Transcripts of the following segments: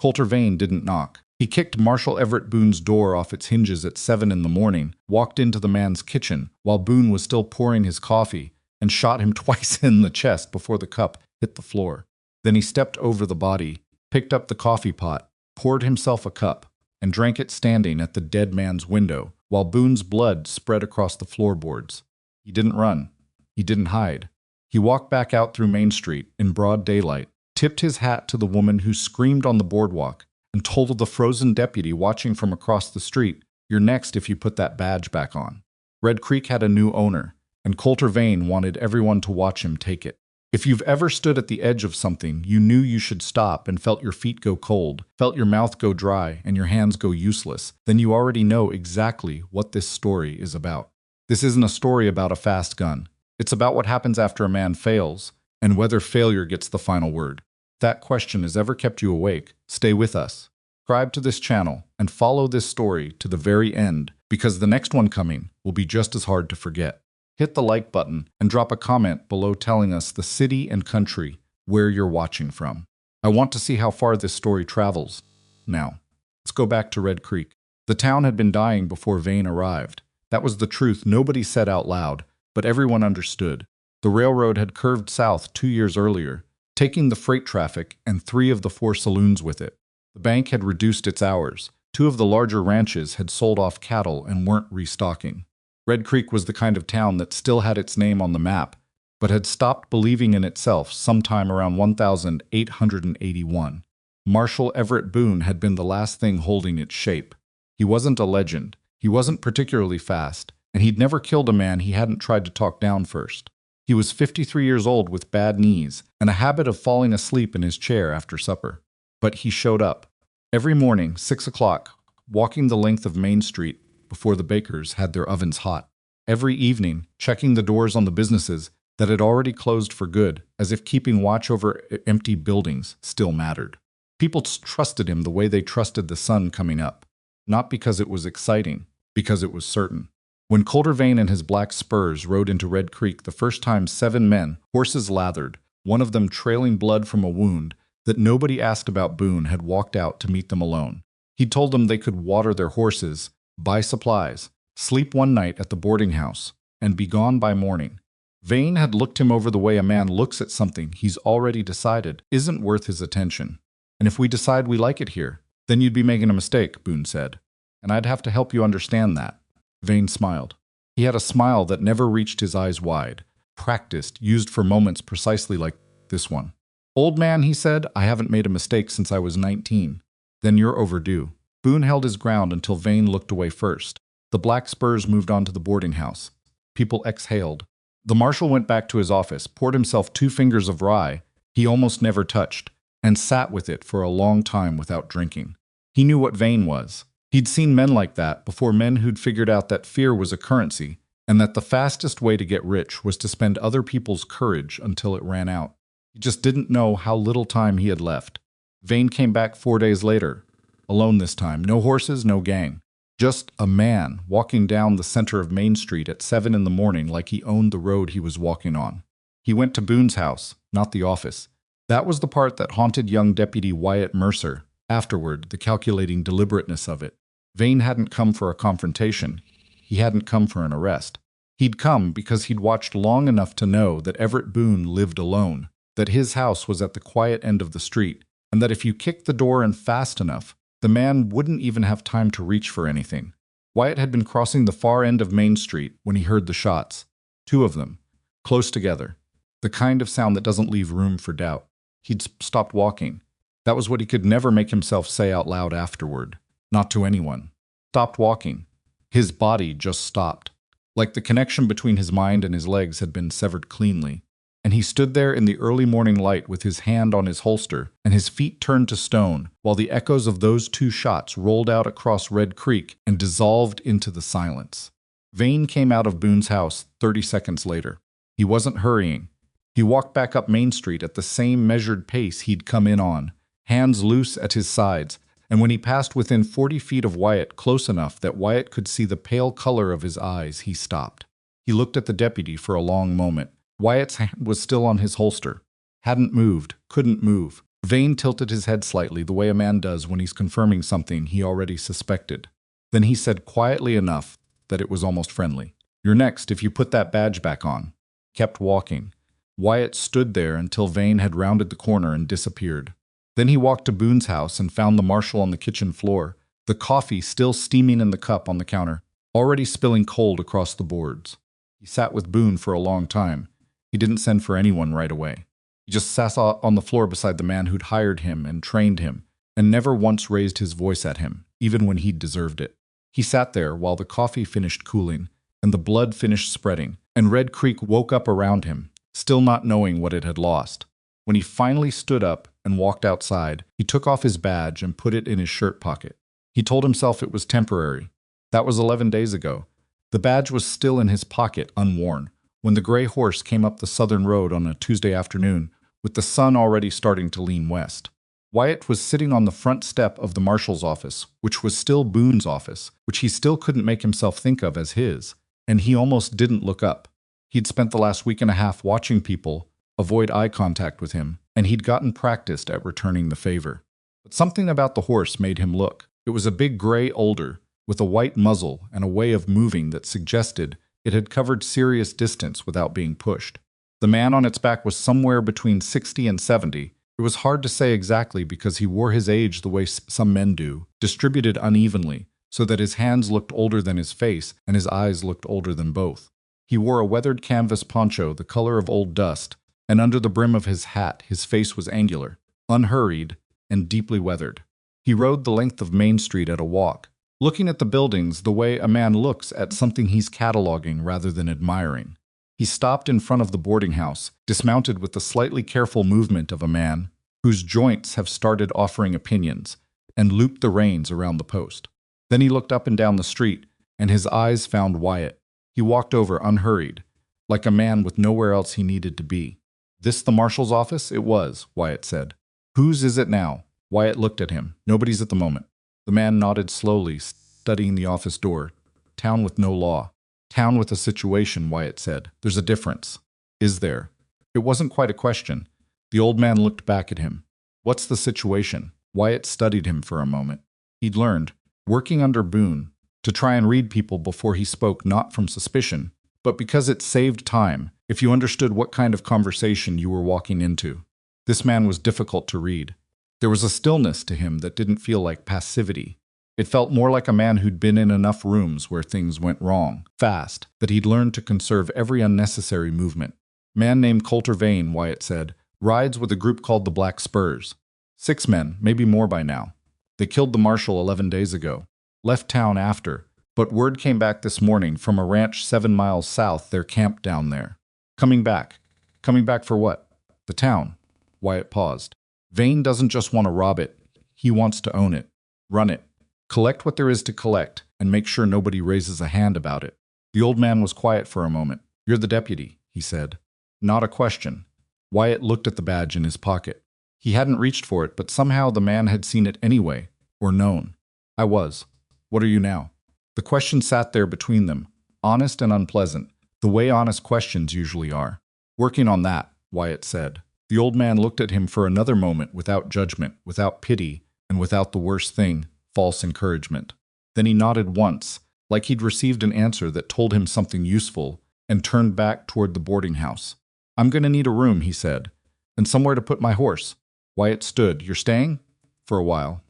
Colter Vane didn't knock. He kicked Marshal Everett Boone's door off its hinges at 7 in the morning, walked into the man's kitchen while Boone was still pouring his coffee, and shot him twice in the chest before the cup hit the floor. Then he stepped over the body, picked up the coffee pot, poured himself a cup, and drank it standing at the dead man's window, while Boone's blood spread across the floorboards. He didn't run. He didn't hide. He walked back out through Main Street in broad daylight, tipped his hat to the woman who screamed on the boardwalk, and told the frozen deputy watching from across the street, "You're next if you put that badge back on." Red Creek had a new owner, and Colter Vane wanted everyone to watch him take it. If you've ever stood at the edge of something you knew you should stop and felt your feet go cold, felt your mouth go dry, and your hands go useless, then you already know exactly what this story is about. This isn't a story about a fast gun. It's about what happens after a man fails, and whether failure gets the final word. If that question has ever kept you awake, stay with us. Subscribe to this channel and follow this story to the very end, because the next one coming will be just as hard to forget. Hit the like button and drop a comment below telling us the city and country where you're watching from. I want to see how far this story travels. Now, let's go back to Red Creek. The town had been dying before Vane arrived. That was the truth nobody said out loud, but everyone understood. The railroad had curved south 2 years earlier, taking the freight traffic and 3 of the 4 saloons with it. The bank had reduced its hours. 2 of the larger ranches had sold off cattle and weren't restocking. Red Creek was the kind of town that still had its name on the map, but had stopped believing in itself sometime around 1881. Marshal Everett Boone had been the last thing holding its shape. He wasn't a legend, he wasn't particularly fast, and he'd never killed a man he hadn't tried to talk down first. He was 53 years old with bad knees and a habit of falling asleep in his chair after supper. But he showed up. Every morning, 6 o'clock, walking the length of Main Street before the bakers had their ovens hot. Every evening, checking the doors on the businesses that had already closed for good, as if keeping watch over empty buildings still mattered. People trusted him the way they trusted the sun coming up. Not because it was exciting, because it was certain. When Colter Vane and his black spurs rode into Red Creek the first time, 7 men, horses lathered, one of them trailing blood from a wound that nobody asked about Boone, had walked out to meet them alone. He told them they could water their horses, buy supplies, sleep one night at the boarding house, and be gone by morning. Vane had looked him over the way a man looks at something he's already decided isn't worth his attention. "And if we decide we like it here, then you'd be making a mistake," Boone said. "And I'd have to help you understand that." Vane smiled. He had a smile that never reached his eyes wide, practiced, used for moments precisely like this one. "Old man," he said, "I haven't made a mistake since I was 19. "Then you're overdue." Boone held his ground until Vane looked away first. The black spurs moved on to the boarding house. People exhaled. The marshal went back to his office, poured himself 2 fingers of rye he almost never touched, and sat with it for a long time without drinking. He knew what Vane was. He'd seen men like that before, men who'd figured out that fear was a currency, and that the fastest way to get rich was to spend other people's courage until it ran out. He just didn't know how little time he had left. Vane came back 4 days later. Alone this time, no horses, no gang. Just a man walking down the center of Main Street at 7 in the morning like he owned the road he was walking on. He went to Boone's house, not the office. That was the part that haunted young Deputy Wyatt Mercer. Afterward, the calculating deliberateness of it. Vane hadn't come for a confrontation. He hadn't come for an arrest. He'd come because he'd watched long enough to know that Everett Boone lived alone, that his house was at the quiet end of the street, and that if you kicked the door in fast enough, the man wouldn't even have time to reach for anything. Wyatt had been crossing the far end of Main Street when he heard the shots. 2 of them, close together. The kind of sound that doesn't leave room for doubt. He'd stopped walking. That was what he could never make himself say out loud afterward. Not to anyone. Stopped walking. His body just stopped. Like the connection between his mind and his legs had been severed cleanly. And he stood there in the early morning light with his hand on his holster and his feet turned to stone, while the echoes of those 2 shots rolled out across Red Creek and dissolved into the silence. Vane came out of Boone's house 30 seconds later. He wasn't hurrying. He walked back up Main Street at the same measured pace he'd come in on, hands loose at his sides, and when he passed within 40 feet of Wyatt, close enough that Wyatt could see the pale color of his eyes, he stopped. He looked at the deputy for a long moment. Wyatt's hand was still on his holster. Hadn't moved, couldn't move. Vane tilted his head slightly, the way a man does when he's confirming something he already suspected. Then he said quietly enough that it was almost friendly, "You're next if you put that badge back on." Kept walking. Wyatt stood there until Vane had rounded the corner and disappeared. Then he walked to Boone's house and found the marshal on the kitchen floor, the coffee still steaming in the cup on the counter, already spilling cold across the boards. He sat with Boone for a long time. He didn't send for anyone right away. He just sat on the floor beside the man who'd hired him and trained him, and never once raised his voice at him, even when he'd deserved it. He sat there while the coffee finished cooling, and the blood finished spreading, and Red Creek woke up around him, still not knowing what it had lost. When he finally stood up and walked outside, he took off his badge and put it in his shirt pocket. He told himself it was temporary. That was 11 days ago. The badge was still in his pocket, unworn, when the gray horse came up the southern road on a Tuesday afternoon, with the sun already starting to lean west. Wyatt was sitting on the front step of the marshal's office, which was still Boone's office, which he still couldn't make himself think of as his, and he almost didn't look up. He'd spent the last week and a half watching people avoid eye contact with him, and he'd gotten practiced at returning the favor. But something about the horse made him look. It was a big gray older, with a white muzzle and a way of moving that suggested it had covered serious distance without being pushed. The man on its back was somewhere between 60 and 70. It was hard to say exactly because he wore his age the way some men do, distributed unevenly, so that his hands looked older than his face and his eyes looked older than both. He wore a weathered canvas poncho the color of old dust, and under the brim of his hat his face was angular, unhurried, and deeply weathered. He rode the length of Main Street at a walk, looking at the buildings the way a man looks at something he's cataloging rather than admiring. He stopped in front of the boarding house, dismounted with the slightly careful movement of a man whose joints have started offering opinions, and looped the reins around the post. Then he looked up and down the street, and his eyes found Wyatt. He walked over unhurried, like a man with nowhere else he needed to be. "This the marshal's office?" "It was," Wyatt said. "Whose is it now?" Wyatt looked at him. "Nobody's at the moment." The man nodded slowly, studying the office door. "Town with no law." "Town with a situation," Wyatt said. "There's a difference." "Is there?" It wasn't quite a question. The old man looked back at him. "What's the situation?" Wyatt studied him for a moment. He'd learned, working under Boone, to try and read people before he spoke, not from suspicion, but because it saved time if you understood what kind of conversation you were walking into. This man was difficult to read. There was a stillness to him that didn't feel like passivity. It felt more like a man who'd been in enough rooms where things went wrong, fast, that he'd learned to conserve every unnecessary movement. "Man named Colter Vane," Wyatt said, "rides with a group called the Black Spurs. 6 men, maybe more by now. They killed the marshal 11 days ago. Left town after, but word came back this morning from a ranch 7 miles south they're camped down there. Coming back. Coming back for what?" "The town." Wyatt paused. "Vane doesn't just want to rob it. He wants to own it. Run it. Collect what there is to collect, and make sure nobody raises a hand about it." The old man was quiet for a moment. "You're the deputy," he said. Not a question. Wyatt looked at the badge in his pocket. He hadn't reached for it, but somehow the man had seen it anyway, or known. "I was. What are you now?" The question sat there between them, honest and unpleasant, the way honest questions usually are. "Working on that," Wyatt said. The old man looked at him for another moment without judgment, without pity, and without the worst thing, false encouragement. Then he nodded once, like he'd received an answer that told him something useful, and turned back toward the boarding house. "I'm going to need a room," he said, "and somewhere to put my horse." Wyatt stood. "You're staying?" "For a while."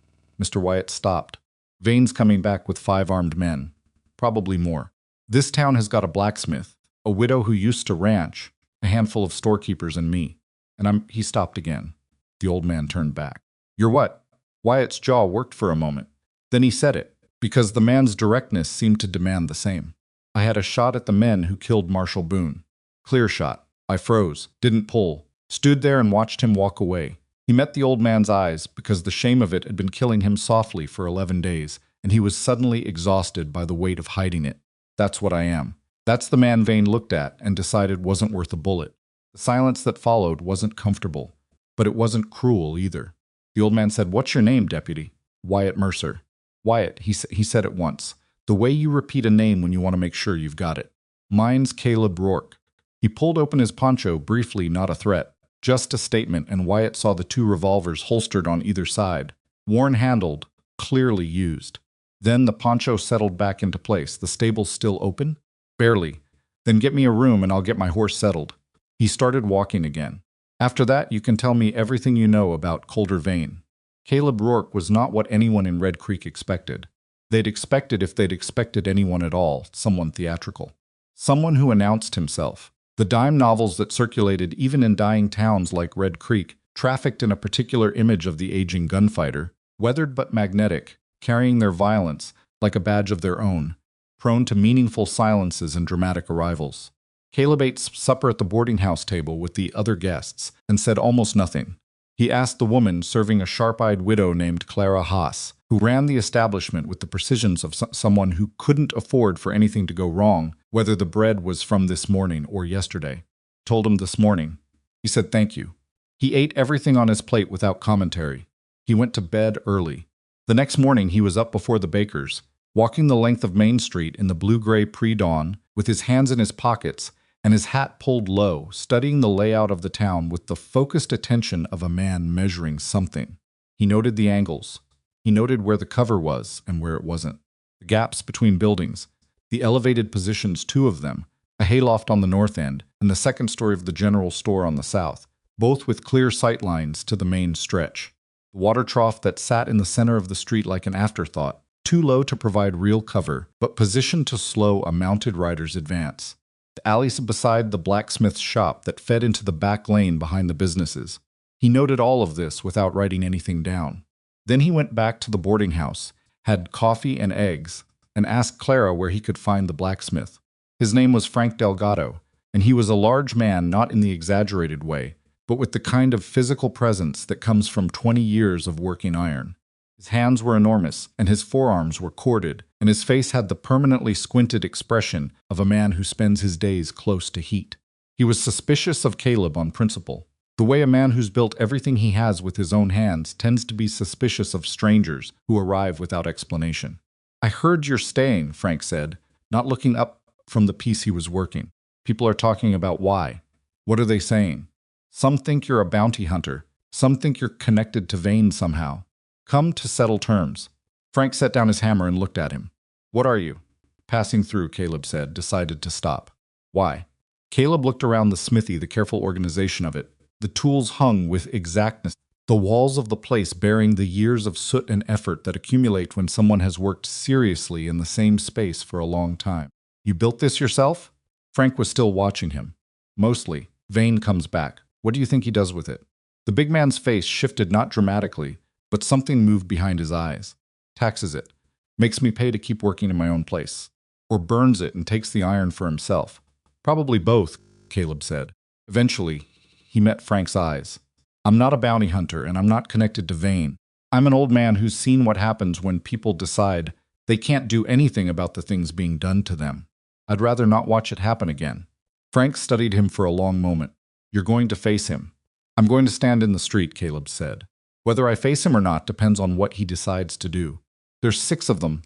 Mr. Wyatt stopped. "Vane's coming back with 5 armed men. Probably more. This town has got a blacksmith, a widow who used to ranch, a handful of storekeepers, and me. And He stopped again. The old man turned back. "You're what?" Wyatt's jaw worked for a moment. Then he said it, because the man's directness seemed to demand the same. "I had a shot at the men who killed Marshal Boone. Clear shot. I froze, didn't pull, stood there and watched him walk away. He met the old man's eyes because the shame of it had been killing him softly for 11 days, and he was suddenly exhausted by the weight of hiding it. That's what I am." That's the man Vane looked at and decided wasn't worth a bullet. The silence that followed wasn't comfortable, but it wasn't cruel either. The old man said, "What's your name, deputy?" "Wyatt Mercer." "Wyatt," he said at once, "the way you repeat a name when you want to make sure you've got it. Mine's Caleb Rourke." He pulled open his poncho briefly, not a threat. Just a statement, and Wyatt saw the two revolvers holstered on either side, worn-handled, clearly used. Then the poncho settled back into place. The stable's still open? Barely. Then get me a room and I'll get my horse settled. He started walking again. After that, you can tell me everything you know about Colter Vane. Caleb Rourke was not what anyone in Red Creek expected. They'd expected, if they'd expected anyone at all, someone theatrical. Someone who announced himself. The dime novels that circulated even in dying towns like Red Creek trafficked in a particular image of the aging gunfighter, weathered but magnetic, carrying their violence like a badge of their own, prone to meaningful silences and dramatic arrivals. Caleb ate supper at the boarding house table with the other guests and said almost nothing. He asked the woman serving a sharp-eyed widow named Clara Haas, who ran the establishment with the precision of someone who couldn't afford for anything to go wrong, whether the bread was from this morning or yesterday. Told him this morning. He said thank you. He ate everything on his plate without commentary. He went to bed early. The next morning he was up before the bakers, walking the length of Main Street in the blue-gray pre-dawn, with his hands in his pockets and his hat pulled low, studying the layout of the town with the focused attention of a man measuring something. He noted the angles. He noted where the cover was and where it wasn't. The gaps between buildings, the elevated positions, two of them, a hayloft on the north end and the second story of the general store on the south, both with clear sight lines to the main stretch. The water trough that sat in the center of the street like an afterthought, too low to provide real cover, but positioned to slow a mounted rider's advance. The alleys beside the blacksmith's shop that fed into the back lane behind the businesses. He noted all of this without writing anything down. Then he went back to the boarding house, had coffee and eggs, and asked Clara where he could find the blacksmith. His name was Frank Delgado, and he was a large man, not in the exaggerated way, but with the kind of physical presence that comes from 20 years of working iron. His hands were enormous, and his forearms were corded, and his face had the permanently squinted expression of a man who spends his days close to heat. He was suspicious of Caleb on principle, the way a man who's built everything he has with his own hands tends to be suspicious of strangers who arrive without explanation. "I heard you're staying," Frank said, not looking up from the piece he was working. "People are talking about why. What are they saying? Some think you're a bounty hunter. Some think you're connected to Vane somehow. Come to settle terms." Frank set down his hammer and looked at him. "What are you?" "Passing through," Caleb said, decided to stop. "Why?" Caleb looked around the smithy, the careful organization of it. The tools hung with exactness, the walls of the place bearing the years of soot and effort that accumulate when someone has worked seriously in the same space for a long time. "You built this yourself?" Frank was still watching him. "Mostly. Vane comes back. What do you think he does with it?" The big man's face shifted, not dramatically, but something moved behind his eyes. "Taxes it. Makes me pay to keep working in my own place. Or burns it and takes the iron for himself." "Probably both," Caleb said. Eventually, he met Frank's eyes. "I'm not a bounty hunter, and I'm not connected to Vane. I'm an old man who's seen what happens when people decide they can't do anything about the things being done to them. I'd rather not watch it happen again." Frank studied him for a long moment. "You're going to face him." "I'm going to stand in the street," Caleb said. "Whether I face him or not depends on what he decides to do." "There's 6 of them.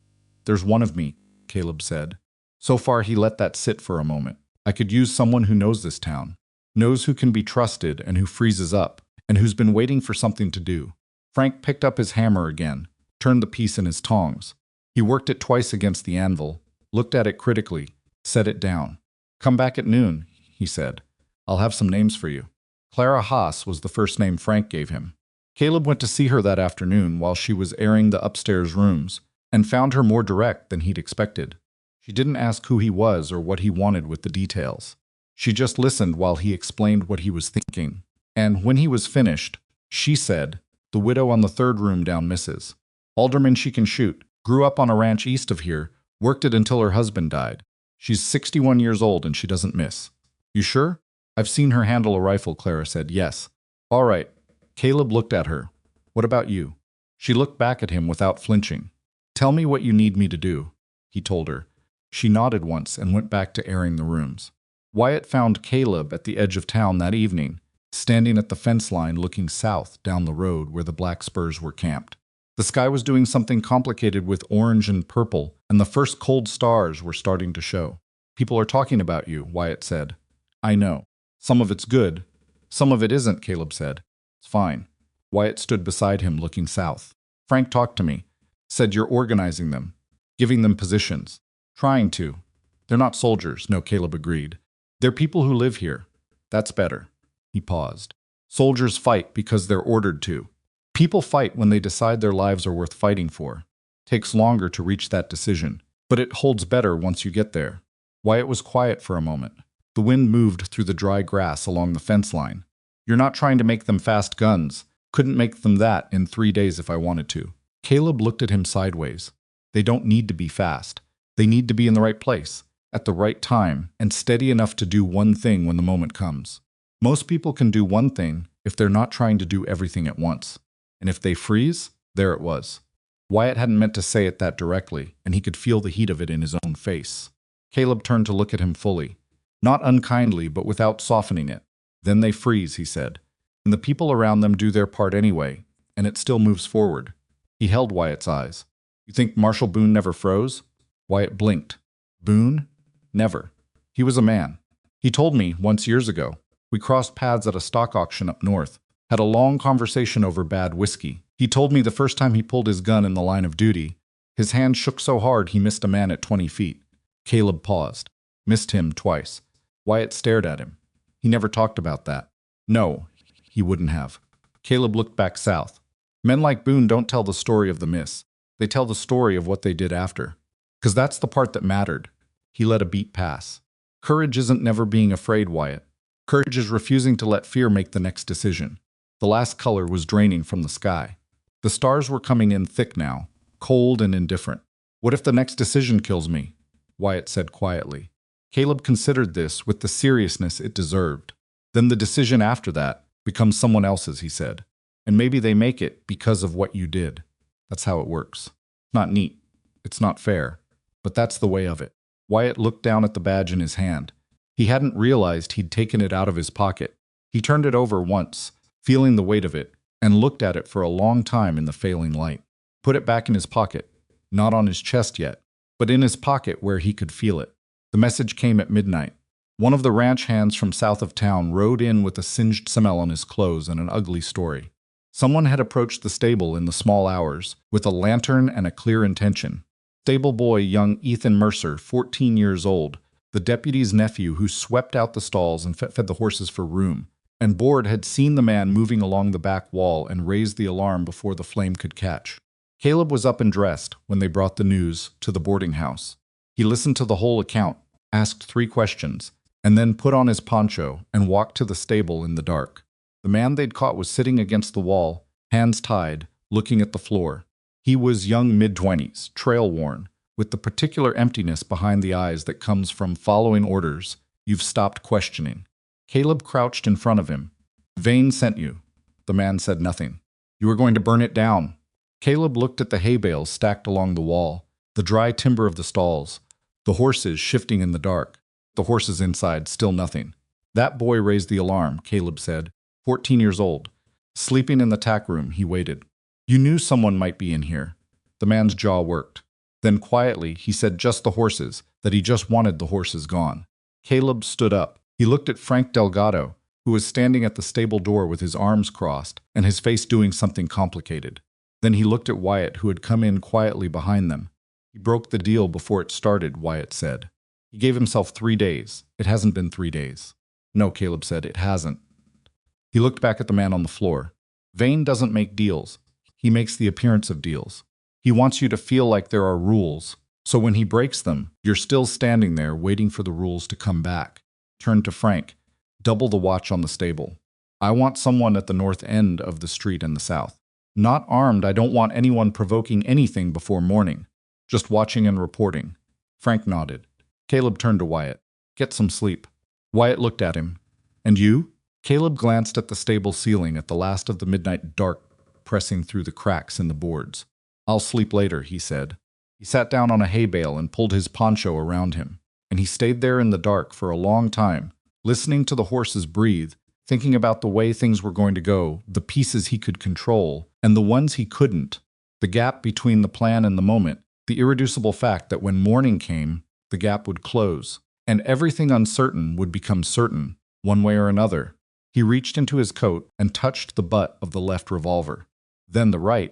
There's 1 of me," Caleb said. So far he let that sit for a moment. "I could use someone who knows this town, knows who can be trusted and who freezes up, and who's been waiting for something to do." Frank picked up his hammer again, turned the piece in his tongs. He worked it twice against the anvil, looked at it critically, set it down. "Come back at noon," he said. "I'll have some names for you." Clara Haas was the first name Frank gave him. Caleb went to see her that afternoon while she was airing the upstairs rooms, and found her more direct than he'd expected. She didn't ask who he was or what he wanted with the details. She just listened while he explained what he was thinking. And when he was finished, she said, "The widow on the 3rd room down misses. Alderman she can shoot. Grew up on a ranch east of here. Worked it until her husband died. She's 61 years old and she doesn't miss." "You sure?" "I've seen her handle a rifle," Clara said. "Yes." "All right." Caleb looked at her. "What about you?" She looked back at him without flinching. "Tell me what you need me to do," he told her. She nodded once and went back to airing the rooms. Wyatt found Caleb at the edge of town that evening, standing at the fence line looking south down the road where the Black Spurs were camped. The sky was doing something complicated with orange and purple, and the first cold stars were starting to show. "People are talking about you," Wyatt said. "I know. Some of it's good, Some of it isn't, Caleb said. It's fine. Wyatt stood beside him, looking south. Frank talked to me. Said you're organizing them. Giving them positions. Trying to. They're not soldiers, no, Caleb agreed. They're people who live here. That's better. He paused. Soldiers fight because they're ordered to. People fight when they decide their lives are worth fighting for. Takes longer to reach that decision, but it holds better once you get there. Wyatt was quiet for a moment. The wind moved through the dry grass along the fence line. You're not trying to make them fast guns. Couldn't make them that in 3 days if I wanted to. Caleb looked at him sideways. They don't need to be fast. They need to be in the right place, at the right time, and steady enough to do one thing when the moment comes. Most people can do one thing if they're not trying to do everything at once. And if they freeze, there it was. Wyatt hadn't meant to say it that directly, and he could feel the heat of it in his own face. Caleb turned to look at him fully. Not unkindly, but without softening it. Then they freeze, he said. And the people around them do their part anyway, and it still moves forward. He held Wyatt's eyes. You think Marshal Boone never froze? Wyatt blinked. Boone? Never. He was a man. He told me once years ago. We crossed paths at a stock auction up north. Had a long conversation over bad whiskey. He told me the first time he pulled his gun in the line of duty, his hand shook so hard he missed a man at 20 feet. Caleb paused. Missed him twice. Wyatt stared at him. He never talked about that. No, he wouldn't have. Caleb looked back south. Men like Boone don't tell the story of the miss. They tell the story of what they did after. 'Cause that's the part that mattered. He let a beat pass. Courage isn't never being afraid, Wyatt. Courage is refusing to let fear make the next decision. The last color was draining from the sky. The stars were coming in thick now, cold and indifferent. What if the next decision kills me? Wyatt said quietly. Caleb considered this with the seriousness it deserved. Then the decision after that becomes someone else's, he said. And maybe they make it because of what you did. That's how it works. Not neat. It's not fair. But that's the way of it. Wyatt looked down at the badge in his hand. He hadn't realized he'd taken it out of his pocket. He turned it over once, feeling the weight of it, and looked at it for a long time in the failing light. Put it back in his pocket, not on his chest yet, but in his pocket where he could feel it. The message came at midnight. One of the ranch hands from south of town rode in with a singed smell on his clothes and an ugly story. Someone had approached the stable in the small hours with a lantern and a clear intention. Stable boy young Ethan Mercer, 14 years old, the deputy's nephew who swept out the stalls and fed the horses for room, and Board had seen the man moving along the back wall and raised the alarm before the flame could catch. Caleb was up and dressed when they brought the news to the boarding house. He listened to the whole account, asked 3 questions, and then put on his poncho and walked to the stable in the dark. The man they'd caught was sitting against the wall, hands tied, looking at the floor. He was young mid-20s, trail-worn, with the particular emptiness behind the eyes that comes from following orders you've stopped questioning. Caleb crouched in front of him. Vane sent you. The man said nothing. You were going to burn it down. Caleb looked at the hay bales stacked along the wall, the dry timber of the stalls, the horses shifting in the dark, the horses inside, still nothing. That boy raised the alarm, Caleb said, 14 years old. Sleeping in the tack room, he waited. You knew someone might be in here. The man's jaw worked. Then quietly, he said just the horses, that he just wanted the horses gone. Caleb stood up. He looked at Frank Delgado, who was standing at the stable door with his arms crossed and his face doing something complicated. Then he looked at Wyatt, who had come in quietly behind them. He broke the deal before it started, Wyatt said. He gave himself 3 days. It hasn't been 3 days. No, Caleb said, it hasn't. He looked back at the man on the floor. Vane doesn't make deals. He makes the appearance of deals. He wants you to feel like there are rules, so when he breaks them, you're still standing there waiting for the rules to come back. Turned to Frank. Double the watch on the stable. I want someone at the north end of the street in the south. Not armed, I don't want anyone provoking anything before morning. Just watching and reporting. Frank nodded. Caleb turned to Wyatt. Get some sleep. Wyatt looked at him. And you? Caleb glanced at the stable ceiling at the last of the midnight dark pressing through the cracks in the boards. I'll sleep later, he said. He sat down on a hay bale and pulled his poncho around him, and he stayed there in the dark for a long time, listening to the horses breathe, thinking about the way things were going to go, the pieces he could control, and the ones he couldn't, the gap between the plan and the moment, the irreducible fact that when morning came, the gap would close, and everything uncertain would become certain, one way or another. He reached into his coat and touched the butt of the left revolver. Then the right.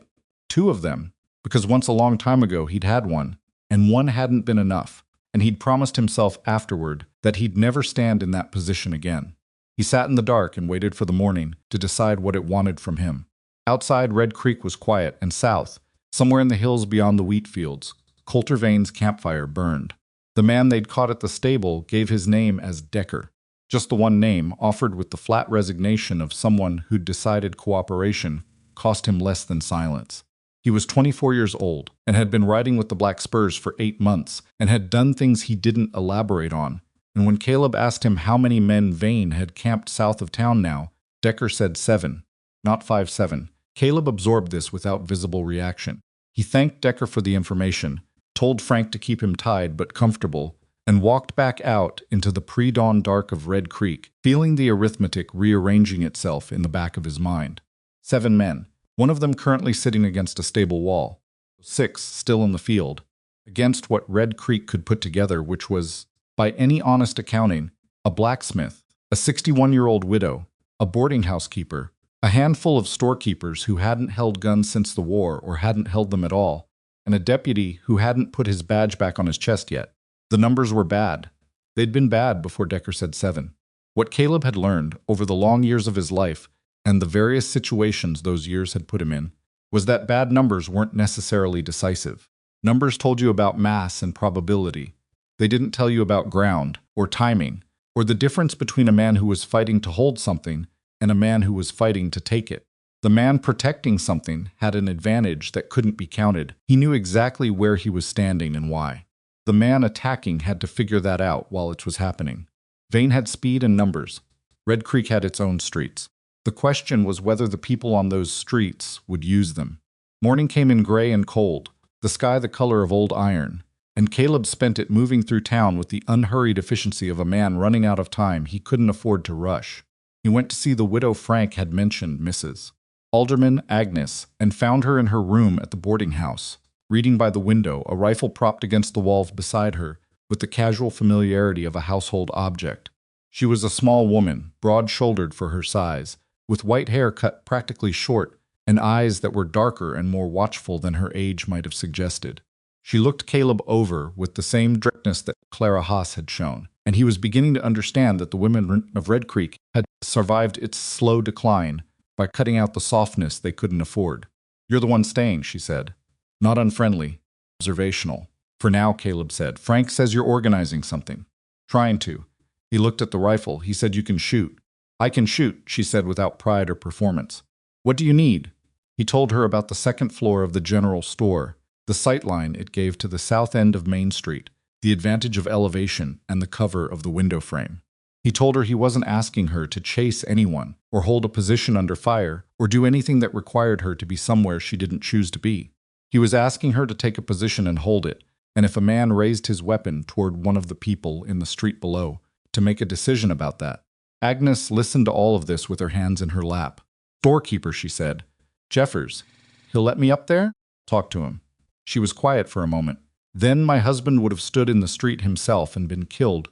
2 of them, because once a long time ago he'd had one, and one hadn't been enough, and he'd promised himself afterward that he'd never stand in that position again. He sat in the dark and waited for the morning to decide what it wanted from him. Outside, Red Creek was quiet, and south, somewhere in the hills beyond the wheat fields, Colter Vane's campfire burned. The man they'd caught at the stable gave his name as Decker. Just the one name, offered with the flat resignation of someone who'd decided cooperation cost him less than silence. He was 24 years old and had been riding with the Black Spurs for 8 months and had done things he didn't elaborate on. And when Caleb asked him how many men Vane had camped south of town now, Decker said 7, not 5-7. Caleb absorbed this without visible reaction. He thanked Decker for the information, told Frank to keep him tied but comfortable, and walked back out into the pre-dawn dark of Red Creek, feeling the arithmetic rearranging itself in the back of his mind. 7 men, one of them currently sitting against a stable wall, 6 still in the field, against what Red Creek could put together, which was, by any honest accounting, a blacksmith, a 61-year-old widow, a boarding house keeper, a handful of storekeepers who hadn't held guns since the war or hadn't held them at all, and a deputy who hadn't put his badge back on his chest yet. The numbers were bad. They'd been bad before Decker said 7. What Caleb had learned over the long years of his life and the various situations those years had put him in was that bad numbers weren't necessarily decisive. Numbers told you about mass and probability. They didn't tell you about ground or timing or the difference between a man who was fighting to hold something and a man who was fighting to take it. The man protecting something had an advantage that couldn't be counted. He knew exactly where he was standing and why. The man attacking had to figure that out while it was happening. Vane had speed and numbers. Red Creek had its own streets. The question was whether the people on those streets would use them. Morning came in gray and cold, the sky the color of old iron, and Caleb spent it moving through town with the unhurried efficiency of a man running out of time he couldn't afford to rush. He went to see the widow Frank had mentioned, Mrs. Alderman Agnes, and found her in her room at the boarding house, reading by the window, a rifle propped against the wall beside her, with the casual familiarity of a household object. She was a small woman, broad-shouldered for her size, with white hair cut practically short and eyes that were darker and more watchful than her age might have suggested. She looked Caleb over with the same directness that Clara Haas had shown, and he was beginning to understand that the women of Red Creek had survived its slow decline by cutting out the softness they couldn't afford. "You're the one staying," she said. Not unfriendly, observational. "For now," Caleb said. "Frank says you're organizing something." "Trying to." He looked at the rifle. "He said you can shoot." "I can shoot," she said without pride or performance. "What do you need?" He told her about the second floor of the general store, the sightline it gave to the south end of Main Street, the advantage of elevation, and the cover of the window frame. He told her he wasn't asking her to chase anyone, or hold a position under fire, or do anything that required her to be somewhere she didn't choose to be. He was asking her to take a position and hold it, and if a man raised his weapon toward one of the people in the street below, to make a decision about that. Agnes listened to all of this with her hands in her lap. "Storekeeper," she said. "Jeffers. He'll let me up there?" "Talk to him." She was quiet for a moment. "Then my husband would have stood in the street himself and been killed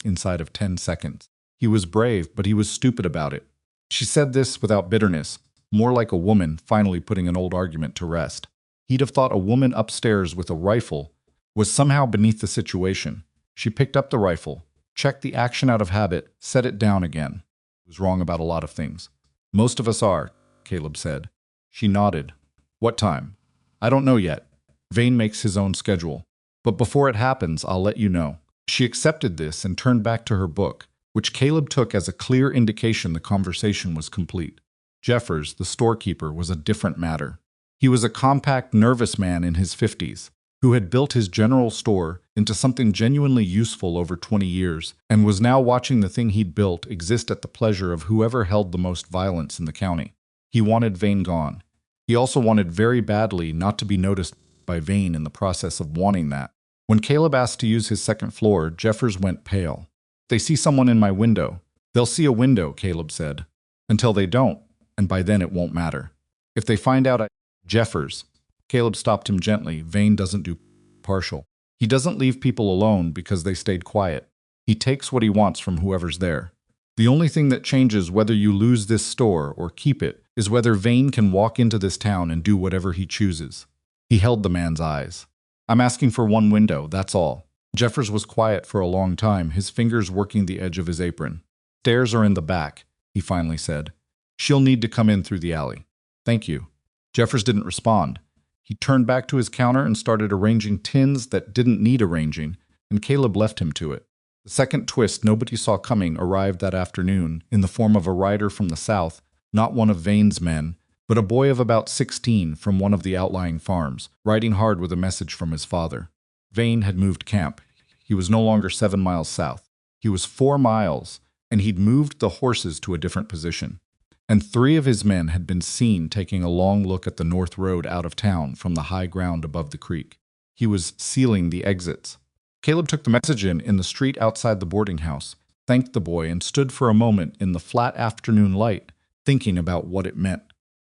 inside of 10 seconds. He was brave, but he was stupid about it." She said this without bitterness, more like a woman finally putting an old argument to rest. He'd have thought a woman upstairs with a rifle was somehow beneath the situation. She picked up the rifle, checked the action out of habit, set it down again. He was wrong about a lot of things. "Most of us are," Caleb said. She nodded. "What time?" "I don't know yet. Vane makes his own schedule. But before it happens, I'll let you know." She accepted this and turned back to her book, which Caleb took as a clear indication the conversation was complete. Jeffers, the storekeeper, was a different matter. He was a compact, nervous man in his 50s, who had built his general store into something genuinely useful over 20 years, and was now watching the thing he'd built exist at the pleasure of whoever held the most violence in the county. He wanted Vane gone. He also wanted very badly not to be noticed by Vane in the process of wanting that. When Caleb asked to use his second floor, Jeffers went pale. "They see someone in my window." "They'll see a window," Caleb said. "Until they don't, and by then it won't matter. If they find out Jeffers." Caleb stopped him gently. "Vane doesn't do partial. He doesn't leave people alone because they stayed quiet. He takes what he wants from whoever's there. The only thing that changes whether you lose this store or keep it is whether Vane can walk into this town and do whatever he chooses. He held the man's eyes. I'm asking for one window, that's all. Jeffers was quiet for a long time, his fingers working the edge of his apron. Stairs are in the back, he finally said. She'll need to come in through the alley. Thank you. Jeffers didn't respond. He turned back to his counter and started arranging tins that didn't need arranging, and Caleb left him to it. The second twist nobody saw coming arrived that afternoon in the form of a rider from the south, not one of Vane's men, but a boy of about 16 from one of the outlying farms, riding hard with a message from his father. Vane had moved camp. He was no longer 7 miles south. He was 4 miles, and he'd moved the horses to a different position. And 3 of his men had been seen taking a long look at the north road out of town from the high ground above the creek. He was sealing the exits. Caleb took the message in the street outside the boarding house, thanked the boy, and stood for a moment in the flat afternoon light, thinking about what it meant.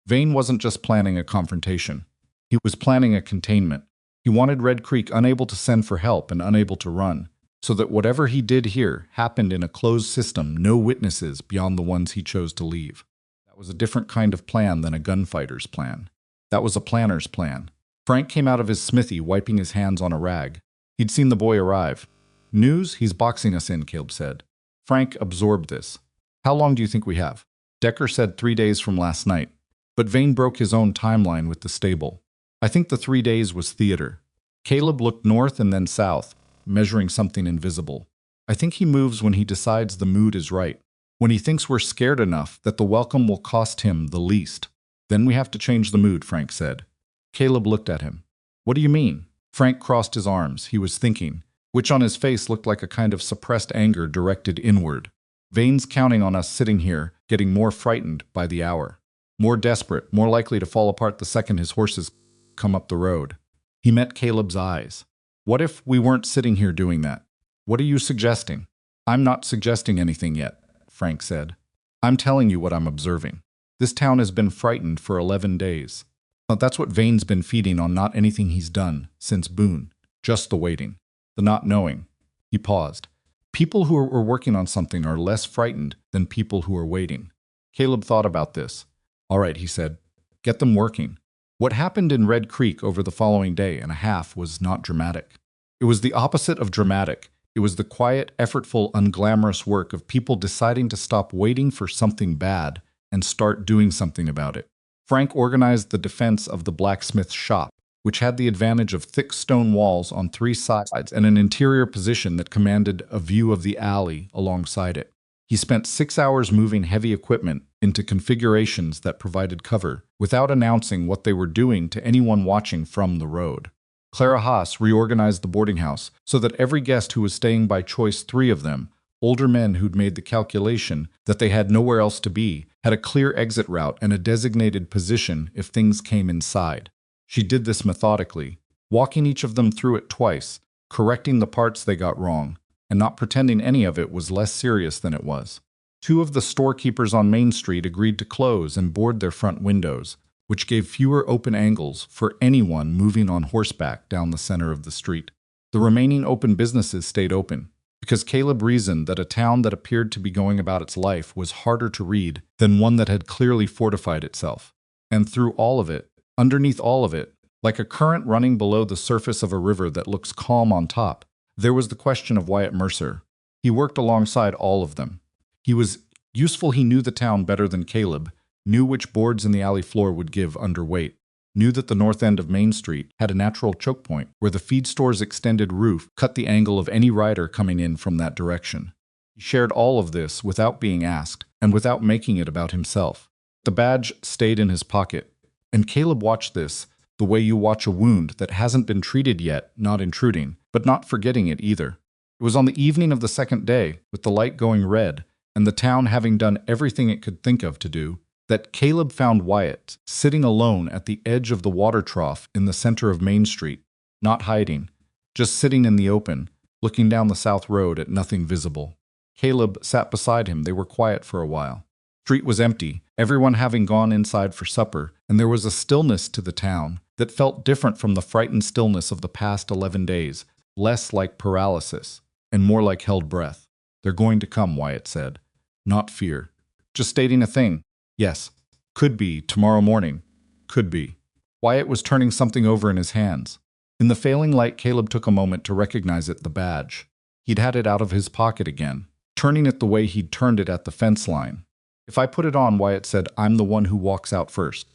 Vane wasn't just planning a confrontation. He was planning a containment. He wanted Red Creek unable to send for help and unable to run, so that whatever he did here happened in a closed system, no witnesses beyond the ones he chose to leave. That was a different kind of plan than a gunfighter's plan. That was a planner's plan. Frank came out of his smithy, wiping his hands on a rag. He'd seen the boy arrive. News? He's boxing us in, Caleb said. Frank absorbed this. How long do you think we have? Decker said 3 days from last night. But Vane broke his own timeline with the stable. I think the 3 days was theater. Caleb looked north and then south, measuring something invisible. I think he moves when he decides the mood is right, when he thinks we're scared enough that the welcome will cost him the least. Then we have to change the mood, Frank said. Caleb looked at him. What do you mean? Frank crossed his arms. He was thinking, which on his face looked like a kind of suppressed anger directed inward. Vane's counting on us sitting here, getting more frightened by the hour. More desperate, more likely to fall apart the second his horses come up the road. He met Caleb's eyes. What if we weren't sitting here doing that? What are you suggesting? I'm not suggesting anything yet, Frank said. I'm telling you what I'm observing. This town has been frightened for 11 days. But that's what Vane's been feeding on, not anything he's done since Boone. Just the waiting. The not knowing. He paused. People who are working on something are less frightened than people who are waiting. Caleb thought about this. All right, he said. Get them working. What happened in Red Creek over the following day and a half was not dramatic. It was the opposite of dramatic. It was the quiet, effortful, unglamorous work of people deciding to stop waiting for something bad and start doing something about it. Frank organized the defense of the blacksmith's shop, which had the advantage of thick stone walls on 3 sides and an interior position that commanded a view of the alley alongside it. He spent 6 hours moving heavy equipment into configurations that provided cover, without announcing what they were doing to anyone watching from the road. Clara Haas reorganized the boarding house so that every guest who was staying, by choice 3 of them, older men who'd made the calculation that they had nowhere else to be, had a clear exit route and a designated position if things came inside. She did this methodically, walking each of them through it twice, correcting the parts they got wrong, and not pretending any of it was less serious than it was. 2 of the storekeepers on Main Street agreed to close and board their front windows, which gave fewer open angles for anyone moving on horseback down the center of the street. The remaining open businesses stayed open, because Caleb reasoned that a town that appeared to be going about its life was harder to read than one that had clearly fortified itself. And through all of it, underneath all of it, like a current running below the surface of a river that looks calm on top, there was the question of Wyatt Mercer. He worked alongside all of them. He was useful. He knew the town better than Caleb, knew which boards in the alley floor would give underweight, knew that the north end of Main Street had a natural choke point where the feed store's extended roof cut the angle of any rider coming in from that direction. He shared all of this without being asked and without making it about himself. The badge stayed in his pocket, and Caleb watched this the way you watch a wound that hasn't been treated yet, not intruding, but not forgetting it either. It was on the evening of the second day, with the light going red, and the town having done everything it could think of to do, that Caleb found Wyatt sitting alone at the edge of the water trough in the center of Main Street, not hiding, just sitting in the open, looking down the south road at nothing visible. Caleb sat beside him. They were quiet for a while. The street was empty, everyone having gone inside for supper, and there was a stillness to the town that felt different from the frightened stillness of the past 11 days, less like paralysis and more like held breath. They're going to come, Wyatt said. Not fear. Just stating a thing. Yes. Could be tomorrow morning. Could be. Wyatt was turning something over in his hands. In the failing light, Caleb took a moment to recognize it, the badge. He'd had it out of his pocket again, turning it the way he'd turned it at the fence line. If I put it on, Wyatt said, I'm the one who walks out first.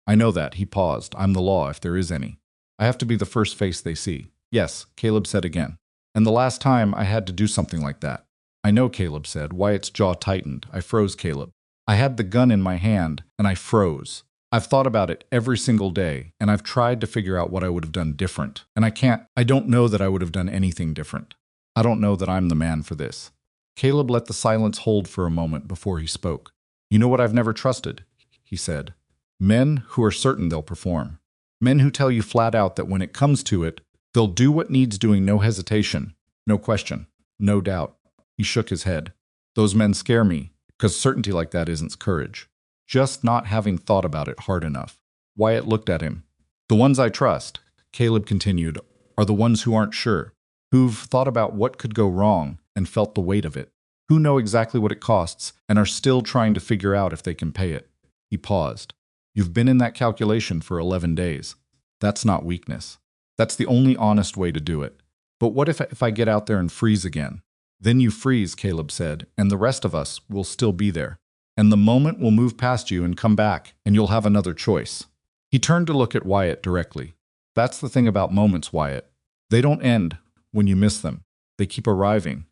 I know that, he paused. I'm the law, if there is any. I have to be the first face they see. Yes, Caleb said again. And the last time I had to do something like that. I know, Caleb said. Wyatt's jaw tightened. I froze, Caleb. I had the gun in my hand, and I froze. I've thought about it every single day, and I've tried to figure out what I would have done different. And I don't know that I would have done anything different. I don't know that I'm the man for this. Caleb let the silence hold for a moment before he spoke. You know what I've never trusted, he said. Men who are certain they'll perform. Men who tell you flat out that when it comes to it, they'll do what needs doing, no hesitation, no question, no doubt. He shook his head. Those men scare me, because certainty like that isn't courage. Just not having thought about it hard enough. Wyatt looked at him. The ones I trust, Caleb continued, are the ones who aren't sure, who've thought about what could go wrong and felt the weight of it, who know exactly what it costs and are still trying to figure out if they can pay it. He paused. You've been in that calculation for 11 days. That's not weakness. That's the only honest way to do it. But what if I get out there and freeze again? Then you freeze, Caleb said, and the rest of us will still be there. And the moment will move past you and come back, and you'll have another choice. He turned to look at Wyatt directly. That's the thing about moments, Wyatt. They don't end when you miss them. They keep arriving.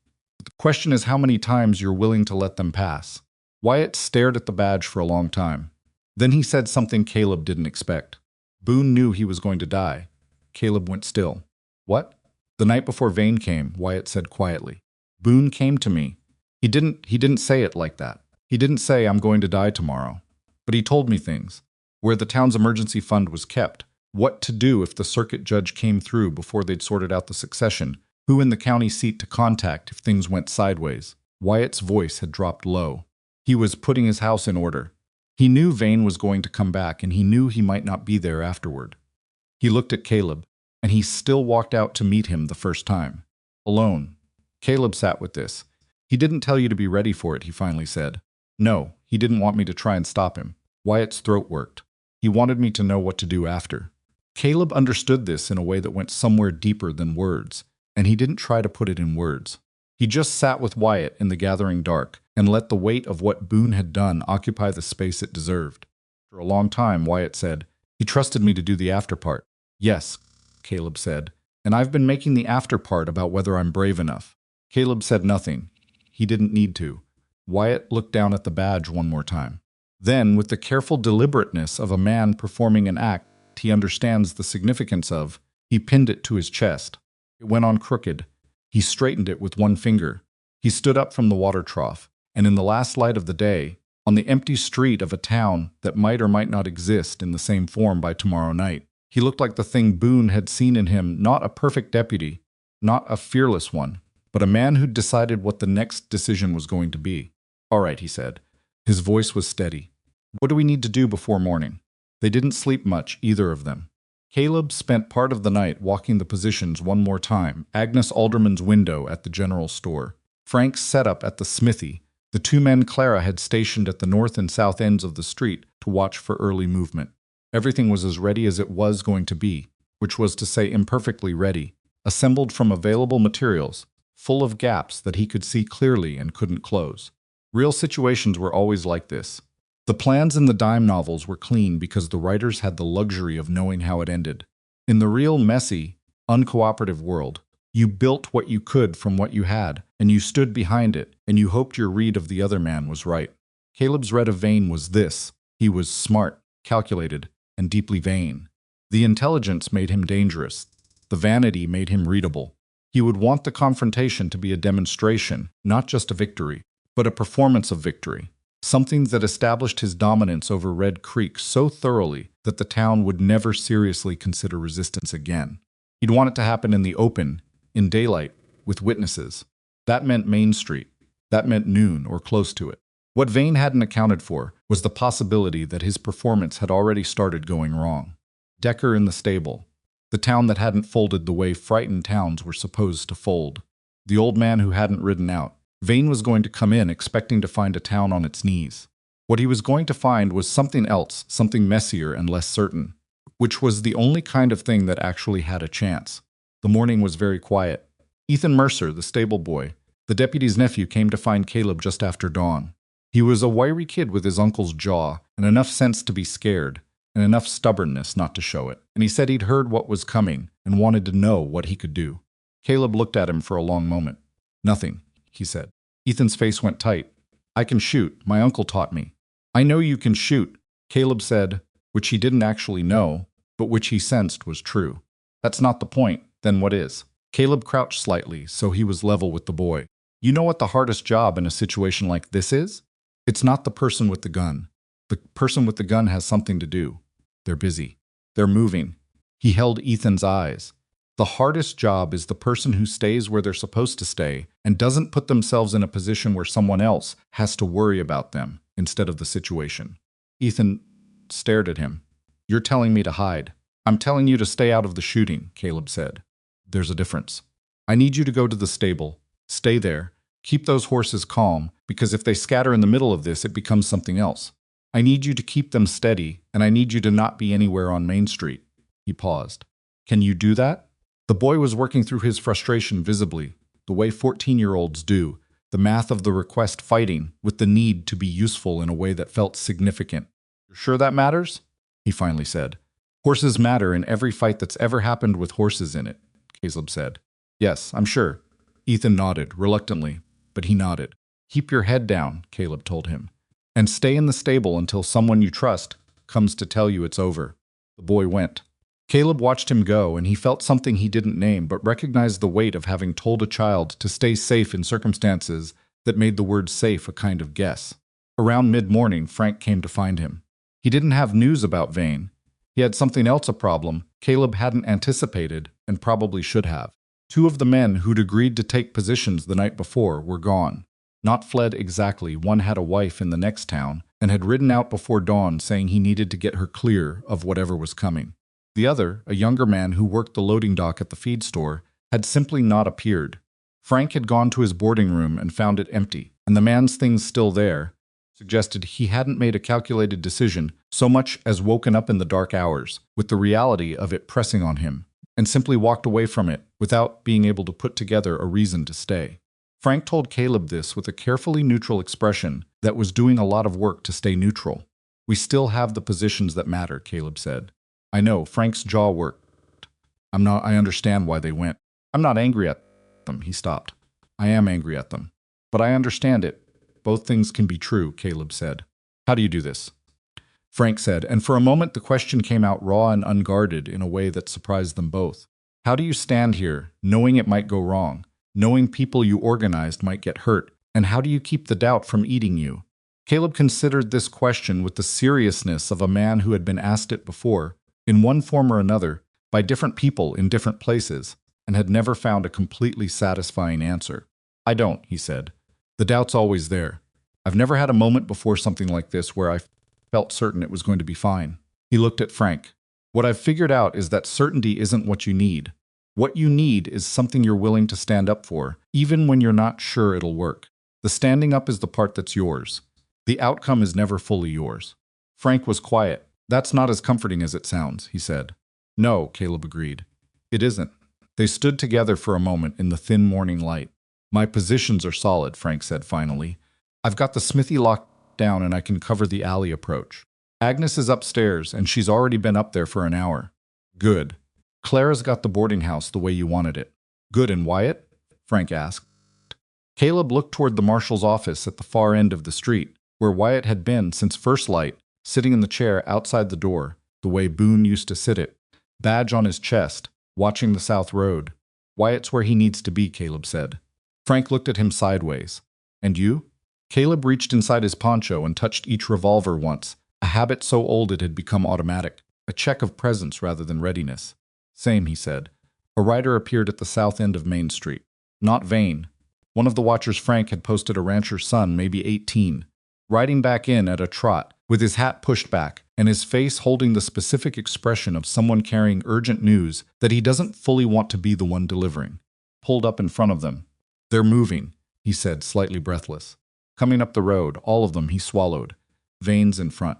The question is how many times you're willing to let them pass. Wyatt stared at the badge for a long time. Then he said something Caleb didn't expect. Boone knew he was going to die. Caleb went still. What? The night before Vane came, Wyatt said quietly. Boone came to me. He didn't say it like that. He didn't say, I'm going to die tomorrow. But he told me things. Where the town's emergency fund was kept. What to do if the circuit judge came through before they'd sorted out the succession. Who in the county seat to contact if things went sideways. Wyatt's voice had dropped low. He was putting his house in order. He knew Vane was going to come back, and he knew he might not be there afterward. He looked at Caleb, and he still walked out to meet him the first time. Alone. Caleb sat with this. He didn't tell you to be ready for it, he finally said. No, he didn't want me to try and stop him. Wyatt's throat worked. He wanted me to know what to do after. Caleb understood this in a way that went somewhere deeper than words, and he didn't try to put it in words. He just sat with Wyatt in the gathering dark and let the weight of what Boone had done occupy the space it deserved. For a long time, Wyatt said, he trusted me to do the after part. Yes, Caleb said, and I've been making the after part about whether I'm brave enough. Caleb said nothing. He didn't need to. Wyatt looked down at the badge one more time. Then, with the careful deliberateness of a man performing an act he understands the significance of, he pinned it to his chest. It went on crooked. He straightened it with one finger. He stood up from the water trough, and in the last light of the day, on the empty street of a town that might or might not exist in the same form by tomorrow night, he looked like the thing Boone had seen in him, not a perfect deputy, not a fearless one, but a man who'd decided what the next decision was going to be. All right, he said. His voice was steady. What do we need to do before morning? They didn't sleep much, either of them. Caleb spent part of the night walking the positions one more time, Agnes Alderman's window at the general store, Frank's setup at the smithy, the two men Clara had stationed at the north and south ends of the street to watch for early movement. Everything was as ready as it was going to be, which was to say imperfectly ready, assembled from available materials, full of gaps that he could see clearly and couldn't close. Real situations were always like this. The plans in the dime novels were clean because the writers had the luxury of knowing how it ended. In the real messy, uncooperative world, you built what you could from what you had, and you stood behind it, and you hoped your read of the other man was right. Caleb's read of Vane was this. He was smart, calculated, and deeply vain. The intelligence made him dangerous. The vanity made him readable. He would want the confrontation to be a demonstration, not just a victory, but a performance of victory. Something that established his dominance over Red Creek so thoroughly that the town would never seriously consider resistance again. He'd want it to happen in the open, in daylight, with witnesses. That meant Main Street. That meant noon or close to it. What Vane hadn't accounted for was the possibility that his performance had already started going wrong. Decker in the stable. The town that hadn't folded the way frightened towns were supposed to fold. The old man who hadn't ridden out. Vane was going to come in expecting to find a town on its knees. What he was going to find was something else, something messier and less certain, which was the only kind of thing that actually had a chance. The morning was very quiet. Ethan Mercer, the stable boy, the deputy's nephew, came to find Caleb just after dawn. He was a wiry kid with his uncle's jaw and enough sense to be scared, and enough stubbornness not to show it. And he said he'd heard what was coming and wanted to know what he could do. Caleb looked at him for a long moment. "Nothing," he said. Ethan's face went tight. "I can shoot. My uncle taught me." "I know you can shoot," Caleb said, which he didn't actually know, but which he sensed was true. "That's not the point. Then what is?" Caleb crouched slightly, so he was level with the boy. "You know what the hardest job in a situation like this is? It's not the person with the gun. The person with the gun has something to do. They're busy. They're moving." He held Ethan's eyes. "The hardest job is the person who stays where they're supposed to stay and doesn't put themselves in a position where someone else has to worry about them instead of the situation." Ethan stared at him. "You're telling me to hide." "I'm telling you to stay out of the shooting," Caleb said. "There's a difference. I need you to go to the stable. Stay there. Keep those horses calm, because if they scatter in the middle of this, it becomes something else. I need you to keep them steady, and I need you to not be anywhere on Main Street." He paused. "Can you do that?" The boy was working through his frustration visibly, the way 14-year-olds do, the math of the request fighting with the need to be useful in a way that felt significant. "You're sure that matters?" he finally said. "Horses matter in every fight that's ever happened with horses in it," Caleb said. "Yes, I'm sure." Ethan nodded, reluctantly, but he nodded. "Keep your head down," Caleb told him, "and stay in the stable until someone you trust comes to tell you it's over." The boy went. Caleb watched him go, and he felt something he didn't name, but recognized the weight of having told a child to stay safe in circumstances that made the word safe a kind of guess. Around mid-morning, Frank came to find him. He didn't have news about Vane. He had something else a problem Caleb hadn't anticipated and probably should have. Two of the men who'd agreed to take positions the night before were gone. Not fled exactly. One had a wife in the next town and had ridden out before dawn saying he needed to get her clear of whatever was coming. The other, a younger man who worked the loading dock at the feed store, had simply not appeared. Frank had gone to his boarding room and found it empty, and the man's things still there suggested he hadn't made a calculated decision so much as woken up in the dark hours with the reality of it pressing on him, and simply walked away from it without being able to put together a reason to stay. Frank told Caleb this with a carefully neutral expression that was doing a lot of work to stay neutral. "We still have the positions that matter," Caleb said. "I know." Frank's jaw worked. I understand why they went. "I'm not angry at them." He stopped. "I am angry at them. But I understand it. Both things can be true," Caleb said. "How do you do this?" Frank said, and for a moment the question came out raw and unguarded in a way that surprised them both. "How do you stand here, knowing it might go wrong, knowing people you organized might get hurt, and how do you keep the doubt from eating you?" Caleb considered this question with the seriousness of a man who had been asked it before, in one form or another, by different people in different places, and had never found a completely satisfying answer. "I don't," he said. "The doubt's always there. I've never had a moment before something like this where I felt certain it was going to be fine." He looked at Frank. "What I've figured out is that certainty isn't what you need. What you need is something you're willing to stand up for, even when you're not sure it'll work. The standing up is the part that's yours. The outcome is never fully yours." Frank was quiet. "That's not as comforting as it sounds," he said. "No," Caleb agreed. "It isn't." They stood together for a moment in the thin morning light. "My positions are solid," Frank said finally. "I've got the smithy locked down and I can cover the alley approach. Agnes is upstairs and she's already been up there for an hour." "Good. Clara's got the boarding house the way you wanted it." "Good, and Wyatt?" Frank asked. Caleb looked toward the marshal's office at the far end of the street, where Wyatt had been since first light, sitting in the chair outside the door, the way Boone used to sit it, badge on his chest, watching the south road. "Wyatt's where he needs to be," Caleb said. Frank looked at him sideways. "And you?" Caleb reached inside his poncho and touched each revolver once, a habit so old it had become automatic, a check of presence rather than readiness. "Same," he said. A rider appeared at the south end of Main Street. Not Vane. One of the watchers Frank had posted a rancher's son, maybe 18, riding back in at a trot, with his hat pushed back, and his face holding the specific expression of someone carrying urgent news that he doesn't fully want to be the one delivering. Pulled up in front of them. "They're moving." he said, slightly breathless. Coming up the road, all of them, he swallowed. Vane's in front.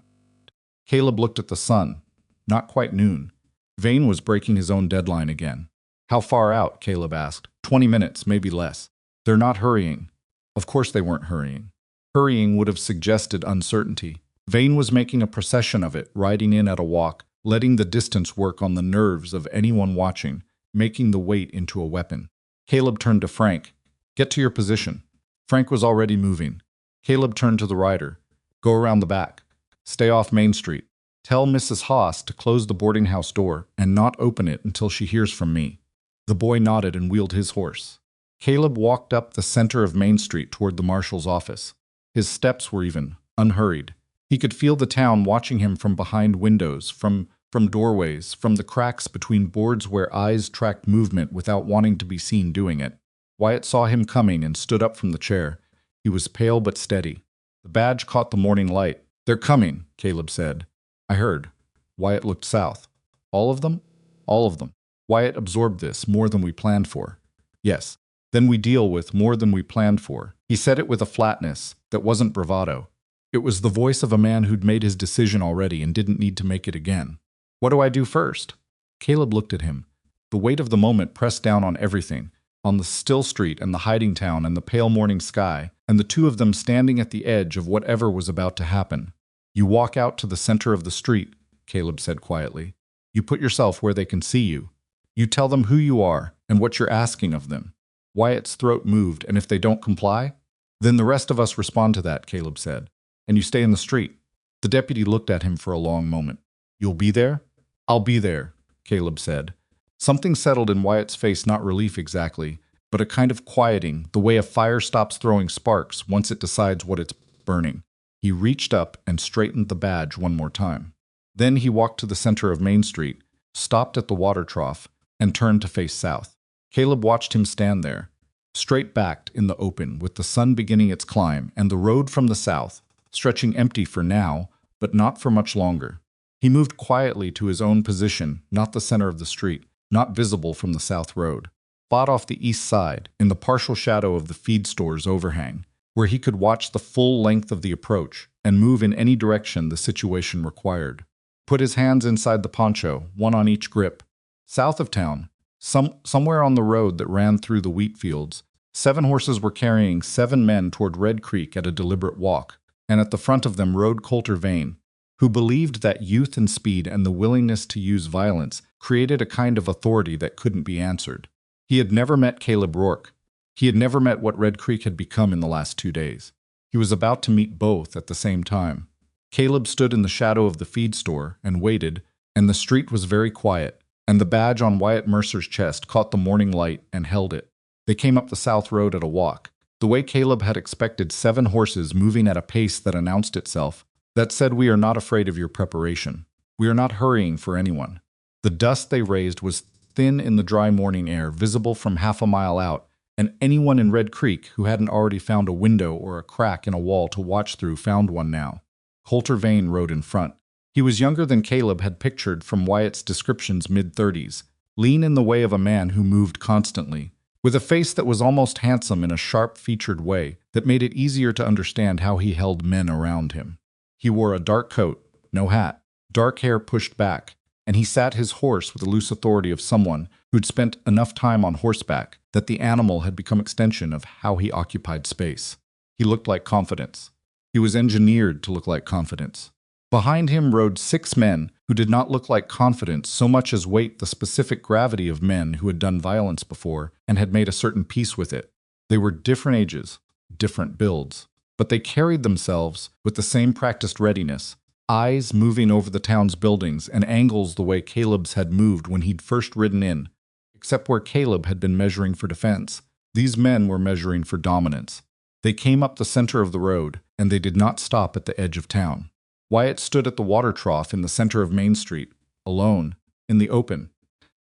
Caleb looked at the sun. Not quite noon. Vane was breaking his own deadline again. How far out? Caleb asked. 20 minutes, maybe less. They're not hurrying. Of course they weren't hurrying. Hurrying would have suggested uncertainty. Vane was making a procession of it, riding in at a walk, letting the distance work on the nerves of anyone watching, making the weight into a weapon. Caleb turned to Frank. Get to your position. Frank was already moving. Caleb turned to the rider. Go around the back. Stay off Main Street. Tell Mrs. Haas to close the boarding house door and not open it until she hears from me. The boy nodded and wheeled his horse. Caleb walked up the center of Main Street toward the marshal's office. His steps were even, unhurried. He could feel the town watching him from behind windows, from doorways, from the cracks between boards where eyes tracked movement without wanting to be seen doing it. Wyatt saw him coming and stood up from the chair. He was pale but steady. The badge caught the morning light. They're coming, Caleb said. I heard. Wyatt looked south. All of them? All of them. Wyatt absorbed this, more than we planned for. Yes. Then we deal with more than we planned for. He said it with a flatness that wasn't bravado. It was the voice of a man who'd made his decision already and didn't need to make it again. What do I do first? Caleb looked at him. The weight of the moment pressed down on everything, on the still street and the hiding town and the pale morning sky, and the two of them standing at the edge of whatever was about to happen. You walk out to the center of the street, Caleb said quietly. You put yourself where they can see you. You tell them who you are and what you're asking of them. Wyatt's throat moved, and if they don't comply, then the rest of us respond to that, Caleb said. And you stay in the street. The deputy looked at him for a long moment. You'll be there? I'll be there, Caleb said. Something settled in Wyatt's face, not relief exactly, but a kind of quieting, the way a fire stops throwing sparks once it decides what it's burning. He reached up and straightened the badge one more time. Then he walked to the center of Main Street, stopped at the water trough, and turned to face south. Caleb watched him stand there, straight-backed in the open, with the sun beginning its climb, and the road from the south, stretching empty for now, but not for much longer. He moved quietly to his own position, not the center of the street, not visible from the south road, spot off the east side, in the partial shadow of the feed store's overhang, where he could watch the full length of the approach and move in any direction the situation required. Put his hands inside the poncho, one on each grip. South of town, somewhere on the road that ran through the wheat fields, 7 horses were carrying 7 men toward Red Creek at a deliberate walk, and at the front of them rode Colter Vane, who believed that youth and speed and the willingness to use violence created a kind of authority that couldn't be answered. He had never met Caleb Rourke. He had never met what Red Creek had become in the last 2 days. He was about to meet both at the same time. Caleb stood in the shadow of the feed store and waited, and the street was very quiet, and the badge on Wyatt Mercer's chest caught the morning light and held it. They came up the south road at a walk, the way Caleb had expected, 7 horses moving at a pace that announced itself, that said, we are not afraid of your preparation. We are not hurrying for anyone. The dust they raised was thin in the dry morning air, visible from half a mile out, and anyone in Red Creek who hadn't already found a window or a crack in a wall to watch through found one now. Colter Vane rode in front. He was younger than Caleb had pictured from Wyatt's descriptions, mid-30s, lean in the way of a man who moved constantly, with a face that was almost handsome in a sharp-featured way that made it easier to understand how he held men around him. He wore a dark coat, no hat, dark hair pushed back, and he sat his horse with the loose authority of someone who'd spent enough time on horseback that the animal had become extension of how he occupied space. He looked like confidence. He was engineered to look like confidence. Behind him rode 6 men who did not look like confidence so much as weight the specific gravity of men who had done violence before and had made a certain peace with it. They were different ages, different builds, but they carried themselves with the same practiced readiness, eyes moving over the town's buildings and angles the way Caleb's had moved when he'd first ridden in. Except where Caleb had been measuring for defense, these men were measuring for dominance. They came up the center of the road, and they did not stop at the edge of town. Wyatt stood at the water trough in the center of Main Street, alone, in the open,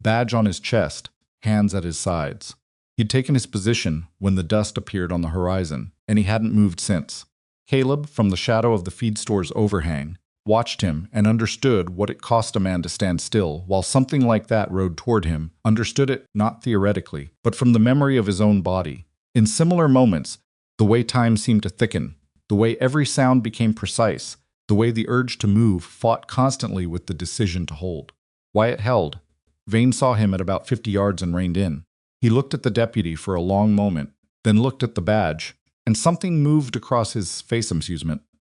badge on his chest, hands at his sides. He'd taken his position when the dust appeared on the horizon, and he hadn't moved since. Caleb, from the shadow of the feed store's overhang, watched him and understood what it cost a man to stand still while something like that rode toward him, understood it not theoretically, but from the memory of his own body. In similar moments, The way time seemed to thicken, the way every sound became precise, the way the urge to move fought constantly with the decision to hold. Wyatt held. Vane saw him at about 50 yards and reined in. He looked at the deputy for a long moment, then looked at the badge, and something moved across his face,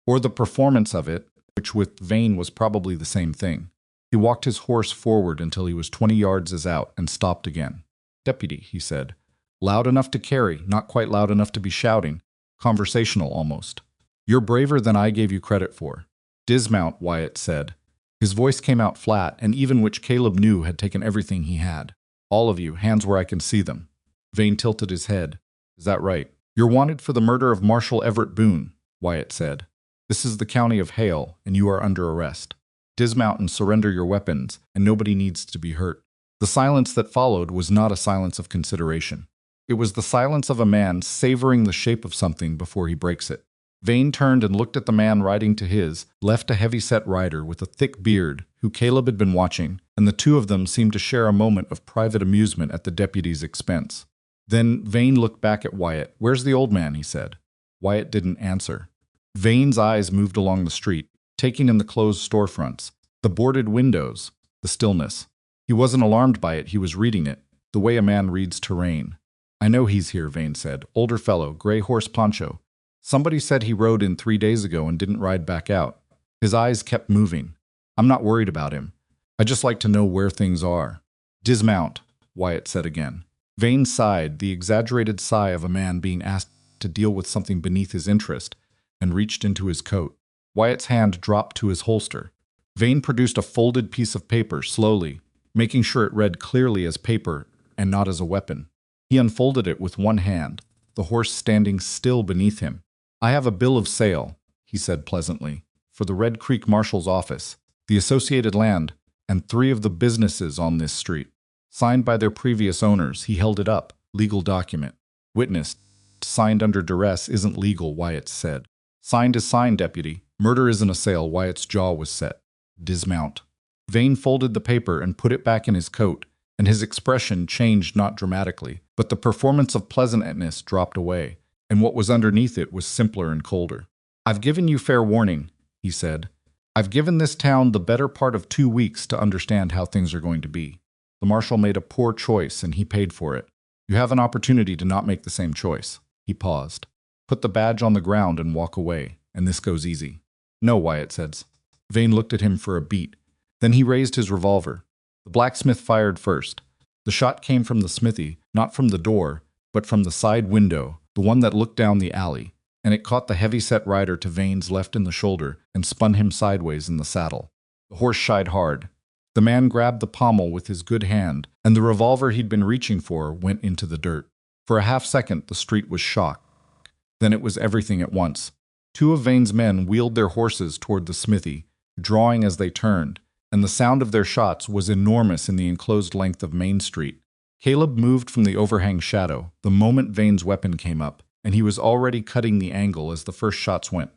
or the performance of it, which with Vane was probably the same thing. He walked his horse forward until he was 20 yards out and stopped again. "Deputy," he said. Loud enough to carry, not quite loud enough to be shouting. Conversational almost. "You're braver than I gave you credit for." "Dismount," Wyatt said. His voice came out flat, and even which Caleb knew had taken everything he had. "All of you, hands where I can see them." Vane tilted his head. "Is that right?" "You're wanted for the murder of Marshal Everett Boone," Wyatt said. "This is the county of Hale, and you are under arrest. Dismount and surrender your weapons, and nobody needs to be hurt." The silence that followed was not a silence of consideration. It was the silence of a man savoring the shape of something before he breaks it. Vane turned and looked at the man riding to his left, a heavy-set rider with a thick beard, who Caleb had been watching, and the two of them seemed to share a moment of private amusement at the deputy's expense. Then Vane looked back at Wyatt. "Where's the old man?" he said. Wyatt didn't answer. Vane's eyes moved along the street, taking in the closed storefronts, the boarded windows, the stillness. He wasn't alarmed by it, he was reading it, the way a man reads terrain. "I know he's here," Vane said. "Older fellow, gray horse poncho. Somebody said he rode in 3 days ago and didn't ride back out." His eyes kept moving. "I'm not worried about him. I just like to know where things are." "Dismount," Wyatt said again. Vane sighed, the exaggerated sigh of a man being asked to deal with something beneath his interest, and reached into his coat. Wyatt's hand dropped to his holster. Vane produced a folded piece of paper slowly, making sure it read clearly as paper and not as a weapon. He unfolded it with one hand, the horse standing still beneath him. "I have a bill of sale," he said pleasantly, "for the Red Creek Marshal's office, the associated land, and 3 of the businesses on this street. Signed by their previous owners." He held it up. "Legal document." "Witnessed. Signed under duress isn't legal," Wyatt said. "Signed is signed, deputy. Murder isn't a sale." Wyatt's jaw was set. "Dismount." Vane folded the paper and put it back in his coat, and his expression changed not dramatically, but the performance of pleasantness dropped away, and what was underneath it was simpler and colder. "I've given you fair warning," he said. "I've given this town the better part of 2 weeks to understand how things are going to be. The marshal made a poor choice, and he paid for it. You have an opportunity to not make the same choice." He paused. "Put the badge on the ground and walk away, and this goes easy." "No," Wyatt said. Vane looked at him for a beat. Then he raised his revolver. The blacksmith fired first. The shot came from the smithy, not from the door, but from the side window, the one that looked down the alley, and it caught the heavy-set rider to Vane's left in the shoulder and spun him sideways in the saddle. The horse shied hard. The man grabbed the pommel with his good hand, and the revolver he'd been reaching for went into the dirt. For a half-second, the street was shocked. Then it was everything at once. 2 of Vane's men wheeled their horses toward the smithy, drawing as they turned, and the sound of their shots was enormous in the enclosed length of Main Street. Caleb moved from the overhang shadow the moment Vane's weapon came up, and he was already cutting the angle as the first shots went.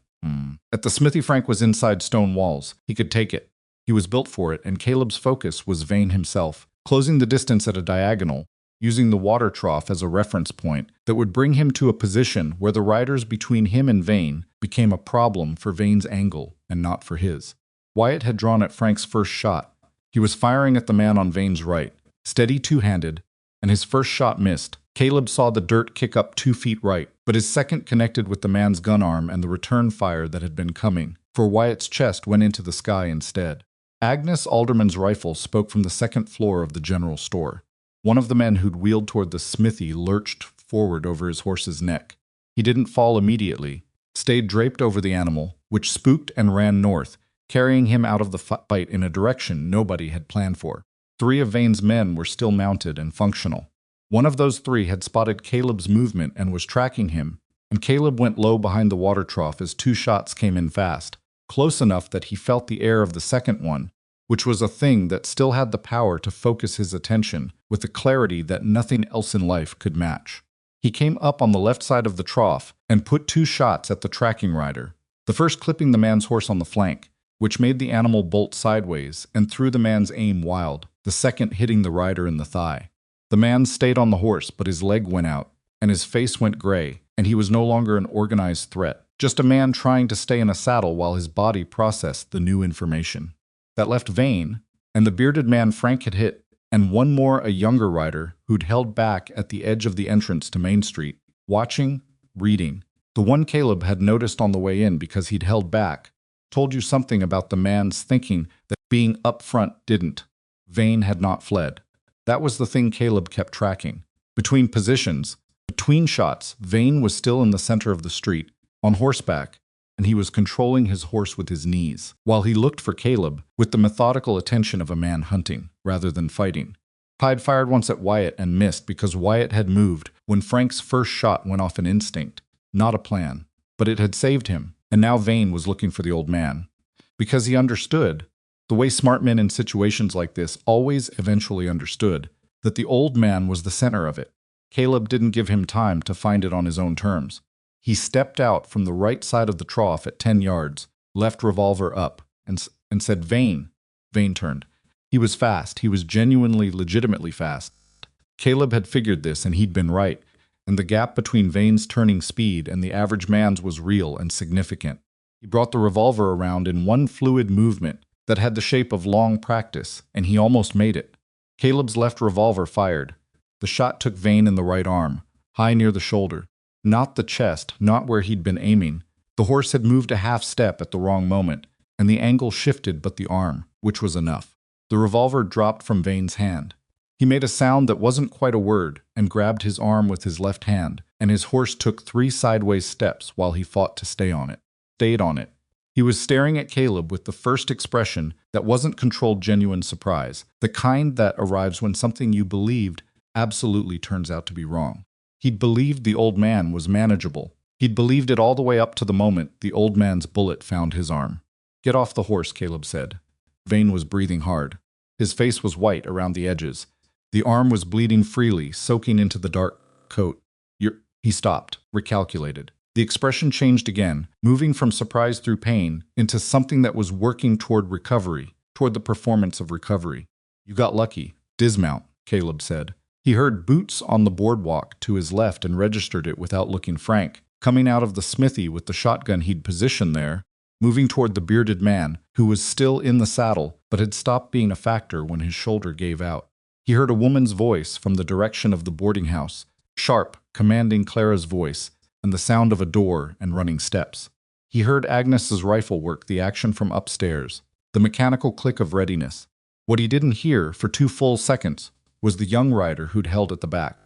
At the smithy, Frank was inside stone walls. He could take it. He was built for it, and Caleb's focus was Vane himself, closing the distance at a diagonal, using the water trough as a reference point that would bring him to a position where the riders between him and Vane became a problem for Vane's angle and not for his. Wyatt had drawn at Frank's first shot. He was firing at the man on Vane's right, steady two-handed, and his first shot missed. Caleb saw the dirt kick up 2 feet right, but his second connected with the man's gun arm and the return fire that had been coming, for Wyatt's chest went into the sky instead. Agnes Alderman's rifle spoke from the 2nd floor of the general store. One of the men who'd wheeled toward the smithy lurched forward over his horse's neck. He didn't fall immediately, stayed draped over the animal, which spooked and ran north, carrying him out of the fight in a direction nobody had planned for. 3 of Vane's men were still mounted and functional. One of those 3 had spotted Caleb's movement and was tracking him, and Caleb went low behind the water trough as 2 shots came in fast, close enough that he felt the air of the second one, which was a thing that still had the power to focus his attention with a clarity that nothing else in life could match. He came up on the left side of the trough and put 2 shots at the tracking rider, the first clipping the man's horse on the flank, which made the animal bolt sideways and threw the man's aim wild, the second hitting the rider in the thigh. The man stayed on the horse, but his leg went out, and his face went gray, and he was no longer an organized threat, just a man trying to stay in a saddle while his body processed the new information. That left Vane, and the bearded man Frank had hit, and one more, a younger rider, who'd held back at the edge of the entrance to Main Street, watching, reading. The one Caleb had noticed on the way in because he'd held back, told you something about the man's thinking that being up front didn't. Vane had not fled. That was the thing Caleb kept tracking. Between positions, between shots, Vane was still in the center of the street, on horseback, and he was controlling his horse with his knees, while he looked for Caleb with the methodical attention of a man hunting, rather than fighting. Hyde fired once at Wyatt and missed because Wyatt had moved when Frank's first shot went off an instinct, not a plan. But it had saved him, and now Vane was looking for the old man. Because he understood, the way smart men in situations like this always eventually understood, that the old man was the center of it. Caleb didn't give him time to find it on his own terms. He stepped out from the right side of the trough at 10 yards, left revolver up, and said, "Vane." Vane turned. He was fast. He was genuinely, legitimately fast. Caleb had figured this, and he'd been right, and the gap between Vane's turning speed and the average man's was real and significant. He brought the revolver around in one fluid movement that had the shape of long practice, and he almost made it. Caleb's left revolver fired. The shot took Vane in the right arm, high near the shoulder. Not the chest, not where he'd been aiming. The horse had moved a half step at the wrong moment, and the angle shifted but the arm, which was enough. The revolver dropped from Vane's hand. He made a sound that wasn't quite a word and grabbed his arm with his left hand, and his horse took 3 sideways steps while he fought to stay on it. Stayed on it. He was staring at Caleb with the first expression that wasn't controlled genuine surprise, the kind that arrives when something you believed absolutely turns out to be wrong. He'd believed the old man was manageable. He'd believed it all the way up to the moment the old man's bullet found his arm. "Get off the horse," Caleb said. Vane was breathing hard. His face was white around the edges. The arm was bleeding freely, soaking into the dark coat. He stopped, recalculated. The expression changed again, moving from surprise through pain into something that was working toward recovery, toward the performance of recovery. "You got lucky. Dismount," Caleb said. He heard boots on the boardwalk to his left and registered it without looking. Frank, coming out of the smithy with the shotgun he'd positioned there, moving toward the bearded man, who was still in the saddle but had stopped being a factor when his shoulder gave out. He heard a woman's voice from the direction of the boarding house, sharp, commanding Clara's voice, and the sound of a door and running steps. He heard Agnes's rifle work the action from upstairs, the mechanical click of readiness. What he didn't hear for 2 full seconds was the young rider who'd held at the back.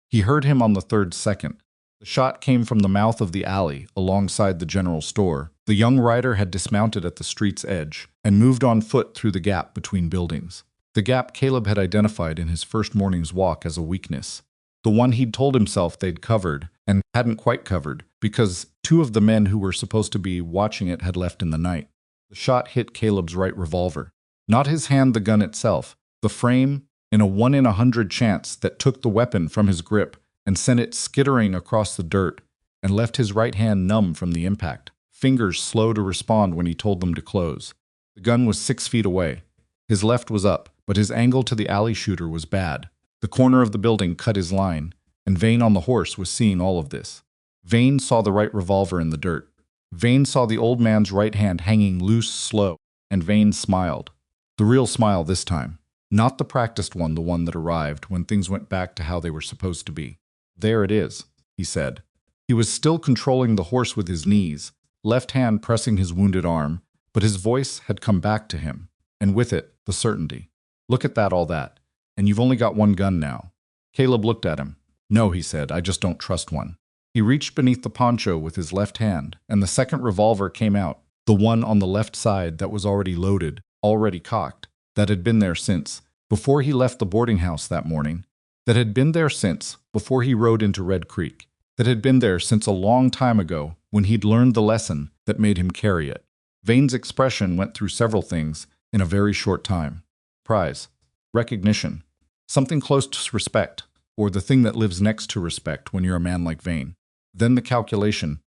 He heard him on the 3rd second. The shot came from the mouth of the alley alongside the general store. The young rider had dismounted at the street's edge and moved on foot through the gap between buildings. The gap Caleb had identified in his first morning's walk as a weakness. The one he'd told himself they'd covered and hadn't quite covered because 2 of the men who were supposed to be watching it had left in the night. The shot hit Caleb's right revolver. Not his hand, the gun itself. The frame, in a 1 in 100 chance, that took the weapon from his grip and sent it skittering across the dirt and left his right hand numb from the impact, fingers slow to respond when he told them to close. The gun was 6 feet away. His left was up, but his angle to the alley shooter was bad. The corner of the building cut his line, and Vane on the horse was seeing all of this. Vane saw the right revolver in the dirt. Vane saw the old man's right hand hanging loose, slow, and Vane smiled. The real smile this time. Not the practiced one, the one that arrived when things went back to how they were supposed to be. "There it is," he said. He was still controlling the horse with his knees, left hand pressing his wounded arm, but his voice had come back to him, and with it, the certainty. "Look at that, all that. And you've only got 1 gun now." Caleb looked at him. "No," he said, "I just don't trust one." He reached beneath the poncho with his left hand, and the second revolver came out, the one on the left side that was already loaded, already cocked, that had been there since before he left the boarding house that morning, that had been there since before he rode into Red Creek, that had been there since a long time ago when he'd learned the lesson that made him carry it. Vane's expression went through several things in a very short time. Surprise, recognition, something close to respect, or the thing that lives next to respect when you're a man like Vane. Then the calculation.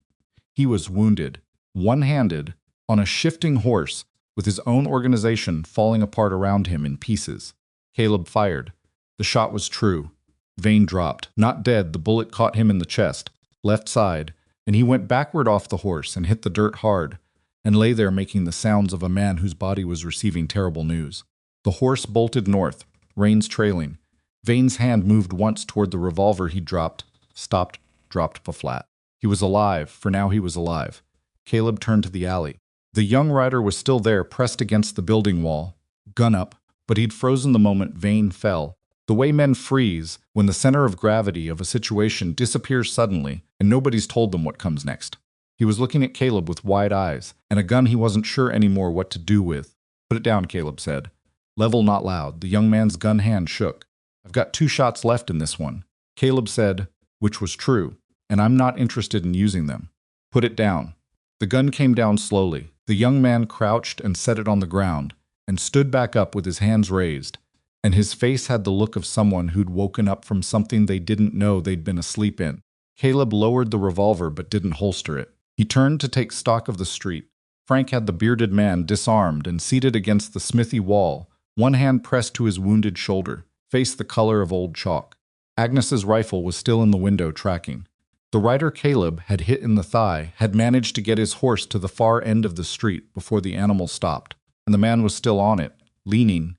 He was wounded, one-handed, on a shifting horse, with his own organization falling apart around him in pieces. Caleb fired. The shot was true. Vane dropped. Not dead, the bullet caught him in the chest, left side, and he went backward off the horse and hit the dirt hard, and lay there making the sounds of a man whose body was receiving terrible news. The horse bolted north, reins trailing. Vane's hand moved once toward the revolver he dropped, stopped, dropped flat. He was alive, for now he was alive. Caleb turned to the alley. The young rider was still there, pressed against the building wall, gun up, but he'd frozen the moment Vane fell. The way men freeze when the center of gravity of a situation disappears suddenly and nobody's told them what comes next. He was looking at Caleb with wide eyes, and a gun he wasn't sure anymore what to do with. "Put it down," Caleb said. Level, not loud. The young man's gun hand shook. "I've got 2 shots left in this one," Caleb said, which was true, "and I'm not interested in using them." "Put it down." The gun came down slowly. The young man crouched and set it on the ground, and stood back up with his hands raised, and his face had the look of someone who'd woken up from something they didn't know they'd been asleep in. Caleb lowered the revolver but didn't holster it. He turned to take stock of the street. Frank had the bearded man disarmed and seated against the smithy wall, one hand pressed to his wounded shoulder, face the color of old chalk. Agnes's rifle was still in the window tracking. The rider Caleb had hit in the thigh had managed to get his horse to the far end of the street before the animal stopped, and the man was still on it, leaning,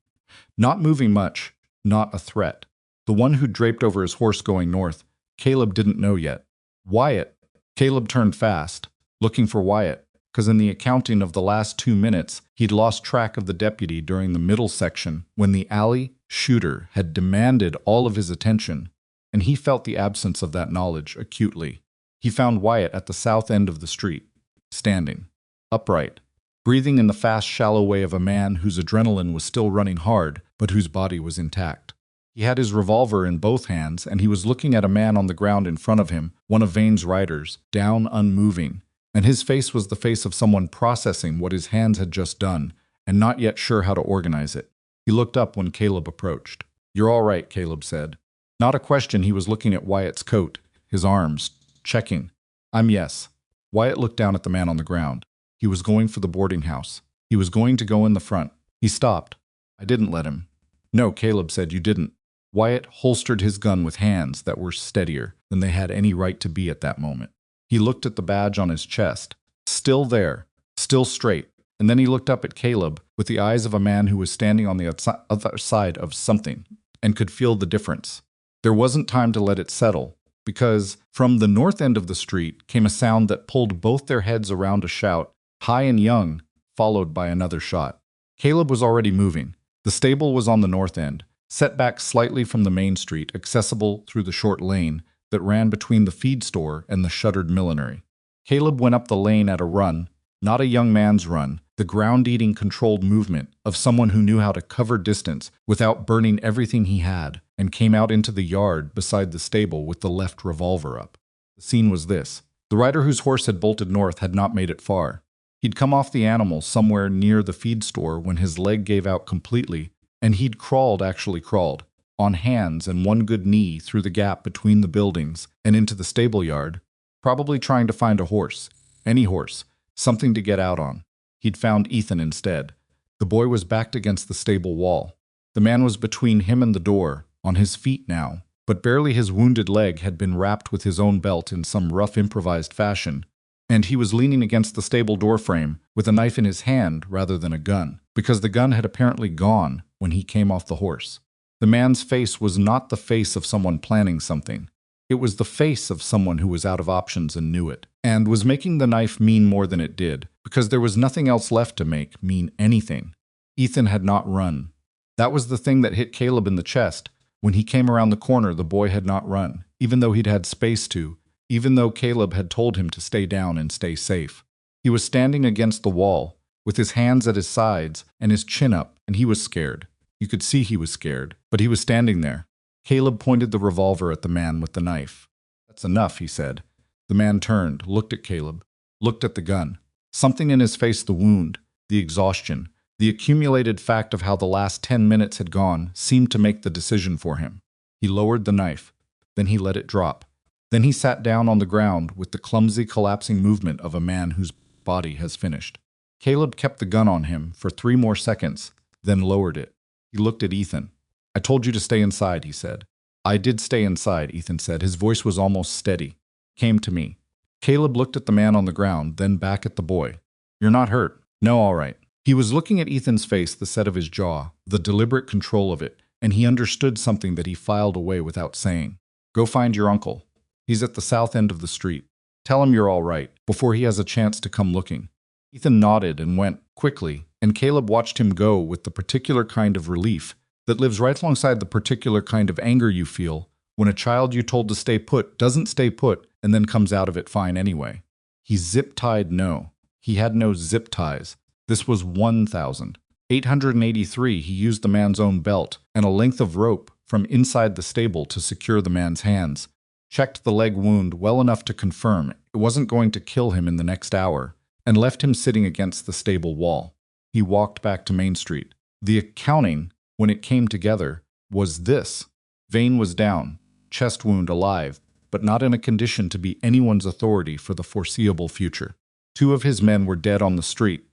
not moving much, not a threat. The one who draped over his horse going north, Caleb didn't know yet. Wyatt. Caleb turned fast, looking for Wyatt, because in the accounting of the last 2 minutes, he'd lost track of the deputy during the middle section when the alley shooter had demanded all of his attention, and he felt the absence of that knowledge acutely. He found Wyatt at the south end of the street, standing, upright, breathing in the fast, shallow way of a man whose adrenaline was still running hard, but whose body was intact. He had his revolver in both hands, and he was looking at a man on the ground in front of him, one of Vane's riders, down unmoving, and his face was the face of someone processing what his hands had just done, and not yet sure how to organize it. He looked up when Caleb approached. "You're all right," Caleb said. Not a question, he was looking at Wyatt's coat, his arms, checking. Yes." Wyatt looked down at the man on the ground. He was going for the boarding house. He was going to go in the front. He stopped. "I didn't let him." "No," Caleb said, "you didn't." Wyatt holstered his gun with hands that were steadier than they had any right to be at that moment. He looked at the badge on his chest, still there, still straight, and then he looked up at Caleb with the eyes of a man who was standing on the other side of something and could feel the difference. There wasn't time to let it settle, because from the north end of the street came a sound that pulled both their heads around, a shout, high and young, followed by another shot. Caleb was already moving. The stable was on the north end, set back slightly from the main street, accessible through the short lane that ran between the feed store and the shuttered millinery. Caleb went up the lane at a run, not a young man's run, the ground-eating controlled movement of someone who knew how to cover distance without burning everything he had, and came out into the yard beside the stable with the left revolver up. The scene was this. The rider whose horse had bolted north had not made it far. He'd come off the animal somewhere near the feed store when his leg gave out completely, and he'd actually crawled, on hands and one good knee through the gap between the buildings and into the stable yard, probably trying to find a horse, any horse, something to get out on. He'd found Ethan instead. The boy was backed against the stable wall. The man was between him and the door, on his feet now, but barely his wounded leg had been wrapped with his own belt in some rough improvised fashion, and he was leaning against the stable doorframe with a knife in his hand rather than a gun, because the gun had apparently gone when he came off the horse. The man's face was not the face of someone planning something. It was the face of someone who was out of options and knew it, and was making the knife mean more than it did, because there was nothing else left to make mean anything. Ethan had not run. That was the thing that hit Caleb in the chest. When he came around the corner, the boy had not run, even though he'd had space to, even though Caleb had told him to stay down and stay safe. He was standing against the wall, with his hands at his sides and his chin up, and he was scared. You could see he was scared, but he was standing there. Caleb pointed the revolver at the man with the knife. "That's enough," he said. The man turned, looked at Caleb, looked at the gun. Something in his face, the wound, the exhaustion, the accumulated fact of how the last 10 minutes had gone, seemed to make the decision for him. He lowered the knife. Then he let it drop. Then he sat down on the ground with the clumsy, collapsing movement of a man whose body has finished. Caleb kept the gun on him for 3 more seconds, then lowered it. He looked at Ethan. "I told you to stay inside," he said. "I did stay inside," Ethan said. His voice was almost steady. came to me. Caleb looked at the man on the ground, then back at the boy. You're not hurt? No, all right. He was looking at Ethan's face, the set of his jaw, the deliberate control of it, and he understood something that he filed away without saying. Go find your uncle. He's at the south end of the street. Tell him you're all right, before he has a chance to come looking. Ethan nodded and went, quickly, and Caleb watched him go with the particular kind of relief that lives right alongside the particular kind of anger you feel when a child you told to stay put doesn't stay put and then comes out of it fine anyway. He zip-tied no. He had no zip ties. This was 1,883. He used the man's own belt and a length of rope from inside the stable to secure the man's hands. Checked the leg wound well enough to confirm it wasn't going to kill him in the next hour, and left him sitting against the stable wall. He walked back to Main Street. The accounting, when it came together, was this. Vane was down, chest wound alive, but not in a condition to be anyone's authority for the foreseeable future. 2 of his men were dead on the street.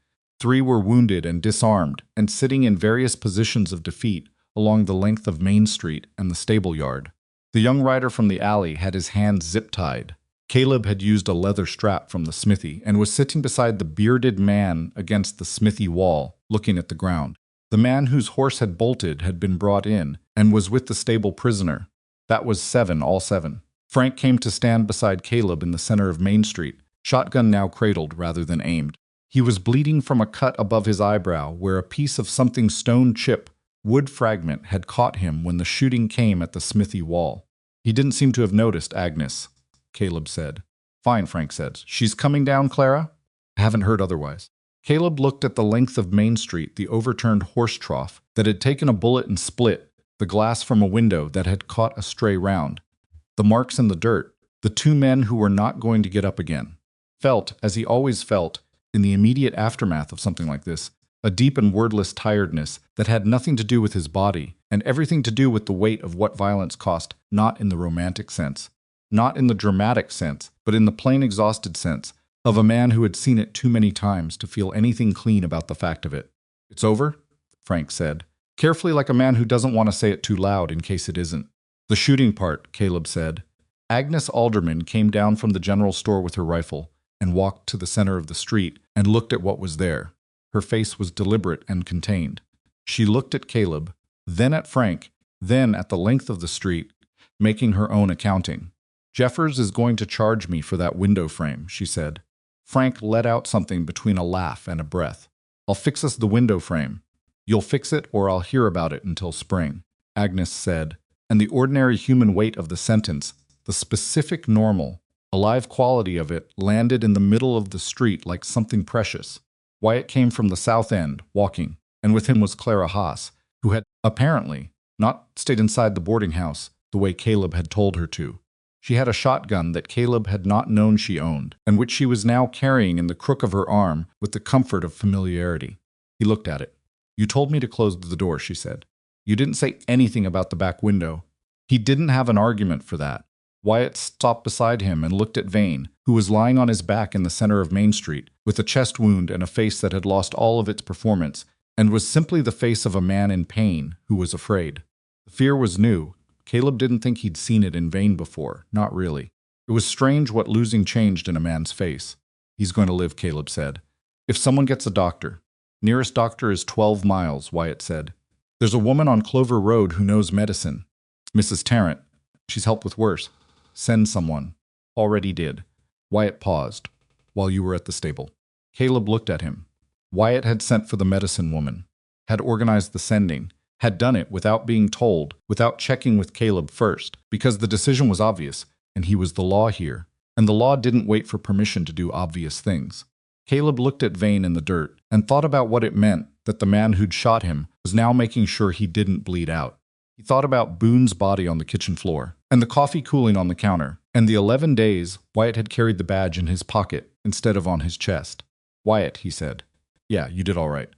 3 were wounded and disarmed, and sitting in various positions of defeat along the length of Main Street and the stable yard. The young rider from the alley had his hands zip-tied. Caleb had used a leather strap from the smithy and was sitting beside the bearded man against the smithy wall, looking at the ground. The man whose horse had bolted had been brought in and was with the stable prisoner. That was 7, all 7. Frank came to stand beside Caleb in the center of Main Street, shotgun now cradled rather than aimed. He was bleeding from a cut above his eyebrow where a piece of something stone chip, wood fragment, had caught him when the shooting came at the smithy wall. He didn't seem to have noticed Agnes, Caleb said. Fine, Frank said. She's coming down, Clara? I haven't heard otherwise. Caleb looked at the length of Main Street, the overturned horse trough that had taken a bullet and split, the glass from a window that had caught a stray round, the marks in the dirt, the 2 men who were not going to get up again. Felt, as he always felt, in the immediate aftermath of something like this, a deep and wordless tiredness that had nothing to do with his body and everything to do with the weight of what violence cost, not in the romantic sense, not in the dramatic sense, but in the plain exhausted sense of a man who had seen it too many times to feel anything clean about the fact of it. It's over, Frank said, carefully, like a man who doesn't want to say it too loud in case it isn't. The shooting part, Caleb said. Agnes Alderman came down from the general store with her rifle and walked to the center of the street and looked at what was there. Her face was deliberate and contained. She looked at Caleb, then at Frank, then at the length of the street, making her own accounting. Jeffers is going to charge me for that window frame, she said. Frank let out something between a laugh and a breath. I'll fix us the window frame. You'll fix it or I'll hear about it until spring, Agnes said, and the ordinary human weight of the sentence, the specific normal, alive quality of it, landed in the middle of the street like something precious. Wyatt came from the south end, walking, and with him was Clara Haas, who had, apparently, not stayed inside the boarding house the way Caleb had told her to. She had a shotgun that Caleb had not known she owned, and which she was now carrying in the crook of her arm with the comfort of familiarity. He looked at it. You told me to close the door, she said. You didn't say anything about the back window. He didn't have an argument for that. Wyatt stopped beside him and looked at Vane, who was lying on his back in the center of Main Street, with a chest wound and a face that had lost all of its performance, and was simply the face of a man in pain who was afraid. The fear was new. Caleb didn't think he'd seen it in Vane before, not really. It was strange what losing changed in a man's face. He's going to live, Caleb said. If someone gets a doctor. Nearest doctor is 12 miles, Wyatt said. There's a woman on Clover Road who knows medicine. Mrs. Tarrant. She's helped with worse. Send someone. Already did. Wyatt paused, while you were at the stable. Caleb looked at him. Wyatt had sent for the medicine woman, had organized the sending, had done it without being told, without checking with Caleb first, because the decision was obvious, and he was the law here, and the law didn't wait for permission to do obvious things. Caleb looked at Vane in the dirt, and thought about what it meant that the man who'd shot him was now making sure he didn't bleed out. He thought about Boone's body on the kitchen floor, and the coffee cooling on the counter, and the 11 days Wyatt had carried the badge in his pocket instead of on his chest. Wyatt, he said. Yeah, you did all right.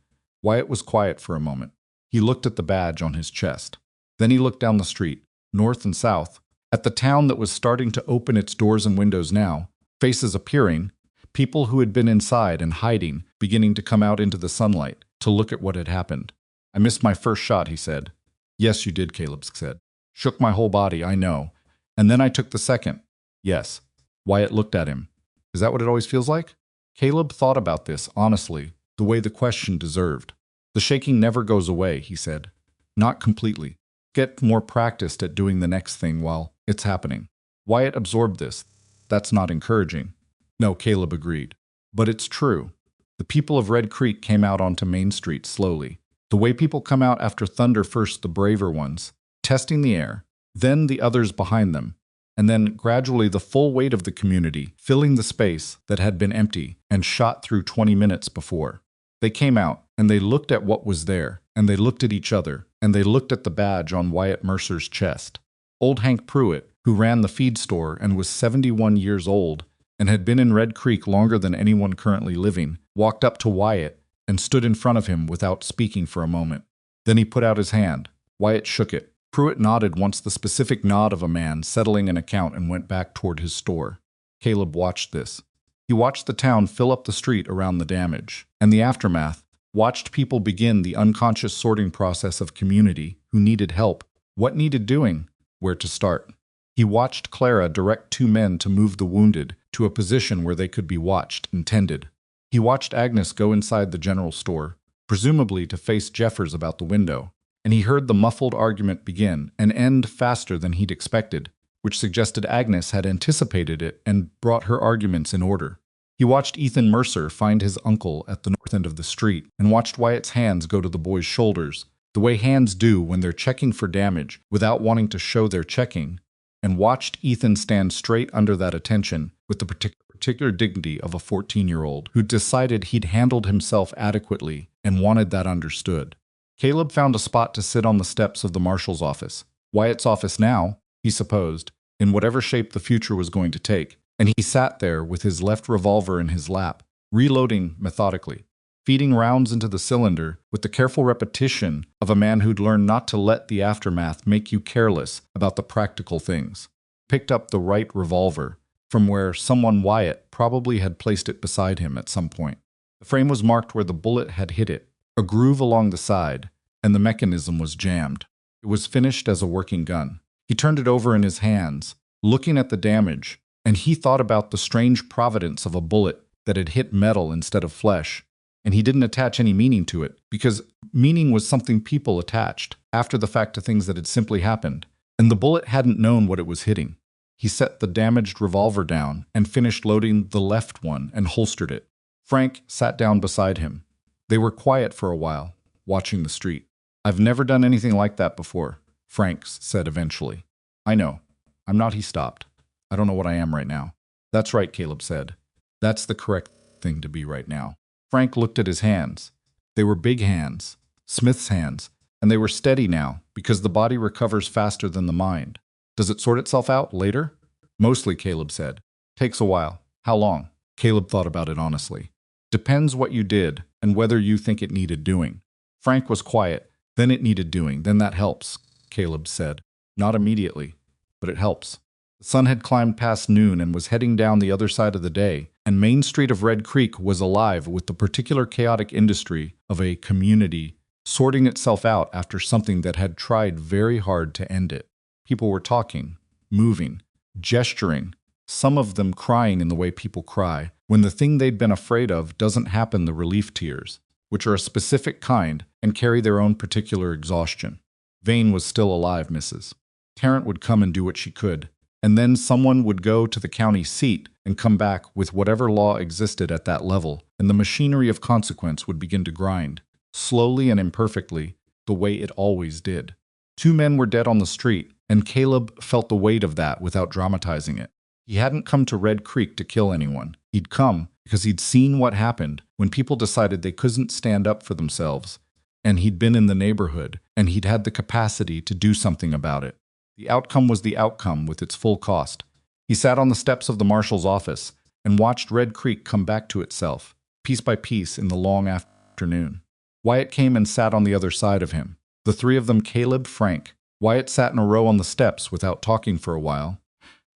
Wyatt was quiet for a moment. He looked at the badge on his chest. Then he looked down the street, north and south, at the town that was starting to open its doors and windows now, faces appearing, people who had been inside and hiding, beginning to come out into the sunlight to look at what had happened. I missed my first shot, he said. Yes, you did, Caleb said. Shook my whole body, I know. And then I took the second. Yes. Wyatt looked at him. Is that what it always feels like? Caleb thought about this, honestly, the way the question deserved. The shaking never goes away, he said. Not completely. Get more practiced at doing the next thing while it's happening. Wyatt absorbed this. That's not encouraging. No, Caleb agreed. But it's true. The people of Red Creek came out onto Main Street slowly. The way people come out after thunder, first the braver ones, testing the air, then the others behind them, and then gradually the full weight of the community filling the space that had been empty and shot through 20 minutes before. They came out, and they looked at what was there, and they looked at each other, and they looked at the badge on Wyatt Mercer's chest. Old Hank Pruitt, who ran the feed store and was 71 years old and had been in Red Creek longer than anyone currently living, walked up to Wyatt and stood in front of him without speaking for a moment. Then he put out his hand. Wyatt shook it. Pruitt nodded once, the specific nod of a man settling an account, and went back toward his store. Caleb watched this. He watched the town fill up the street around the damage, and the aftermath, watched people begin the unconscious sorting process of community who needed help, what needed doing, where to start. He watched Clara direct 2 men to move the wounded to a position where they could be watched and tended. He watched Agnes go inside the general store, presumably to face Jeffers about the window, and he heard the muffled argument begin and end faster than he'd expected, which suggested Agnes had anticipated it and brought her arguments in order. He watched Ethan Mercer find his uncle at the north end of the street and watched Wyatt's hands go to the boy's shoulders, the way hands do when they're checking for damage without wanting to show they're checking, and watched Ethan stand straight under that attention with the particular dignity of a 14-year-old who decided he'd handled himself adequately and wanted that understood. Caleb found a spot to sit on the steps of the marshal's office. Wyatt's office now, he supposed, in whatever shape the future was going to take, and he sat there with his left revolver in his lap, reloading methodically, feeding rounds into the cylinder with the careful repetition of a man who'd learned not to let the aftermath make you careless about the practical things. Picked up the right revolver from where someone Wyatt probably had placed it beside him at some point. The frame was marked where the bullet had hit it, a groove along the side, and the mechanism was jammed. It was finished as a working gun. He turned it over in his hands, looking at the damage, and he thought about the strange providence of a bullet that had hit metal instead of flesh, and he didn't attach any meaning to it, because meaning was something people attached after the fact to things that had simply happened, and the bullet hadn't known what it was hitting. He set the damaged revolver down and finished loading the left one and holstered it. Frank sat down beside him. They were quiet for a while, watching the street. I've never done anything like that before, Frank said eventually. I know. I'm not, he stopped. I don't know what I am right now. That's right, Caleb said. That's the correct thing to be right now. Frank looked at his hands. They were big hands, Smith's hands, and they were steady now because the body recovers faster than the mind. Does it sort itself out later? Mostly, Caleb said. Takes a while. How long? Caleb thought about it honestly. Depends what you did and whether you think it needed doing. Frank was quiet. Then it needed doing. Then that helps, Caleb said. Not immediately, but it helps. The sun had climbed past noon and was heading down the other side of the day, and Main Street of Red Creek was alive with the particular chaotic industry of a community sorting itself out after something that had tried very hard to end it. People were talking, moving, gesturing, some of them crying in the way people cry when the thing they'd been afraid of doesn't happen, the relief tears, which are a specific kind and carry their own particular exhaustion. Vane was still alive, Mrs. Tarrant would come and do what she could, and then someone would go to the county seat and come back with whatever law existed at that level, and the machinery of consequence would begin to grind, slowly and imperfectly, the way it always did. 2 men were dead on the street, and Caleb felt the weight of that without dramatizing it. He hadn't come to Red Creek to kill anyone. He'd come because he'd seen what happened when people decided they couldn't stand up for themselves, and he'd been in the neighborhood, and he'd had the capacity to do something about it. The outcome was the outcome with its full cost. He sat on the steps of the marshal's office and watched Red Creek come back to itself, piece by piece in the long afternoon. Wyatt came and sat on the other side of him. The 3 of them, Caleb, Frank. Wyatt sat in a row on the steps without talking for a while,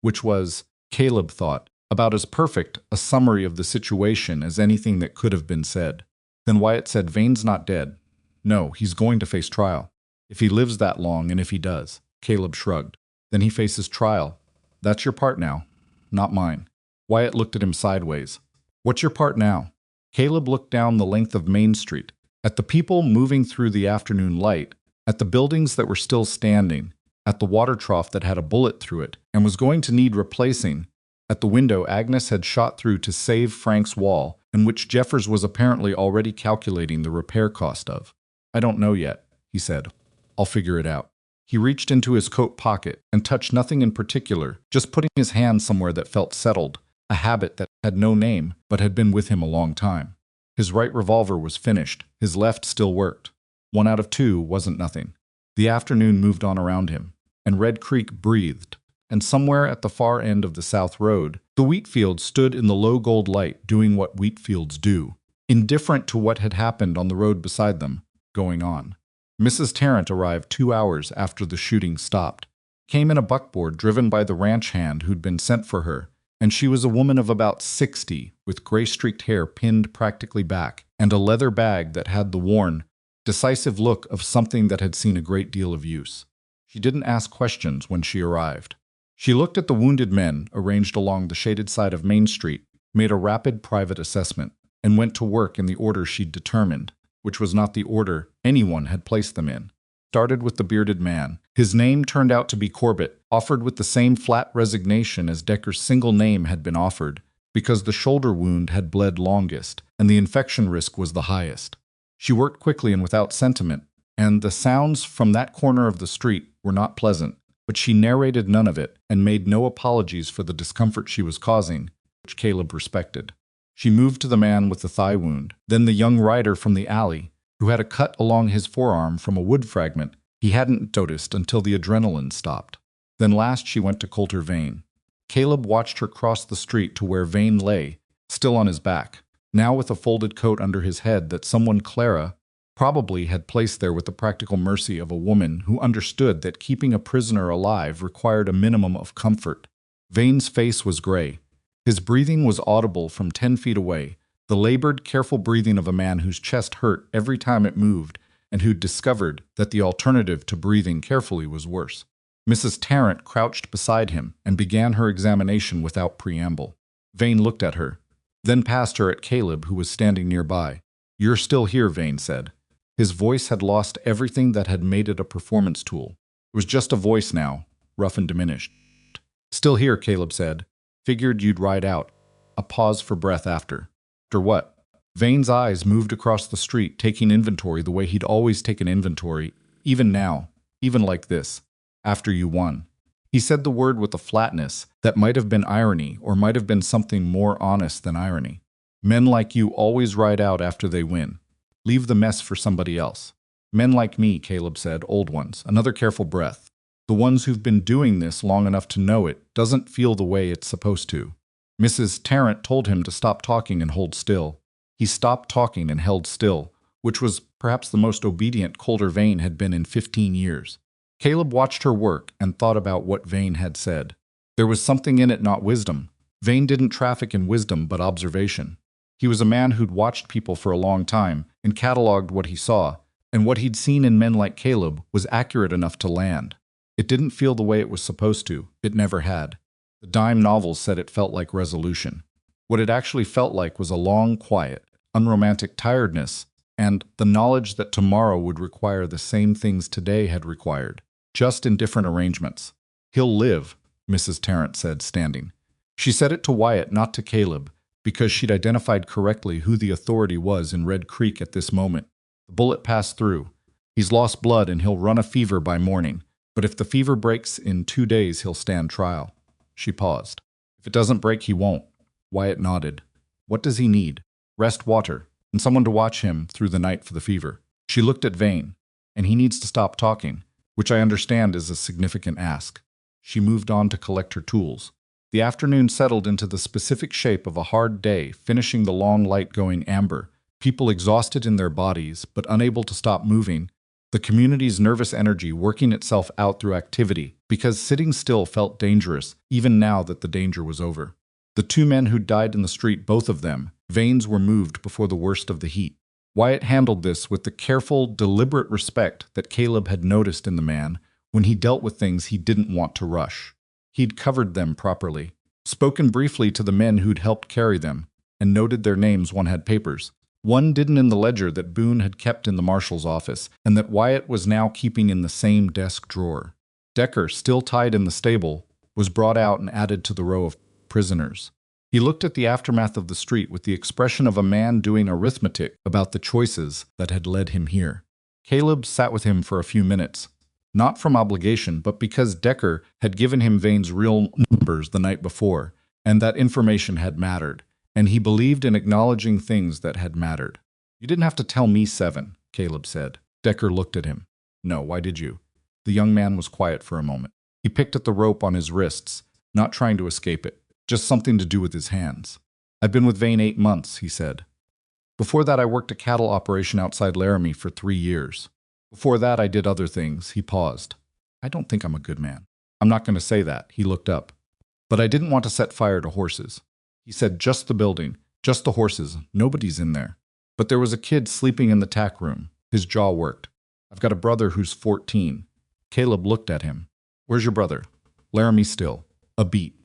which was, Caleb thought, about as perfect a summary of the situation as anything that could have been said. Then Wyatt said, Vane's not dead. No, he's going to face trial. If he lives that long, and if he does. Caleb shrugged. Then he faces trial. That's your part now, not mine. Wyatt looked at him sideways. What's your part now? Caleb looked down the length of Main Street, at the people moving through the afternoon light, at the buildings that were still standing, at the water trough that had a bullet through it and was going to need replacing, at the window Agnes had shot through to save Frank's wall, and which Jeffers was apparently already calculating the repair cost of. I don't know yet, he said. I'll figure it out. He reached into his coat pocket and touched nothing in particular, just putting his hand somewhere that felt settled, a habit that had no name but had been with him a long time. His right revolver was finished, his left still worked. 1 out of 2 wasn't nothing. The afternoon moved on around him, and Red Creek breathed, and somewhere at the far end of the South Road, the wheat field stood in the low gold light doing what wheat fields do, indifferent to what had happened on the road beside them, going on. Mrs. Tarrant arrived 2 hours after the shooting stopped, came in a buckboard driven by the ranch hand who'd been sent for her, and she was a woman of about 60, with gray-streaked hair pinned practically back, and a leather bag that had the worn, decisive look of something that had seen a great deal of use. She didn't ask questions when she arrived. She looked at the wounded men arranged along the shaded side of Main Street, made a rapid private assessment, and went to work in the order she'd determined, which was not the order anyone had placed them in. Started with the bearded man. His name turned out to be Corbett, offered with the same flat resignation as Decker's single name had been offered, because the shoulder wound had bled longest, and the infection risk was the highest. She worked quickly and without sentiment, and the sounds from that corner of the street were not pleasant, but she narrated none of it and made no apologies for the discomfort she was causing, which Caleb respected. She moved to the man with the thigh wound, then the young rider from the alley, who had a cut along his forearm from a wood fragment he hadn't noticed until the adrenaline stopped. Then last she went to Colter Vane. Caleb watched her cross the street to where Vane lay, still on his back, now with a folded coat under his head that someone, Clara, probably had placed there with the practical mercy of a woman who understood that keeping a prisoner alive required a minimum of comfort. Vane's face was gray. His breathing was audible from 10 feet away, the labored, careful breathing of a man whose chest hurt every time it moved and who'd discovered that the alternative to breathing carefully was worse. Mrs. Tarrant crouched beside him and began her examination without preamble. Vane looked at her, then passed her at Caleb, who was standing nearby. "You're still here," Vane said. His voice had lost everything that had made it a performance tool. It was just a voice now, rough and diminished. "Still here," Caleb said. "Figured you'd ride out." A pause for breath after. "After what?" Vane's eyes moved across the street, taking inventory the way he'd always taken inventory, even now, even like this. "After you won." He said the word with a flatness that might have been irony or might have been something more honest than irony. "Men like you always ride out after they win. Leave the mess for somebody else." "Men like me," Caleb said, "old ones." Another careful breath. "The ones who've been doing this long enough to know it doesn't feel the way it's supposed to." Mrs. Tarrant told him to stop talking and hold still. He stopped talking and held still, which was perhaps the most obedient Colter Vane had been in 15 years. Caleb watched her work and thought about what Vane had said. There was something in it, not wisdom. Vane didn't traffic in wisdom, but observation. He was a man who'd watched people for a long time and cataloged what he saw, and what he'd seen in men like Caleb was accurate enough to land. It didn't feel the way it was supposed to. It never had. The dime novels said it felt like resolution. What it actually felt like was a long, quiet, unromantic tiredness, and the knowledge that tomorrow would require the same things today had required, just in different arrangements. "He'll live," Mrs. Tarrant said, standing. She said it to Wyatt, not to Caleb, because she'd identified correctly who the authority was in Red Creek at this moment. The bullet passed through. He's lost blood and he'll run a fever by morning, but if the fever breaks in 2 days, he'll stand trial. She paused. "If it doesn't break, he won't." Wyatt nodded. "What does he need?" "Rest, water, and someone to watch him through the night for the fever." She looked at Vane. "And he needs to stop talking, which I understand is a significant ask." She moved on to collect her tools. The afternoon settled into the specific shape of a hard day, finishing the long light going amber, people exhausted in their bodies but unable to stop moving, the community's nervous energy working itself out through activity, because sitting still felt dangerous, even now that the danger was over. The 2 men who died in the street, both of them, Vanes, were moved before the worst of the heat. Wyatt handled this with the careful, deliberate respect that Caleb had noticed in the man when he dealt with things he didn't want to rush. He'd covered them properly. spoken briefly to the men who'd helped carry them, and noted their names. One had papers. One didn't in the ledger that Boone had kept in the marshal's office, and that Wyatt was now keeping in the same desk drawer. Decker, still tied in the stable, was brought out and added to the row of prisoners. He looked at the aftermath of the street with the expression of a man doing arithmetic about the choices that had led him here. Caleb sat with him for a few minutes, not from obligation, but because Decker had given him Vane's real numbers the night before, and that information had mattered, and he believed in acknowledging things that had mattered. "You didn't have to tell me 7, Caleb said. Decker looked at him. "No, why did you?" The young man was quiet for a moment. He picked at the rope on his wrists, not trying to escape it, just something to do with his hands. "I've been with Vane 8 months, he said. Before that I worked a cattle operation outside Laramie for 3 years. Before that I did other things." He paused. "I don't think I'm a good man." "I'm not going to say that." He looked up. "But I didn't want to set fire to horses." He said, "Just the building, just the horses. Nobody's in there. But there was a kid sleeping in the tack room." His jaw worked. "I've got a brother who's 14. Caleb looked at him. "Where's your brother?" "Laramie still." "A beat."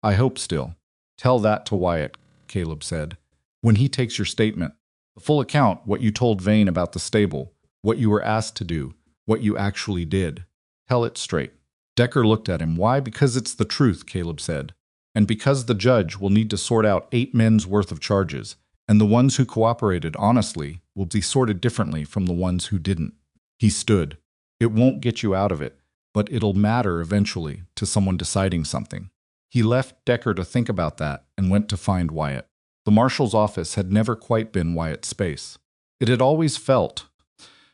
"I hope still." "Tell that to Wyatt," Caleb said. "When he takes your statement, the full account, what you told Vane about the stable, what you were asked to do, what you actually did. Tell it straight." Decker looked at him. "Why? Because it's the truth," Caleb said. "And because the judge will need to sort out 8 men's worth of charges, and the ones who cooperated honestly will be sorted differently from the ones who didn't." He stood. "It won't get you out of it, but it'll matter eventually to someone deciding something." He left Decker to think about that and went to find Wyatt. The marshal's office had never quite been Wyatt's space. It had always felt,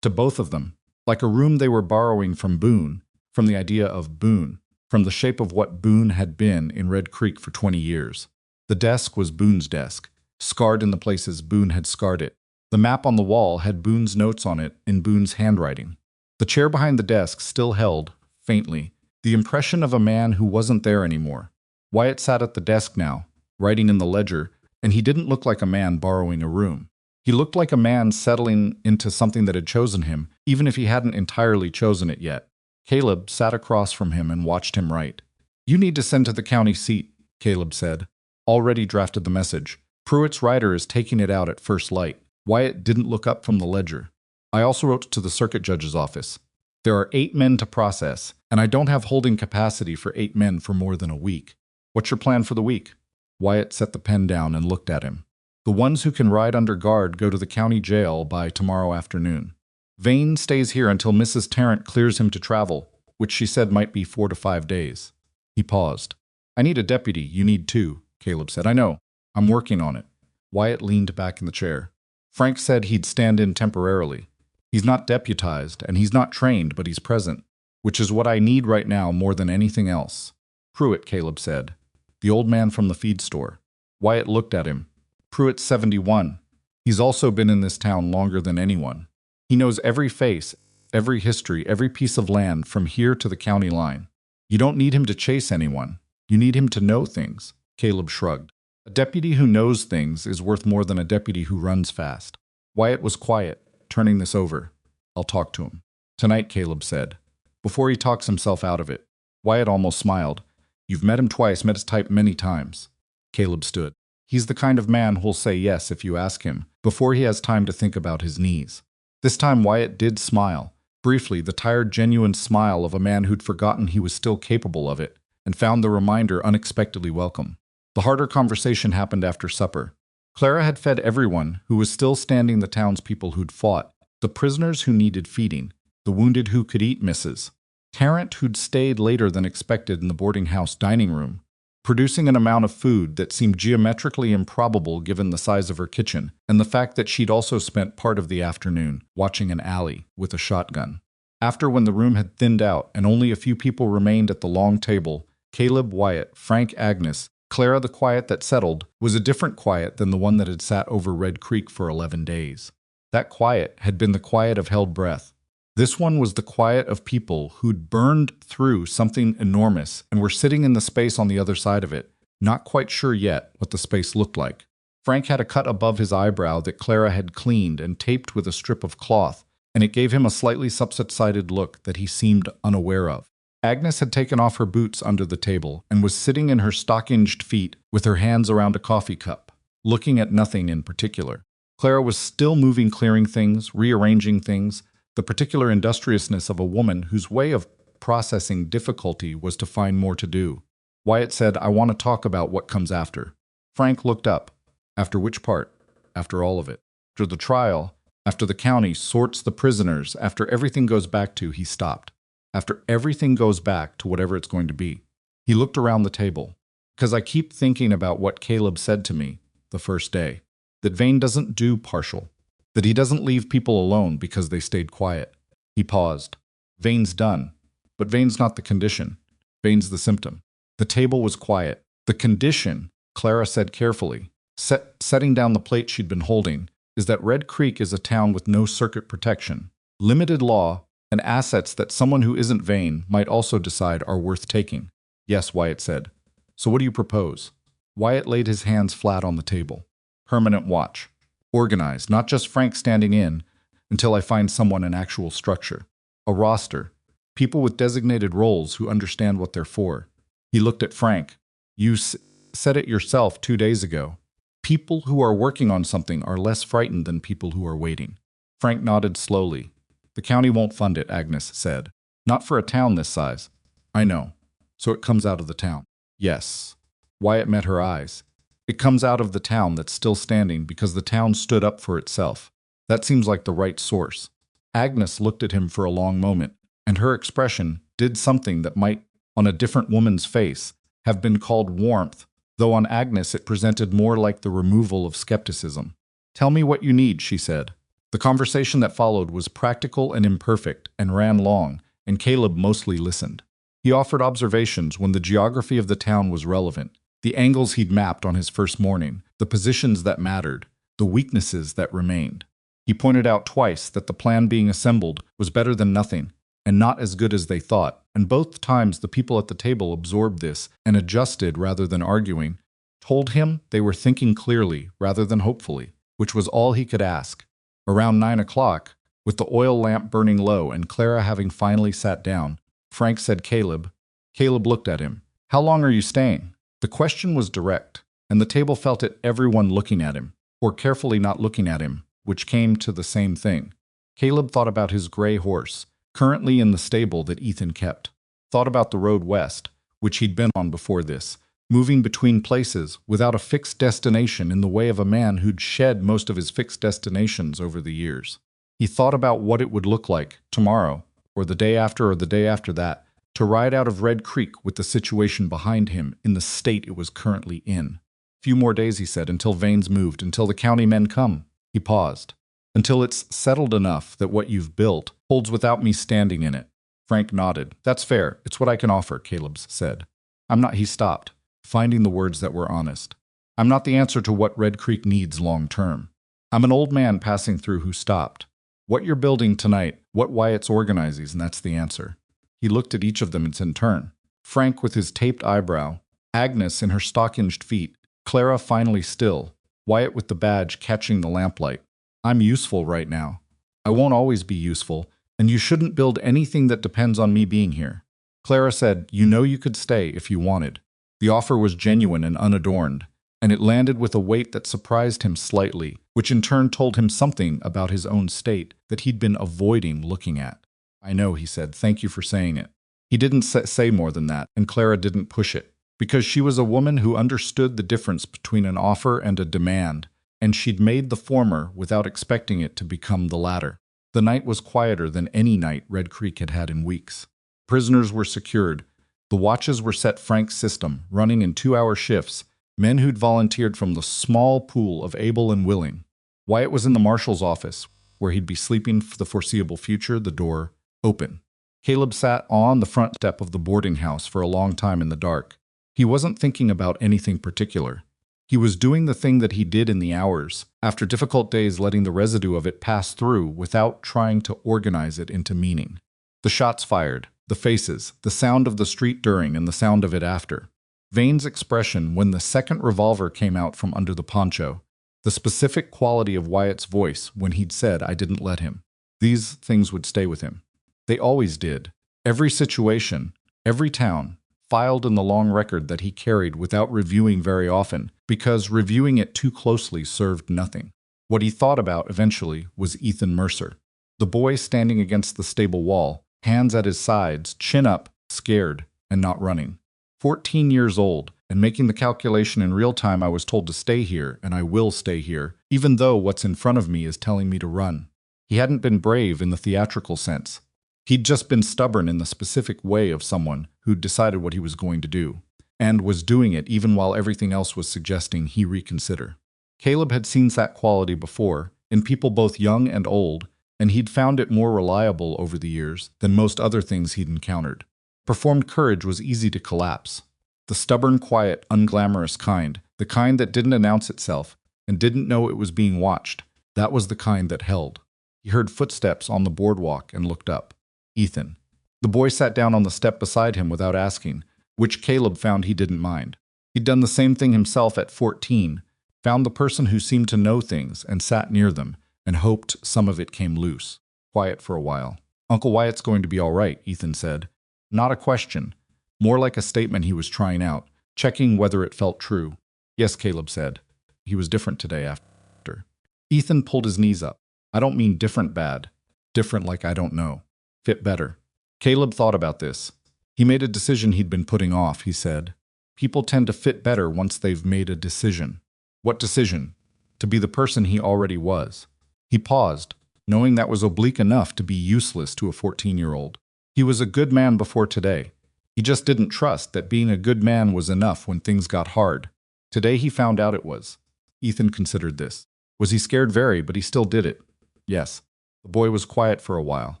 to both of them, like a room they were borrowing from Boone, from the idea of Boone, from the shape of what Boone had been in Red Creek for 20 years. The desk was Boone's desk, scarred in the places Boone had scarred it. The map on the wall had Boone's notes on it in Boone's handwriting. The chair behind the desk still held, faintly, the impression of a man who wasn't there anymore. Wyatt sat at the desk now, writing in the ledger, and he didn't look like a man borrowing a room. He looked like a man settling into something that had chosen him, even if he hadn't entirely chosen it yet. Caleb sat across from him and watched him write. "You need to send to the county seat," Caleb said. "Already drafted the message. Pruitt's writer is taking it out at first light." Wyatt didn't look up from the ledger. "I also wrote to the circuit judge's office. There are 8 men to process, and I don't have holding capacity for 8 men for more than a week. What's your plan for the week?" Wyatt set the pen down and looked at him. "The ones who can ride under guard go to the county jail by tomorrow afternoon. Vane stays here until Mrs. Tarrant clears him to travel, which she said might be 4 to 5 days. He paused. "I need a deputy. You need 2, Caleb said. "I know. I'm working on it." Wyatt leaned back in the chair. "Frank said he'd stand in temporarily. He's not deputized, and he's not trained, but he's present, which is what I need right now more than anything else." "Pruitt," Caleb said. "The old man from the feed store." Wyatt looked at him. "Pruitt's 71. He's also been in this town longer than anyone. He knows every face, every history, every piece of land from here to the county line. You don't need him to chase anyone. You need him to know things." Caleb shrugged. "A deputy who knows things is worth more than a deputy who runs fast." Wyatt was quiet, turning this over. "I'll talk to him." "Tonight," Caleb said. "Before he talks himself out of it." Wyatt almost smiled. "You've met him twice, met his type many times." Caleb stood. "He's the kind of man who'll say yes if you ask him, before he has time to think about his knees." This time Wyatt did smile, briefly, the tired, genuine smile of a man who'd forgotten he was still capable of it, and found the reminder unexpectedly welcome. The harder conversation happened after supper. Clara had fed everyone who was still standing, the townspeople who'd fought, the prisoners who needed feeding, the wounded who could eat Mrs. Tarrant who'd stayed later than expected in the boarding house dining room, producing an amount of food that seemed geometrically improbable given the size of her kitchen, and the fact that she'd also spent part of the afternoon watching an alley with a shotgun. After, when the room had thinned out and only a few people remained at the long table, Caleb, Wyatt, Frank, Agnes, Clara, the quiet that settled, was a different quiet than the one that had sat over Red Creek for 11 days. That quiet had been the quiet of held breath. This one was the quiet of people who'd burned through something enormous and were sitting in the space on the other side of it, not quite sure yet what the space looked like. Frank had a cut above his eyebrow that Clara had cleaned and taped with a strip of cloth, and it gave him a slightly subsided look that he seemed unaware of. Agnes had taken off her boots under the table and was sitting in her stockinged feet with her hands around a coffee cup, looking at nothing in particular. Clara was still moving, clearing things, rearranging things, the particular industriousness of a woman whose way of processing difficulty was to find more to do. Wyatt said, "I want to talk about what comes after." Frank looked up. After which part? After all of it. After the trial, after the county sorts the prisoners, after everything goes back to, he stopped. After everything goes back to whatever it's going to be. He looked around the table. Because I keep thinking about what Caleb said to me the first day. That Vane doesn't do partial. That he doesn't leave people alone because they stayed quiet. He paused. Vane's done. But Vane's not the condition. Vane's the symptom. The table was quiet. The condition, Clara said carefully, setting down the plate she'd been holding, is that Red Creek is a town with no circuit protection, limited law, and assets that someone who isn't Vane might also decide are worth taking. Yes, Wyatt said. So what do you propose? Wyatt laid his hands flat on the table. Permanent watch. Organized, not just Frank standing in, until I find someone in actual structure. A roster. People with designated roles who understand what they're for. He looked at Frank. You said it yourself 2 days ago. People who are working on something are less frightened than people who are waiting. Frank nodded slowly. The county won't fund it, Agnes said. Not for a town this size. I know. So it comes out of the town. Yes. Wyatt met her eyes. It comes out of the town that's still standing because the town stood up for itself. That seems like the right source. Agnes looked at him for a long moment, and her expression did something that might, on a different woman's face, have been called warmth, though on Agnes it presented more like the removal of skepticism. Tell me what you need, she said. The conversation that followed was practical and imperfect and ran long, and Caleb mostly listened. He offered observations when the geography of the town was relevant, the angles he'd mapped on his first morning, the positions that mattered, the weaknesses that remained. He pointed out twice that the plan being assembled was better than nothing, and not as good as they thought, and both times the people at the table absorbed this and adjusted rather than arguing, told him they were thinking clearly rather than hopefully, which was all he could ask. Around 9 o'clock, with the oil lamp burning low and Clara having finally sat down, Frank said, Caleb. Caleb looked at him. How long are you staying? The question was direct, and the table felt it everyone looking at him, or carefully not looking at him, which came to the same thing. Caleb thought about his gray horse, currently in the stable that Ethan kept, thought about the road west, which he'd been on before this, moving between places without a fixed destination in the way of a man who'd shed most of his fixed destinations over the years. He thought about what it would look like tomorrow, or the day after that, to ride out of Red Creek with the situation behind him in the state it was currently in. Few more days, he said, until Vane's moved, until the county men come. He paused. Until it's settled enough that what you've built holds without me standing in it. Frank nodded. That's fair. It's what I can offer, Caleb said. I'm not, he stopped, finding the words that were honest. I'm not the answer to what Red Creek needs long term. I'm an old man passing through who stopped. What you're building tonight, what Wyatt's organizes, and that's the answer. He looked at each of them in turn. Frank with his taped eyebrow, Agnes in her stockinged feet, Clara finally still, Wyatt with the badge catching the lamplight. I'm useful right now. I won't always be useful, and you shouldn't build anything that depends on me being here. Clara said, you know you could stay if you wanted. The offer was genuine and unadorned, and it landed with a weight that surprised him slightly, which in turn told him something about his own state that he'd been avoiding looking at. I know, he said. Thank you for saying it. He didn't say more than that, and Clara didn't push it, because she was a woman who understood the difference between an offer and a demand, and she'd made the former without expecting it to become the latter. The night was quieter than any night Red Creek had had in weeks. Prisoners were secured. The watches were set Frank's system, running in 2-hour shifts, men who'd volunteered from the small pool of able and willing. Wyatt was in the marshal's office, where he'd be sleeping for the foreseeable future, the door open. Caleb sat on the front step of the boarding house for a long time in the dark. He wasn't thinking about anything particular. He was doing the thing that he did in the hours, after difficult days, letting the residue of it pass through without trying to organize it into meaning. The shots fired, the faces, the sound of the street during and the sound of it after. Vane's expression when the second revolver came out from under the poncho. The specific quality of Wyatt's voice when he'd said, I didn't let him. These things would stay with him. They always did. Every situation, Every town, filed in the long record that he carried without reviewing very often, because reviewing it too closely served nothing. What he thought about eventually was Ethan Mercer. The boy standing against the stable wall, hands at his sides, chin up, scared, and not running. 14 years old, and making the calculation in real time. I was told to stay here, and I will stay here, even though what's in front of me is telling me to run. He hadn't been brave in the theatrical sense. He'd just been stubborn in the specific way of someone who'd decided what he was going to do, and was doing it even while everything else was suggesting he reconsider. Caleb had seen that quality before, in people both young and old, and he'd found it more reliable over the years than most other things he'd encountered. Performed courage was easy to collapse. The stubborn, quiet, unglamorous kind, the kind that didn't announce itself and didn't know it was being watched, that was the kind that held. He heard footsteps on the boardwalk and looked up. Ethan. The boy sat down on the step beside him without asking, which Caleb found he didn't mind. He'd done the same thing himself at 14, found the person who seemed to know things and sat near them, and hoped some of it came loose. Quiet for a while. Uncle Wyatt's going to be all right, Ethan said. Not a question. More like a statement he was trying out, checking whether it felt true. Yes, Caleb said. He was different today after. Ethan pulled his knees up. I don't mean different bad. Different like I don't know. Fit better. Caleb thought about this. He made a decision he'd been putting off, he said. People tend to fit better once they've made a decision. What decision? To be the person he already was. He paused, knowing that was oblique enough to be useless to a 14-year-old. He was a good man before today. He just didn't trust that being a good man was enough when things got hard. Today he found out it was. Ethan considered this. Was he scared? Very, but he still did it. Yes. The boy was quiet for a while.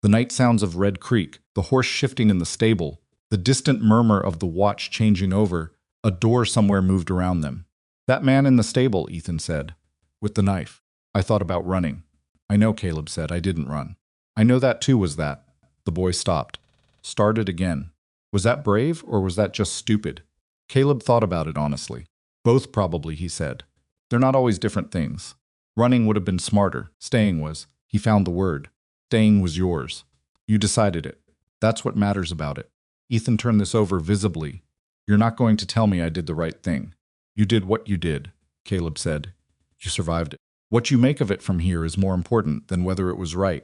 The night sounds of Red Creek, the horse shifting in the stable, the distant murmur of the watch changing over, a door somewhere moved around them. That man in the stable, Ethan said, with the knife. I thought about running. I know, Caleb said. I didn't run. I know that too was that. The boy stopped. Started again. Was that brave, or was that just stupid? Caleb thought about it honestly. Both probably, he said. They're not always different things. Running would have been smarter. Staying was. He found the word. Staying was yours. You decided it. That's what matters about it. Ethan turned this over visibly. You're not going to tell me I did the right thing. You did what you did, Caleb said. You survived it. What you make of it from here is more important than whether it was right.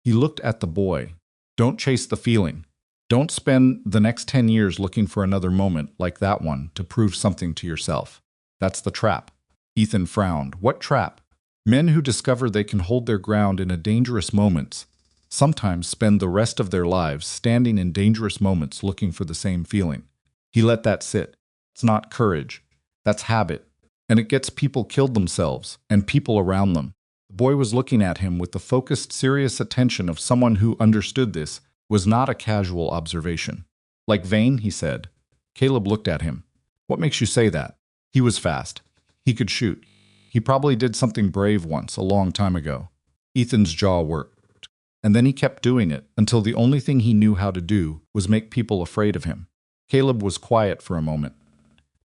He looked at the boy. Don't chase the feeling. Don't spend the next 10 years looking for another moment like that one to prove something to yourself. That's the trap. Ethan frowned. What trap? Men who discover they can hold their ground in a dangerous moments sometimes spend the rest of their lives standing in dangerous moments looking for the same feeling. He let that sit. It's not courage. That's habit. And it gets people killed themselves and people around them. The boy was looking at him with the focused, serious attention of someone who understood this was not a casual observation. Like Vane, he said. Caleb looked at him. What makes you say that? He was fast. He could shoot. He probably did something brave once, a long time ago. Ethan's jaw worked. And then he kept doing it until the only thing he knew how to do was make people afraid of him. Caleb was quiet for a moment.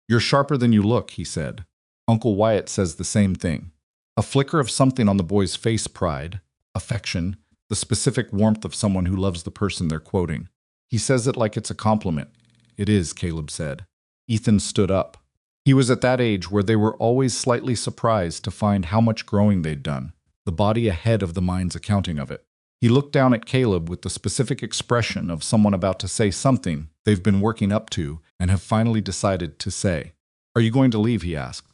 You're sharper than you look, he said. Uncle Wyatt says the same thing. A flicker of something on the boy's face, pride, affection, the specific warmth of someone who loves the person they're quoting. He says it like it's a compliment. It is, Caleb said. Ethan stood up. He was at that age where they were always slightly surprised to find how much growing they'd done, the body ahead of the mind's accounting of it. He looked down at Caleb with the specific expression of someone about to say something they've been working up to and have finally decided to say. Are you going to leave? He asked.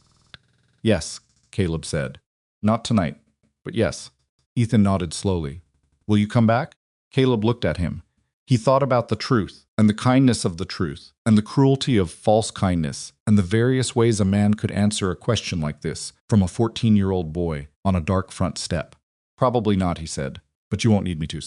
Yes, Caleb said. Not tonight, but yes. Ethan nodded slowly. Will you come back? Caleb looked at him. He thought about the truth, and the kindness of the truth, and the cruelty of false kindness, and the various ways a man could answer a question like this from a 14-year-old boy on a dark front step. Probably not, he said, but you won't need me to.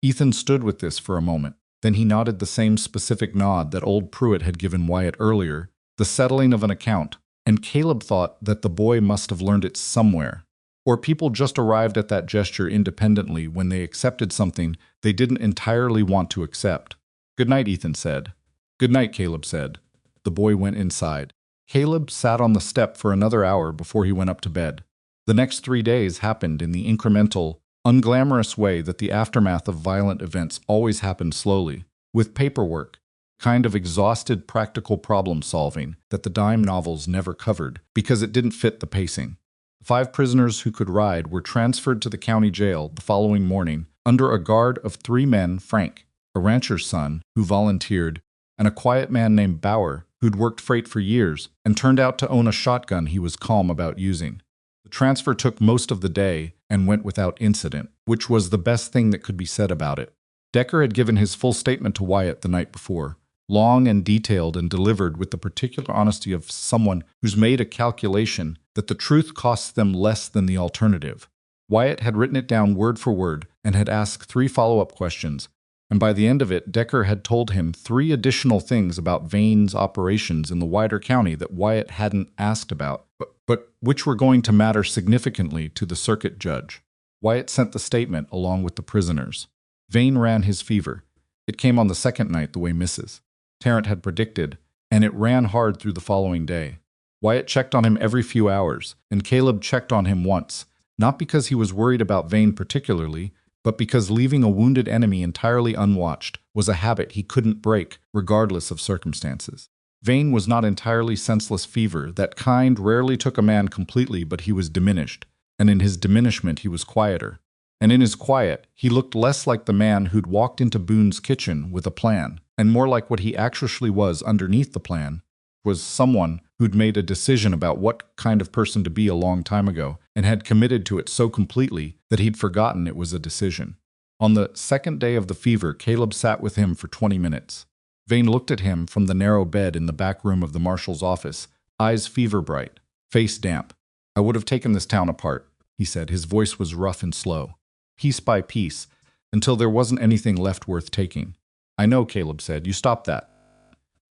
Ethan stood with this for a moment. Then he nodded the same specific nod that old Pruitt had given Wyatt earlier, the settling of an account, and Caleb thought that the boy must have learned it somewhere. Or people just arrived at that gesture independently when they accepted something they didn't entirely want to accept. Good night, Ethan said. Good night, Caleb said. The boy went inside. Caleb sat on the step for another hour before he went up to bed. The next 3 days happened in the incremental, unglamorous way that the aftermath of violent events always happened slowly, with paperwork, kind of exhausted practical problem solving that the dime novels never covered because it didn't fit the pacing. The 5 prisoners who could ride were transferred to the county jail the following morning under a guard of 3 men: Frank, a rancher's son, who volunteered, and a quiet man named Bauer, who'd worked freight for years and turned out to own a shotgun he was calm about using. The transfer took most of the day and went without incident, which was the best thing that could be said about it. Decker had given his full statement to Wyatt the night before, long and detailed and delivered with the particular honesty of someone who's made a calculation that the truth costs them less than the alternative. Wyatt had written it down word for word and had asked 3 follow-up questions, and by the end of it, Decker had told him 3 additional things about Vane's operations in the wider county that Wyatt hadn't asked about, but which were going to matter significantly to the circuit judge. Wyatt sent the statement along with the prisoners. Vane ran his fever. It came on the second night the way Mrs. Tarrant had predicted, and it ran hard through the following day. Wyatt checked on him every few hours, and Caleb checked on him once, not because he was worried about Vane particularly, but because leaving a wounded enemy entirely unwatched was a habit he couldn't break, regardless of circumstances. Vane was not entirely senseless fever. That kind rarely took a man completely, but he was diminished, and in his diminishment he was quieter. And in his quiet, he looked less like the man who'd walked into Boone's kitchen with a plan, and more like what he actually was underneath the plan, was someone who'd made a decision about what kind of person to be a long time ago, and had committed to it so completely that he'd forgotten it was a decision. On the second day of the fever, Caleb sat with him for 20 minutes. Vane looked at him from the narrow bed in the back room of the marshal's office, eyes fever-bright, face damp. "I would have taken this town apart," he said. His voice was rough and slow. "Piece by piece, until there wasn't anything left worth taking." "I know," Caleb said. "You stopped that."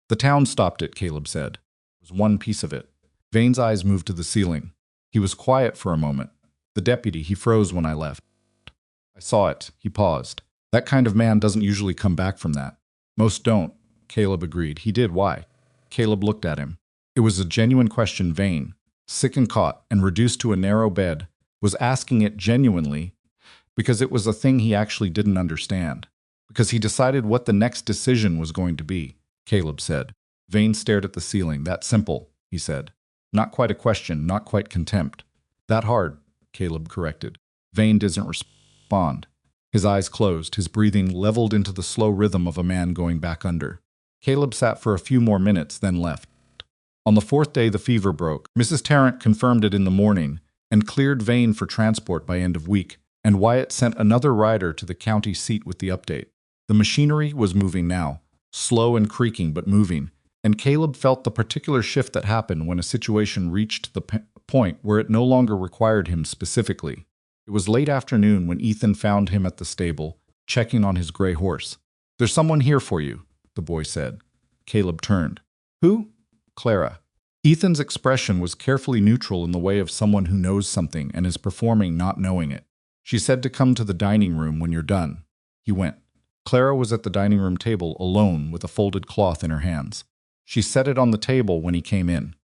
"The town stopped it," Caleb said. "It was one piece of it." Vane's eyes moved to the ceiling. He was quiet for a moment. "The deputy, he froze when I left. I saw it." He paused. "That kind of man doesn't usually come back from that." "Most don't," Caleb agreed. "He did. Why?" Caleb looked at him. It was a genuine question. Vane, sick and caught and reduced to a narrow bed, was asking it genuinely because it was a thing he actually didn't understand. Because he decided what the next decision was going to be, Caleb said. Vane stared at the ceiling. "That simple," he said. "Not quite a question, not quite contempt." "That hard," Caleb corrected. Vane didn't respond. His eyes closed, his breathing leveled into the slow rhythm of a man going back under. Caleb sat for a few more minutes, then left. On the 4th day, the fever broke. Mrs. Tarrant confirmed it in the morning and cleared Vane for transport by end of week, and Wyatt sent another rider to the county seat with the update. The machinery was moving now, slow and creaking but moving, and Caleb felt the particular shift that happened when a situation reached the point where it no longer required him specifically. It was late afternoon when Ethan found him at the stable, checking on his gray horse. "There's someone here for you," the boy said. Caleb turned. "Who?" "Clara." Ethan's expression was carefully neutral in the way of someone who knows something and is performing not knowing it. "She said to come to the dining room when you're done." He went. Clara was at the dining room table alone with a folded cloth in her hands. She set it on the table when he came in.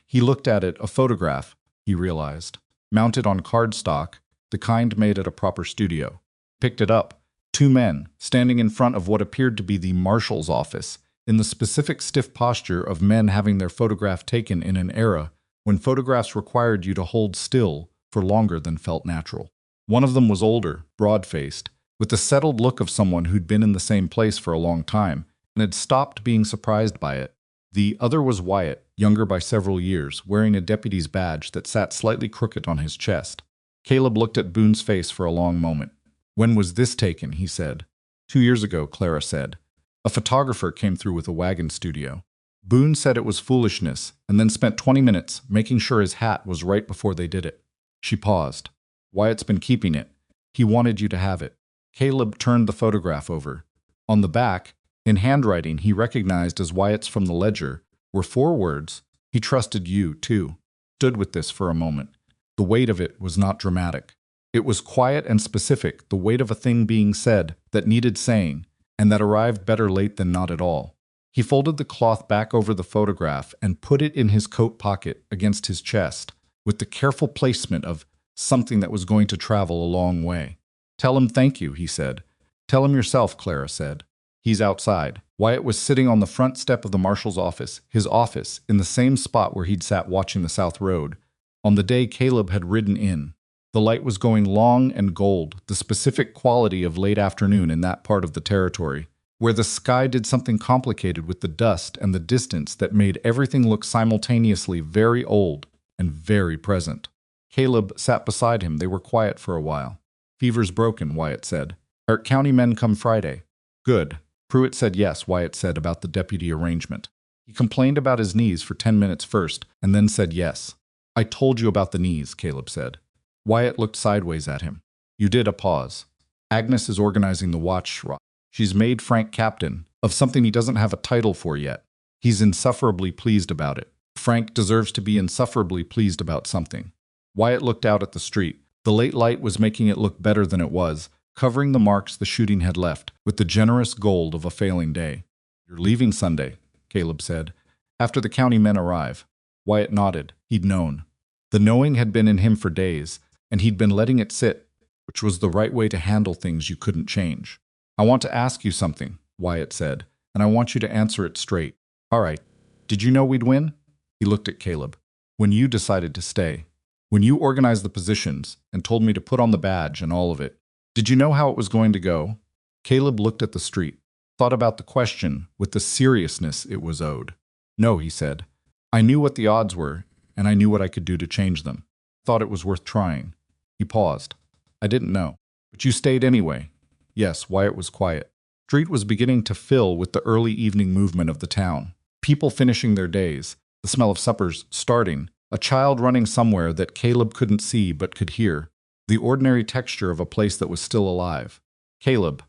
He looked at it, a photograph, he realized, mounted on cardstock, the kind made at a proper studio. Picked it up. 2 men, standing in front of what appeared to be the marshal's office, in the specific stiff posture of men having their photograph taken in an era when photographs required you to hold still for longer than felt natural. One of them was older, broad-faced, with the settled look of someone who'd been in the same place for a long time and had stopped being surprised by it. The other was Wyatt, younger by several years, wearing a deputy's badge that sat slightly crooked on his chest. Caleb looked at Boone's face for a long moment. "When was this taken?" he said. 2 years ago, Clara said. "A photographer came through with a wagon studio." Boone said it was foolishness, and then spent 20 minutes making sure his hat was right before they did it. She paused. "Wyatt's been keeping it. He wanted you to have it." Caleb turned the photograph over. On the back, in handwriting he recognized as Wyatt's from the ledger, were 4 words, "He trusted you, too." Stood with this for a moment. The weight of it was not dramatic. It was quiet and specific, the weight of a thing being said that needed saying, and that arrived better late than not at all. He folded the cloth back over the photograph and put it in his coat pocket against his chest, with the careful placement of something that was going to travel a long way. "Tell him thank you," he said. "Tell him yourself," Clara said. "He's outside." Wyatt was sitting on the front step of the marshal's office, his office, in the same spot where he'd sat watching the South Road, on the day Caleb had ridden in. The light was going long and gold, the specific quality of late afternoon in that part of the territory, where the sky did something complicated with the dust and the distance that made everything look simultaneously very old and very present. Caleb sat beside him. They were quiet for a while. "Fever's broken," Wyatt said. "Our county men come Friday." "Good." Pruitt said yes, Wyatt said about the deputy arrangement. He complained about his knees for 10 minutes first, and then said yes. "I told you about the knees," Caleb said. Wyatt looked sideways at him. "You did." A pause. "Agnes is organizing the watch. She's made Frank captain of something he doesn't have a title for yet. He's insufferably pleased about it. Frank deserves to be insufferably pleased about something." Wyatt looked out at the street. The late light was making it look better than it was, covering the marks the shooting had left with the generous gold of a failing day. "You're leaving Sunday," Caleb said, "after the county men arrive." Wyatt nodded. He'd known. The knowing had been in him for days, and he'd been letting it sit, which was the right way to handle things you couldn't change. "I want to ask you something," Wyatt said, "and I want you to answer it straight." "All right. Did you know we'd win?" He looked at Caleb. "When you decided to stay. When you organized the positions and told me to put on the badge and all of it. Did you know how it was going to go?" Caleb looked at the street, thought about the question with the seriousness it was owed. "No," he said. "I knew what the odds were, and I knew what I could do to change them. Thought it was worth trying." He paused. "I didn't know. But you stayed anyway." Yes, Wyatt was quiet. The street was beginning to fill with the early evening movement of the town. People finishing their days, the smell of suppers starting, a child running somewhere that Caleb couldn't see but could hear, the ordinary texture of a place that was still alive. "Caleb."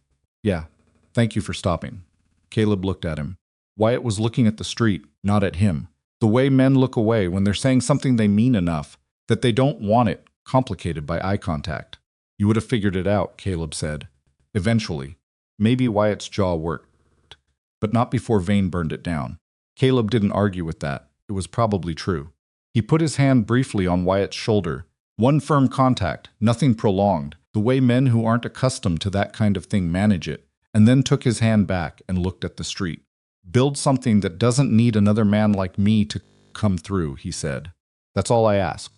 "Yeah, thank you for stopping." Caleb looked at him. Wyatt was looking at the street, not at him. The way men look away when they're saying something they mean enough that they don't want it complicated by eye contact. "You would have figured it out," Caleb said. "Eventually." Maybe Wyatt's jaw worked, but not before Vane burned it down. Caleb didn't argue with that. It was probably true. He put his hand briefly on Wyatt's shoulder. One firm contact, nothing prolonged, the way men who aren't accustomed to that kind of thing manage it, and then took his hand back and looked at the street. "Build something that doesn't need another man like me to come through," he said. "That's all I ask."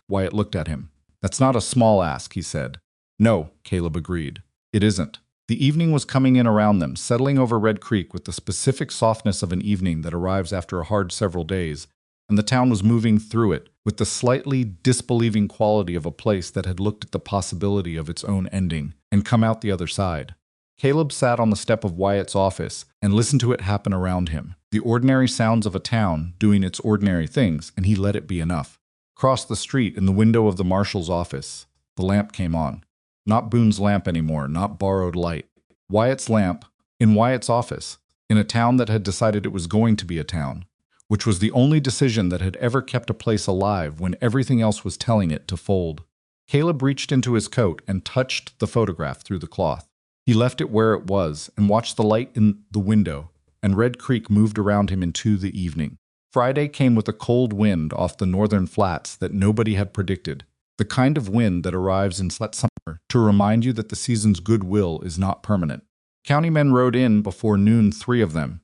Wyatt looked at him. "That's not a small ask," he said. "No," Caleb agreed. "It isn't." The evening was coming in around them, settling over Red Creek with the specific softness of an evening that arrives after a hard several days, and the town was moving through it with the slightly disbelieving quality of a place that had looked at the possibility of its own ending and come out the other side. Caleb sat on the step of Wyatt's office and listened to it happen around him, the ordinary sounds of a town doing its ordinary things, and he let it be enough. Across the street, in the window of the marshal's office, the lamp came on. Not Boone's lamp anymore, not borrowed light. Wyatt's lamp, in Wyatt's office, in a town that had decided it was going to be a town, which was the only decision that had ever kept a place alive when everything else was telling it to fold. Caleb reached into his coat and touched the photograph through the cloth. He left it where it was and watched the light in the window, and Red Creek moved around him into the evening. Friday came with a cold wind off the northern flats that nobody had predicted, the kind of wind that arrives in wet summer to remind you that the season's goodwill is not permanent. County men rode in before noon, 3 of them.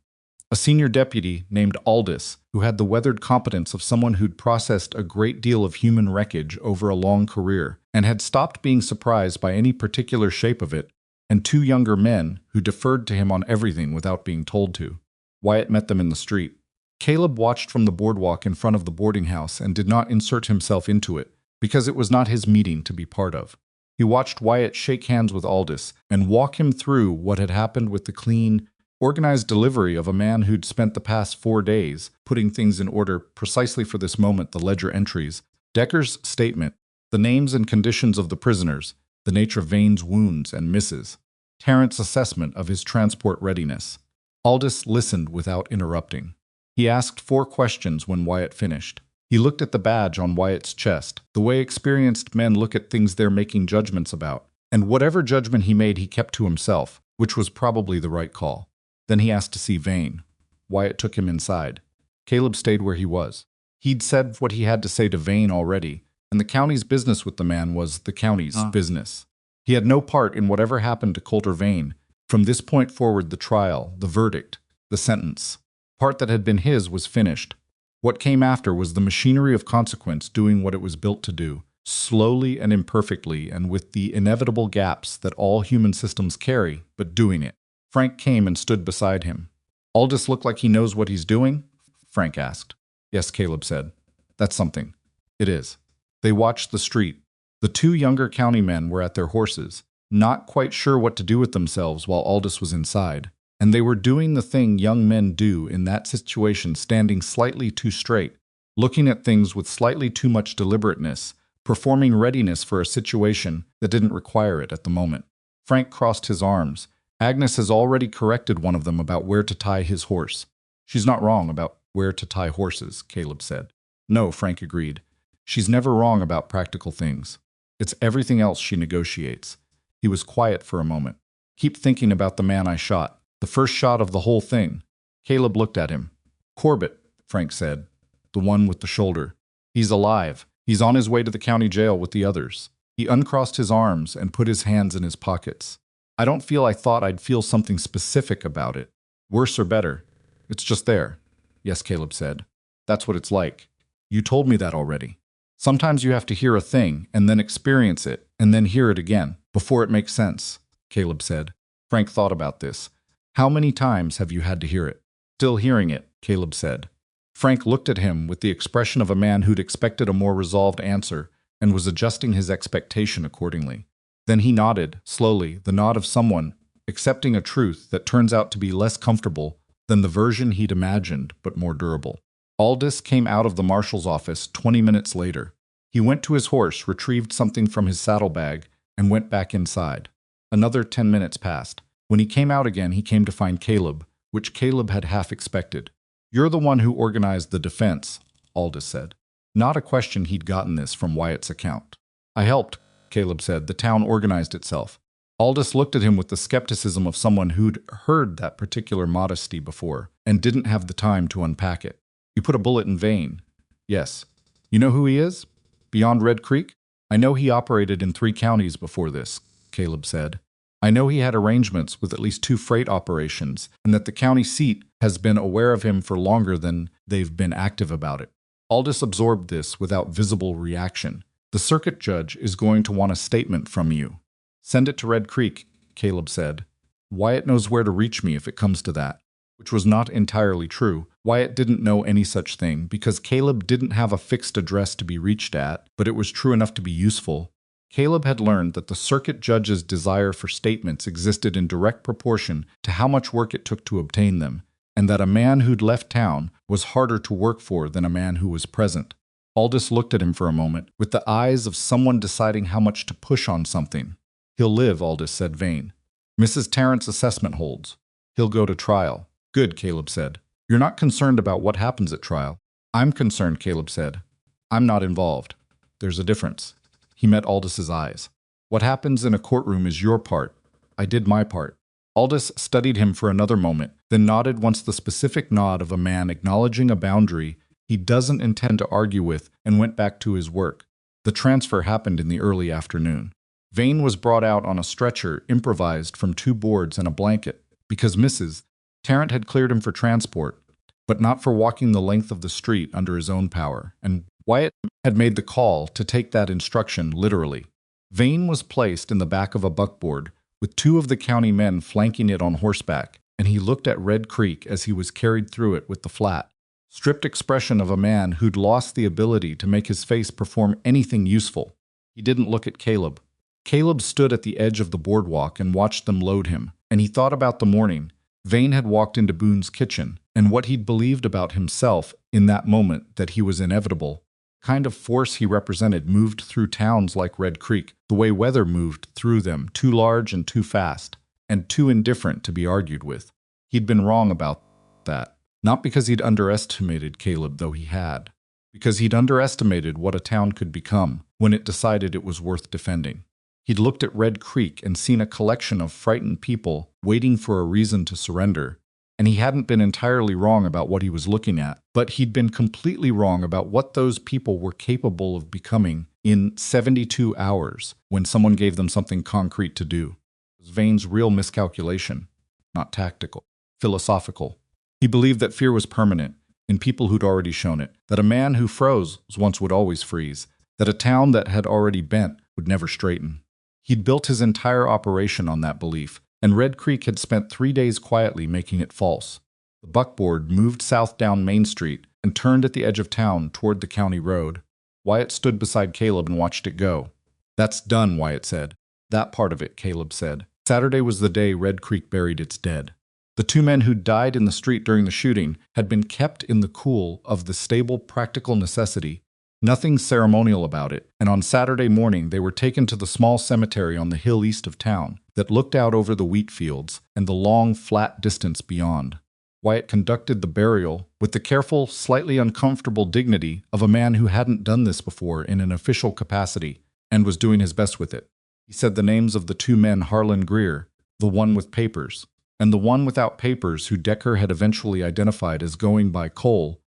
A senior deputy named Aldis, who had the weathered competence of someone who'd processed a great deal of human wreckage over a long career and had stopped being surprised by any particular shape of it, and 2 younger men who deferred to him on everything without being told to. Wyatt met them in the street. Caleb watched from the boardwalk in front of the boarding house and did not insert himself into it, because it was not his meeting to be part of. He watched Wyatt shake hands with Aldis and walk him through what had happened with the clean, organized delivery of a man who'd spent the past 4 days putting things in order precisely for this moment: the ledger entries, Decker's statement, the names and conditions of the prisoners, the nature of Vane's wounds and misses, Tarrant's assessment of his transport readiness. Aldis listened without interrupting. He asked 4 questions when Wyatt finished. He looked at the badge on Wyatt's chest, the way experienced men look at things they're making judgments about, and whatever judgment he made he kept to himself, which was probably the right call. Then he asked to see Vane. Wyatt took him inside. Caleb stayed where he was. He'd said what he had to say to Vane already, and the county's business with the man was the county's business. He had no part in whatever happened to Colter Vane, From this point forward, the trial, the verdict, the sentence. The part that had been his was finished. What came after was the machinery of consequence doing what it was built to do, slowly and imperfectly and with the inevitable gaps that all human systems carry, but doing it. Frank came and stood beside him. "Aldous look like he knows what he's doing?" Frank asked. "Yes," Caleb said. "That's something." "It is." They watched the street. The two younger county men were at their horses, not quite sure what to do with themselves while Aldous was inside. And they were doing the thing young men do in that situation, standing slightly too straight, looking at things with slightly too much deliberateness, performing readiness for a situation that didn't require it at the moment. Frank crossed his arms. "Agnes has already corrected one of them about where to tie his horse." "She's not wrong about where to tie horses," Caleb said. "No," Frank agreed. "She's never wrong about practical things. It's everything else she negotiates." He was quiet for a moment. "Keep thinking about the man I shot. The first shot of the whole thing." Caleb looked at him. "Corbett," Frank said. "The one with the shoulder. He's alive. He's on his way to the county jail with the others." He uncrossed his arms and put his hands in his pockets. "I don't feel I thought I'd feel something specific about it. Worse or better. It's just there." "Yes," Caleb said. "That's what it's like. You told me that already. Sometimes you have to hear a thing and then experience it and then hear it again before it makes sense," Caleb said. Frank thought about this. "How many times have you had to hear it?" "Still hearing it," Caleb said. Frank looked at him with the expression of a man who'd expected a more resolved answer and was adjusting his expectation accordingly. Then he nodded, slowly, the nod of someone accepting a truth that turns out to be less comfortable than the version he'd imagined, but more durable. Aldous came out of the marshal's office 20 minutes later. He went to his horse, retrieved something from his saddlebag, and went back inside. Another 10 minutes passed. When he came out again, he came to find Caleb, which Caleb had half expected. "You're the one who organized the defense," Aldous said. Not a question he'd gotten this from Wyatt's account. "I helped," Caleb said. "The town organized itself." Aldous looked at him with the skepticism of someone who'd heard that particular modesty before and didn't have the time to unpack it. "You put a bullet in Vane?" "Yes." "You know who he is? Beyond Red Creek?" "I know he operated in 3 counties before this," Caleb said. "I know he had arrangements with at least 2 freight operations, and that the county seat has been aware of him for longer than they've been active about it." Aldous absorbed this without visible reaction. "The circuit judge is going to want a statement from you." "Send it to Red Creek," Caleb said. "Wyatt knows where to reach me if it comes to that." Which was not entirely true. Wyatt didn't know any such thing, because Caleb didn't have a fixed address to be reached at, but it was true enough to be useful. Caleb had learned that the circuit judge's desire for statements existed in direct proportion to how much work it took to obtain them, and that a man who'd left town was harder to work for than a man who was present. Aldous looked at him for a moment, with the eyes of someone deciding how much to push on something. "He'll live," Aldous said, Vane. "Mrs. Tarrant's assessment holds. He'll go to trial." "Good," Caleb said. "You're not concerned about what happens at trial." "I'm concerned," Caleb said. "I'm not involved." "There's a difference." He met Aldous' eyes. "What happens in a courtroom is your part. I did my part." Aldous studied him for another moment, then nodded once, the specific nod of a man acknowledging a boundary he doesn't intend to argue with, and went back to his work. The transfer happened in the early afternoon. Vane was brought out on a stretcher improvised from 2 boards and a blanket, because Mrs. Tarrant had cleared him for transport, but not for walking the length of the street under his own power, and Wyatt had made the call to take that instruction literally. Vane was placed in the back of a buckboard, with 2 of the county men flanking it on horseback, and he looked at Red Creek as he was carried through it with the flat, stripped expression of a man who'd lost the ability to make his face perform anything useful. He didn't look at Caleb. Caleb stood at the edge of the boardwalk and watched them load him, and he thought about the morning. Vane had walked into Boone's kitchen, and what he'd believed about himself in that moment, that he was inevitable. The kind of force he represented moved through towns like Red Creek, the way weather moved through them, too large and too fast, and too indifferent to be argued with. He'd been wrong about that, not because he'd underestimated Caleb, though he had, because he'd underestimated what a town could become when it decided it was worth defending. He'd looked at Red Creek and seen a collection of frightened people waiting for a reason to surrender, and he hadn't been entirely wrong about what he was looking at, but he'd been completely wrong about what those people were capable of becoming in 72 hours when someone gave them something concrete to do. was Vane's real miscalculation, not tactical, philosophical. He believed that fear was permanent, in people who'd already shown it, that a man who froze once would always freeze, that a town that had already bent would never straighten. He'd built his entire operation on that belief, and Red Creek had spent 3 days quietly making it false. The buckboard moved south down Main Street and turned at the edge of town toward the county road. Wyatt stood beside Caleb and watched it go. "That's done," Wyatt said. "That part of it," Caleb said. Saturday was the day Red Creek buried its dead. The 2 men who died in the street during the shooting had been kept in the cool of the stable practical necessity. Nothing ceremonial about it, and on Saturday morning they were taken to the small cemetery on the hill east of town that looked out over the wheat fields and the long, flat distance beyond. Wyatt conducted the burial with the careful, slightly uncomfortable dignity of a man who hadn't done this before in an official capacity and was doing his best with it. He said the names of the 2 men, Harlan Greer, the one with papers, and the one without papers who Decker had eventually identified as going by Cole.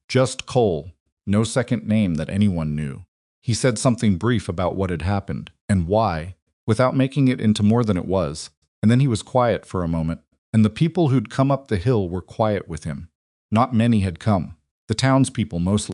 Just Cole, no second name that anyone knew. He said something brief about what had happened and why, without making it into more than it was, and then he was quiet for a moment, and the people who'd come up the hill were quiet with him. Not many had come, the townspeople mostly,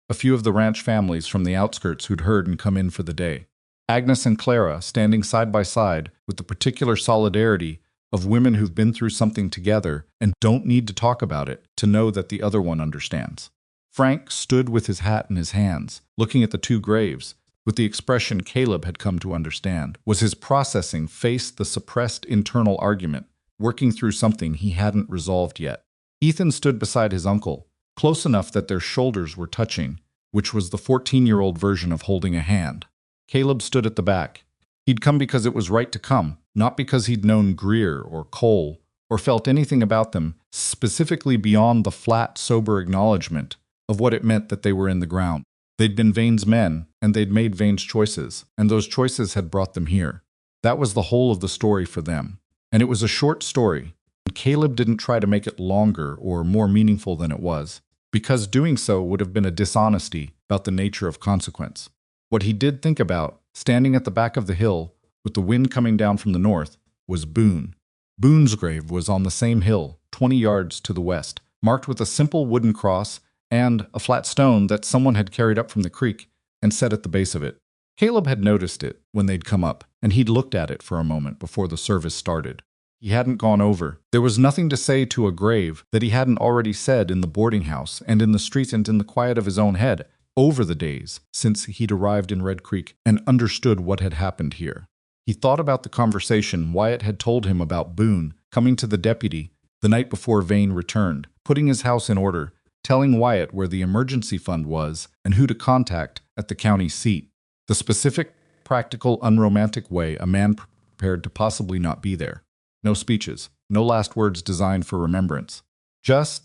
a few of the ranch families from the outskirts who'd heard and come in for the day. Agnes and Clara standing side by side with the particular solidarity of women who've been through something together and don't need to talk about it to know that the other one understands. Frank stood with his hat in his hands, looking at the 2 graves, with the expression Caleb had come to understand. Was his processing faced the suppressed internal argument, working through something he hadn't resolved yet. Ethan stood beside his uncle, close enough that their shoulders were touching, which was the 14-year-old version of holding a hand. Caleb stood at the back. He'd come because it was right to come, not because he'd known Greer or Cole or felt anything about them specifically beyond the flat, sober acknowledgement of what it meant that they were in the ground. They'd been Vane's men, and they'd made Vane's choices, and those choices had brought them here. That was the whole of the story for them. And it was a short story, and Caleb didn't try to make it longer or more meaningful than it was, because doing so would have been a dishonesty about the nature of consequence. What he did think about, standing at the back of the hill, with the wind coming down from the north, was Boone. Boone's grave was on the same hill, 20 yards to the west, marked with a simple wooden cross and a flat stone that someone had carried up from the creek and set at the base of it. Caleb had noticed it when they'd come up, and he'd looked at it for a moment before the service started. He hadn't gone over. There was nothing to say to a grave that he hadn't already said in the boarding house and in the streets and in the quiet of his own head over the days since he'd arrived in Red Creek and understood what had happened here. He thought about the conversation Wyatt had told him about Boone coming to the deputy the night before Vane returned, putting his house in order, telling Wyatt where the emergency fund was and who to contact at the county seat. The specific, practical, unromantic way a man prepared to possibly not be there. No speeches, no last words designed for remembrance. Just,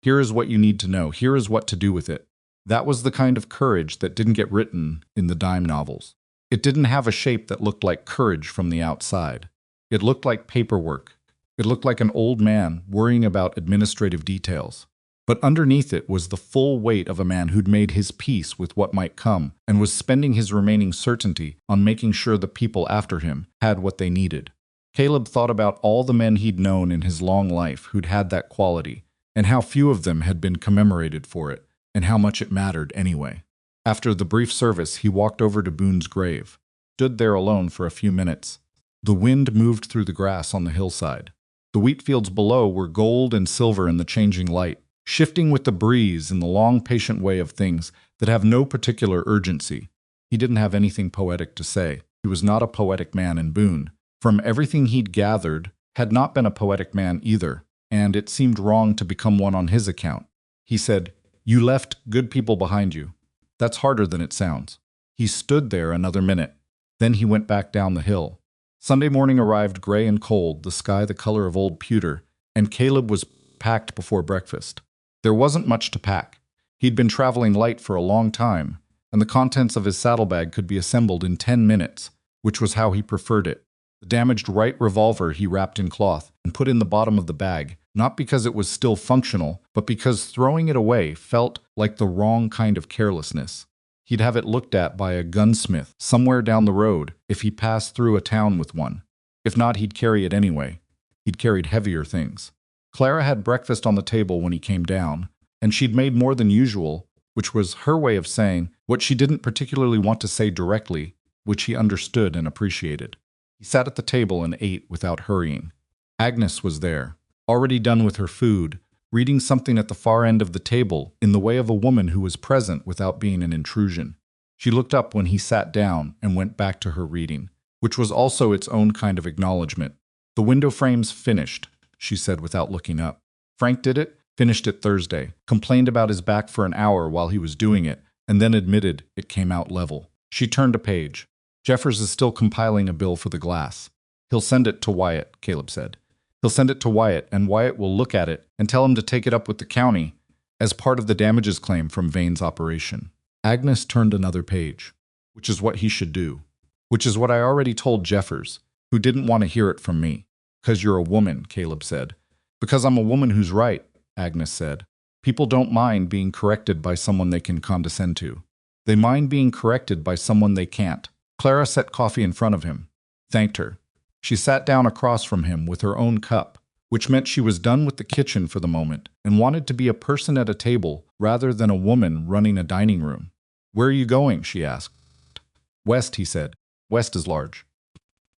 here is what you need to know, here is what to do with it. That was the kind of courage that didn't get written in the dime novels. It didn't have a shape that looked like courage from the outside. It looked like paperwork. It looked like an old man worrying about administrative details. But underneath it was the full weight of a man who'd made his peace with what might come and was spending his remaining certainty on making sure the people after him had what they needed. Caleb thought about all the men he'd known in his long life who'd had that quality, and how few of them had been commemorated for it, and how much it mattered anyway. After the brief service, he walked over to Boone's grave, stood there alone for a few minutes. The wind moved through the grass on the hillside. The wheat fields below were gold and silver in the changing light, shifting with the breeze in the long, patient way of things that have no particular urgency. He didn't have anything poetic to say. He was not a poetic man, and Boone, from everything he'd gathered, had not been a poetic man either, and it seemed wrong to become one on his account. He said, "You left good people behind you. That's harder than it sounds." He stood there another minute. Then he went back down the hill. Sunday morning arrived gray and cold, the sky the color of old pewter, and Caleb was packed before breakfast. There wasn't much to pack. He'd been traveling light for a long time, and the contents of his saddlebag could be assembled in 10 minutes, which was how he preferred it. The damaged right revolver he wrapped in cloth and put in the bottom of the bag, not because it was still functional, but because throwing it away felt like the wrong kind of carelessness. He'd have it looked at by a gunsmith somewhere down the road if he passed through a town with one. If not, he'd carry it anyway. He'd carried heavier things. Clara had breakfast on the table when he came down, and she'd made more than usual, which was her way of saying what she didn't particularly want to say directly, which he understood and appreciated. He sat at the table and ate without hurrying. Agnes was there, already done with her food, reading something at the far end of the table in the way of a woman who was present without being an intrusion. She looked up when he sat down and went back to her reading, which was also its own kind of acknowledgement. "The window frame's finished," she said without looking up. "Frank did it, finished it Thursday, complained about his back for an hour while he was doing it, and then admitted it came out level." She turned a page. "Jeffers is still compiling a bill for the glass. He'll send it to Wyatt," Caleb said. "He'll send it to Wyatt, and Wyatt will look at it and tell him to take it up with the county as part of the damages claim from Vane's operation." Agnes turned another page. "Which is what he should do. Which is what I already told Jeffers, who didn't want to hear it from me." "'Cause you're a woman," Caleb said. "Because I'm a woman who's right," Agnes said. "People don't mind being corrected by someone they can condescend to. They mind being corrected by someone they can't." Clara set coffee in front of him, thanked her. She sat down across from him with her own cup, which meant she was done with the kitchen for the moment and wanted to be a person at a table rather than a woman running a dining room. "Where are you going?" she asked. "West," he said. "West is large."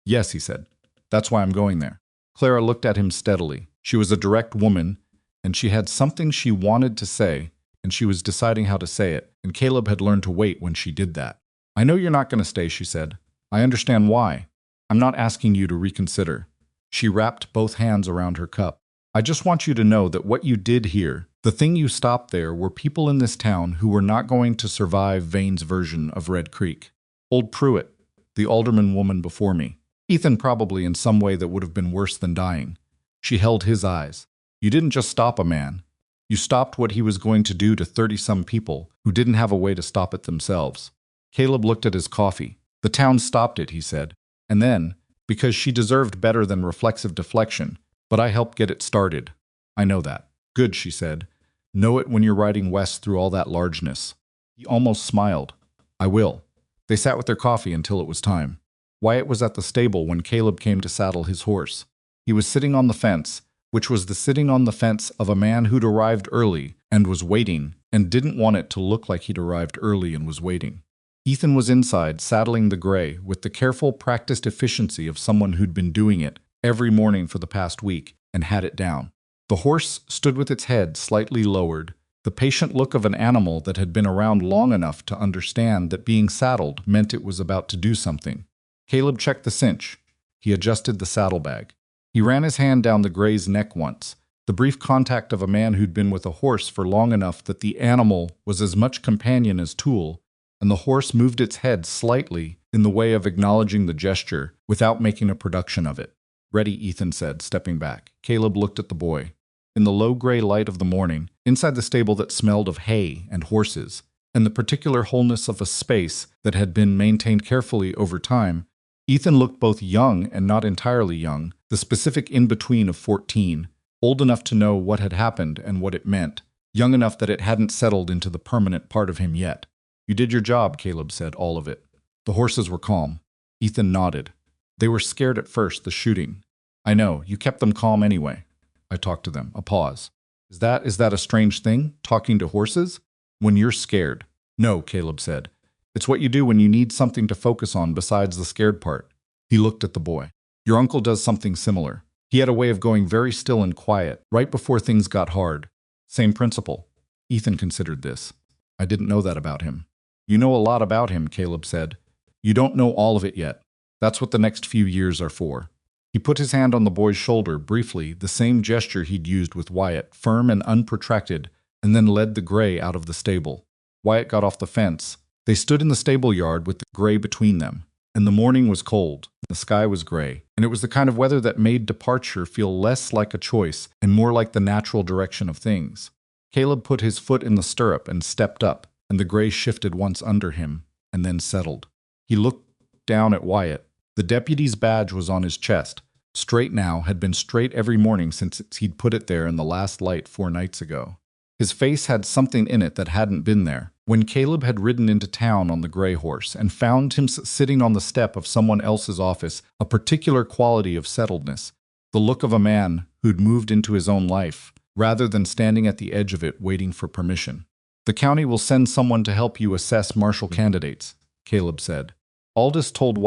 "Yes," he said. "That's why I'm going there." Clara looked at him steadily. She was a direct woman, and she had something she wanted to say, and she was deciding how to say it, and Caleb had learned to wait when she did that. "I know you're not going to stay," she said. "I understand why. I'm not asking you to reconsider." She wrapped both hands around her cup. "I just want you to know that what you did here, the thing you stopped there, were people in this town who were not going to survive Vane's version of Red Creek. Old Pruitt, the alderman woman before me. Ethan probably in some way that would have been worse than dying." She held his eyes. "You didn't just stop a man. You stopped what he was going to do to 30-some people who didn't have a way to stop it themselves." Caleb looked at his coffee. "The town stopped it," he said. "And then, because she deserved better than reflexive deflection, but I helped get it started." "I know that." "Good," she said. "Know it when you're riding west through all that largeness." He almost smiled. "I will." They sat with their coffee until it was time. Wyatt was at the stable when Caleb came to saddle his horse. He was sitting on the fence, which was the sitting on the fence of a man who'd arrived early and was waiting, and didn't want it to look like he'd arrived early and was waiting. Ethan was inside, saddling the gray, with the careful, practiced efficiency of someone who'd been doing it every morning for the past week, and had it down. The horse stood with its head slightly lowered, the patient look of an animal that had been around long enough to understand that being saddled meant it was about to do something. Caleb checked the cinch. He adjusted the saddlebag. He ran his hand down the gray's neck once, the brief contact of a man who'd been with a horse for long enough that the animal was as much companion as tool, and the horse moved its head slightly in the way of acknowledging the gesture without making a production of it. "Ready," Ethan said, stepping back. Caleb looked at the boy. In the low gray light of the morning, inside the stable that smelled of hay and horses, and the particular wholeness of a space that had been maintained carefully over time, Ethan looked both young and not entirely young, the specific in-between of 14, old enough to know what had happened and what it meant, young enough that it hadn't settled into the permanent part of him yet. "You did your job," Caleb said, "all of it." The horses were calm. Ethan nodded. "They were scared at first, the shooting." "I know, you kept them calm anyway." "I talked to them." A pause. Is that a strange thing, talking to horses? When you're scared?" "No," Caleb said. "It's what you do when you need something to focus on besides the scared part." He looked at the boy. "Your uncle does something similar. He had a way of going very still and quiet, right before things got hard. Same principle." Ethan considered this. "I didn't know that about him." "You know a lot about him," Caleb said. "You don't know all of it yet. That's what the next few years are for." He put his hand on the boy's shoulder briefly, the same gesture he'd used with Wyatt, firm and unprotracted, and then led the gray out of the stable. Wyatt got off the fence. They stood in the stable yard with the gray between them, and the morning was cold, the sky was gray, and it was the kind of weather that made departure feel less like a choice and more like the natural direction of things. Caleb put his foot in the stirrup and stepped up, and the gray shifted once under him, and then settled. He looked down at Wyatt. The deputy's badge was on his chest. Straight now, had been straight every morning since he'd put it there in the last light 4 nights ago. His face had something in it that hadn't been there, When Caleb had ridden into town on the gray horse and found him sitting on the step of someone else's office, a particular quality of settledness, the look of a man who'd moved into his own life, rather than standing at the edge of it waiting for permission. "The county will send someone to help you assess marshal candidates," Caleb said. "Aldous told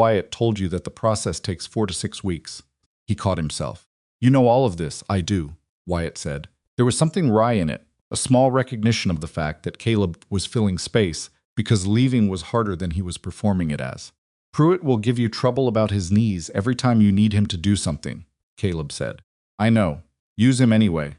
you that the process takes 4 to 6 weeks. He caught himself. "You know all of this, I do," Wyatt said. There was something wry in it, a small recognition of the fact that Caleb was filling space because leaving was harder than he was performing it as. "Pruitt will give you trouble about his knees every time you need him to do something," Caleb said. "I know. Use him anyway.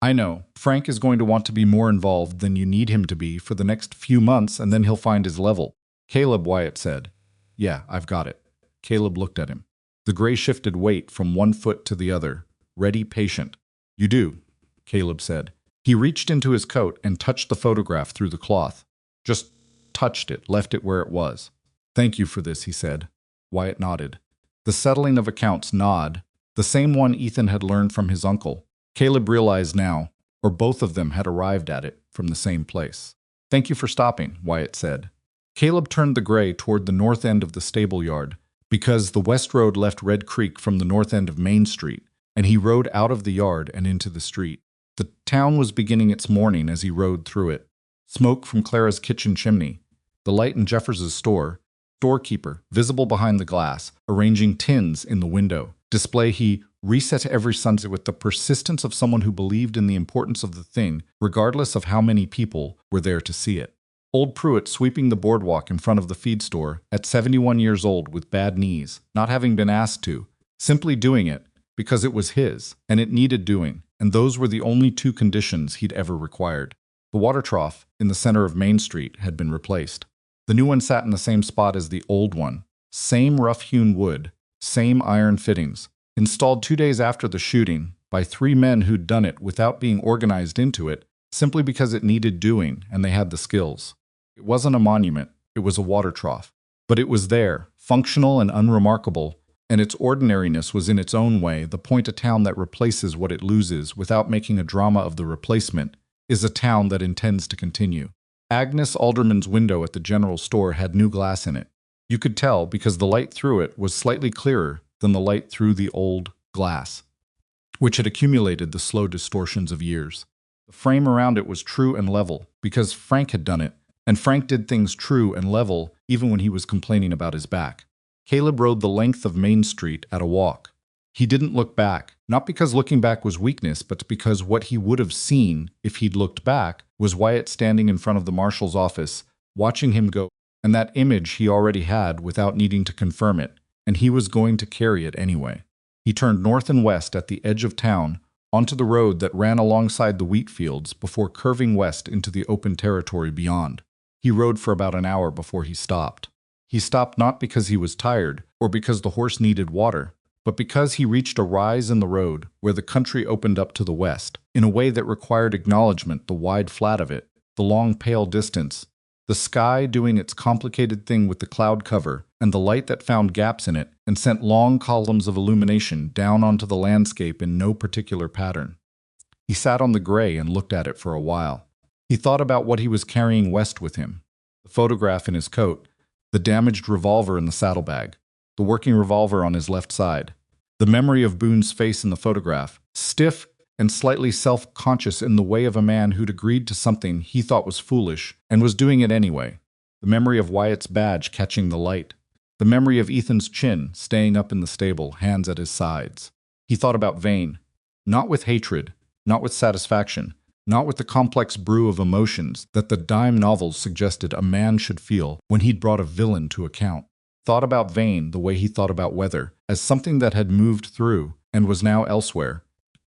I know. Frank is going to want to be more involved than you need him to be for the next few months, and then he'll find his level." "Caleb," Wyatt said. "Yeah, I've got it." Caleb looked at him. The gray shifted weight from one foot to the other, ready, patient. "You do," Caleb said. He reached into his coat and touched the photograph through the cloth. Just touched it, left it where it was. "Thank you for this," he said. Wyatt nodded. The settling of accounts nod, the same one Ethan had learned from his uncle. Caleb realized now, or both of them had arrived at it from the same place. "Thank you for stopping," Wyatt said. Caleb turned the gray toward the north end of the stable yard, because the west road left Red Creek from the north end of Main Street, and he rode out of the yard and into the street. The town was beginning its morning as he rode through it. Smoke from Clara's kitchen chimney, the light in Jeffers's storekeeper, visible behind the glass, arranging tins in the window. Display he reset every sunset with the persistence of someone who believed in the importance of the thing, regardless of how many people were there to see it. Old Pruitt sweeping the boardwalk in front of the feed store, at 71 years old with bad knees, not having been asked to, simply doing it because it was his, and it needed doing, and those were the only 2 conditions he'd ever required. The water trough in the center of Main Street had been replaced. The new one sat in the same spot as the old one, same rough-hewn wood, same iron fittings, installed 2 days after the shooting by 3 men who'd done it without being organized into it, simply because it needed doing and they had the skills. It wasn't a monument, it was a water trough. But it was there, functional and unremarkable, and its ordinariness was in its own way the point. A town that replaces what it loses without making a drama of the replacement is a town that intends to continue. Agnes Alderman's window at the general store had new glass in it. You could tell because the light through it was slightly clearer than the light through the old glass, which had accumulated the slow distortions of years. The frame around it was true and level because Frank had done it, and Frank did things true and level even when he was complaining about his back. Caleb rode the length of Main Street at a walk. He didn't look back, not because looking back was weakness, but because what he would have seen if he'd looked back was Wyatt standing in front of the marshal's office, watching him go, and that image he already had without needing to confirm it, and he was going to carry it anyway. He turned north and west at the edge of town, onto the road that ran alongside the wheat fields before curving west into the open territory beyond. He rode for about an hour before he stopped. He stopped not because he was tired or because the horse needed water, but because he reached a rise in the road where the country opened up to the west, in a way that required acknowledgement. The wide flat of it, the long pale distance, the sky doing its complicated thing with the cloud cover, and the light that found gaps in it and sent long columns of illumination down onto the landscape in no particular pattern. He sat on the gray and looked at it for a while. He thought about what he was carrying west with him, the photograph in his coat, the damaged revolver in the saddlebag, the working revolver on his left side, the memory of Boone's face in the photograph, stiff and slightly self-conscious in the way of a man who'd agreed to something he thought was foolish and was doing it anyway, the memory of Wyatt's badge catching the light, the memory of Ethan's chin staying up in the stable, hands at his sides. He thought about Vane, not with hatred, not with satisfaction, not with the complex brew of emotions that the dime novels suggested a man should feel when he'd brought a villain to account. Thought about Vane the way he thought about weather, as something that had moved through and was now elsewhere,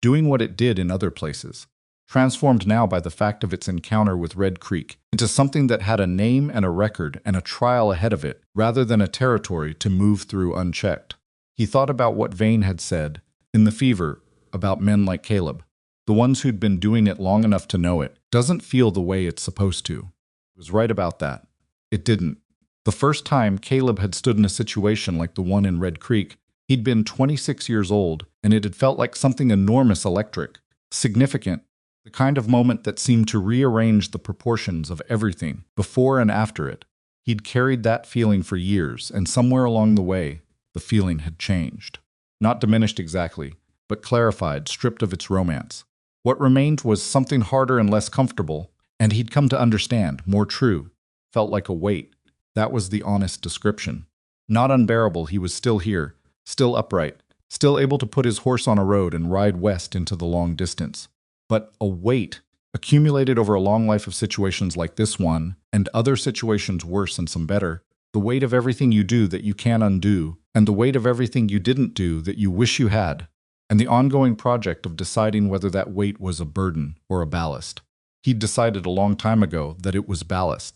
doing what it did in other places, transformed now by the fact of its encounter with Red Creek into something that had a name and a record and a trial ahead of it, rather than a territory to move through unchecked. He thought about what Vane had said, in The Fever, about men like Caleb. The ones who'd been doing it long enough to know it doesn't feel the way it's supposed to. He was right about that. It didn't. The first time Caleb had stood in a situation like the one in Red Creek, he'd been 26 years old, and it had felt like something enormous, electric, significant, The kind of moment that seemed to rearrange the proportions of everything, before and after it. He'd carried that feeling for years, and somewhere along the way, the feeling had changed. Not diminished exactly, but clarified, stripped of its romance. What remained was something harder and less comfortable, and he'd come to understand, more true. Felt like a weight. That was the honest description. Not unbearable, he was still here, still upright, still able to put his horse on a road and ride west into the long distance. But a weight, accumulated over a long life of situations like this one, and other situations worse and some better, the weight of everything you do that you can undo, and the weight of everything you didn't do that you wish you had, and the ongoing project of deciding whether that weight was a burden or a ballast. He'd decided a long time ago that it was ballast,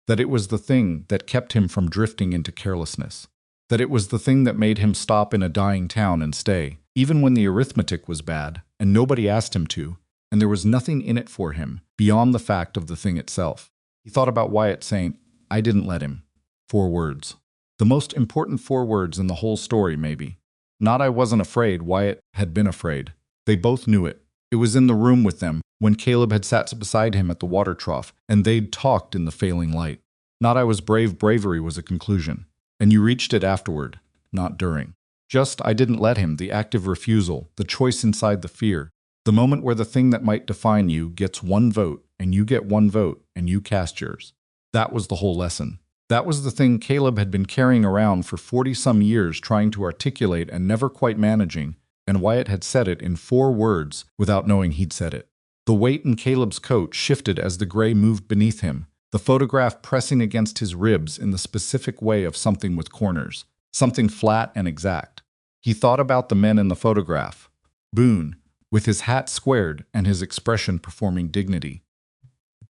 that it was the thing that kept him from drifting into carelessness, that it was the thing that made him stop in a dying town and stay, even when the arithmetic was bad, and nobody asked him to, and there was nothing in it for him beyond the fact of the thing itself. He thought about Wyatt saying, "I didn't let him." 4 words. The most important 4 words in the whole story, maybe. Not "I wasn't afraid," Wyatt had been afraid. They both knew it. It was in the room with them, when Caleb had sat beside him at the water trough, and they'd talked in the failing light. Not "I was brave," bravery was a conclusion. And you reached it afterward, not during. Just "I didn't let him," the active refusal, the choice inside the fear. The moment where the thing that might define you gets 1 vote, and you get 1 vote, and you cast yours. That was the whole lesson. That was the thing Caleb had been carrying around for 40-some years, trying to articulate and never quite managing, and Wyatt had said it in 4 words without knowing he'd said it. The weight in Caleb's coat shifted as the gray moved beneath him, the photograph pressing against his ribs in the specific way of something with corners, something flat and exact. He thought about the men in the photograph. Boone, with his hat squared and his expression performing dignity.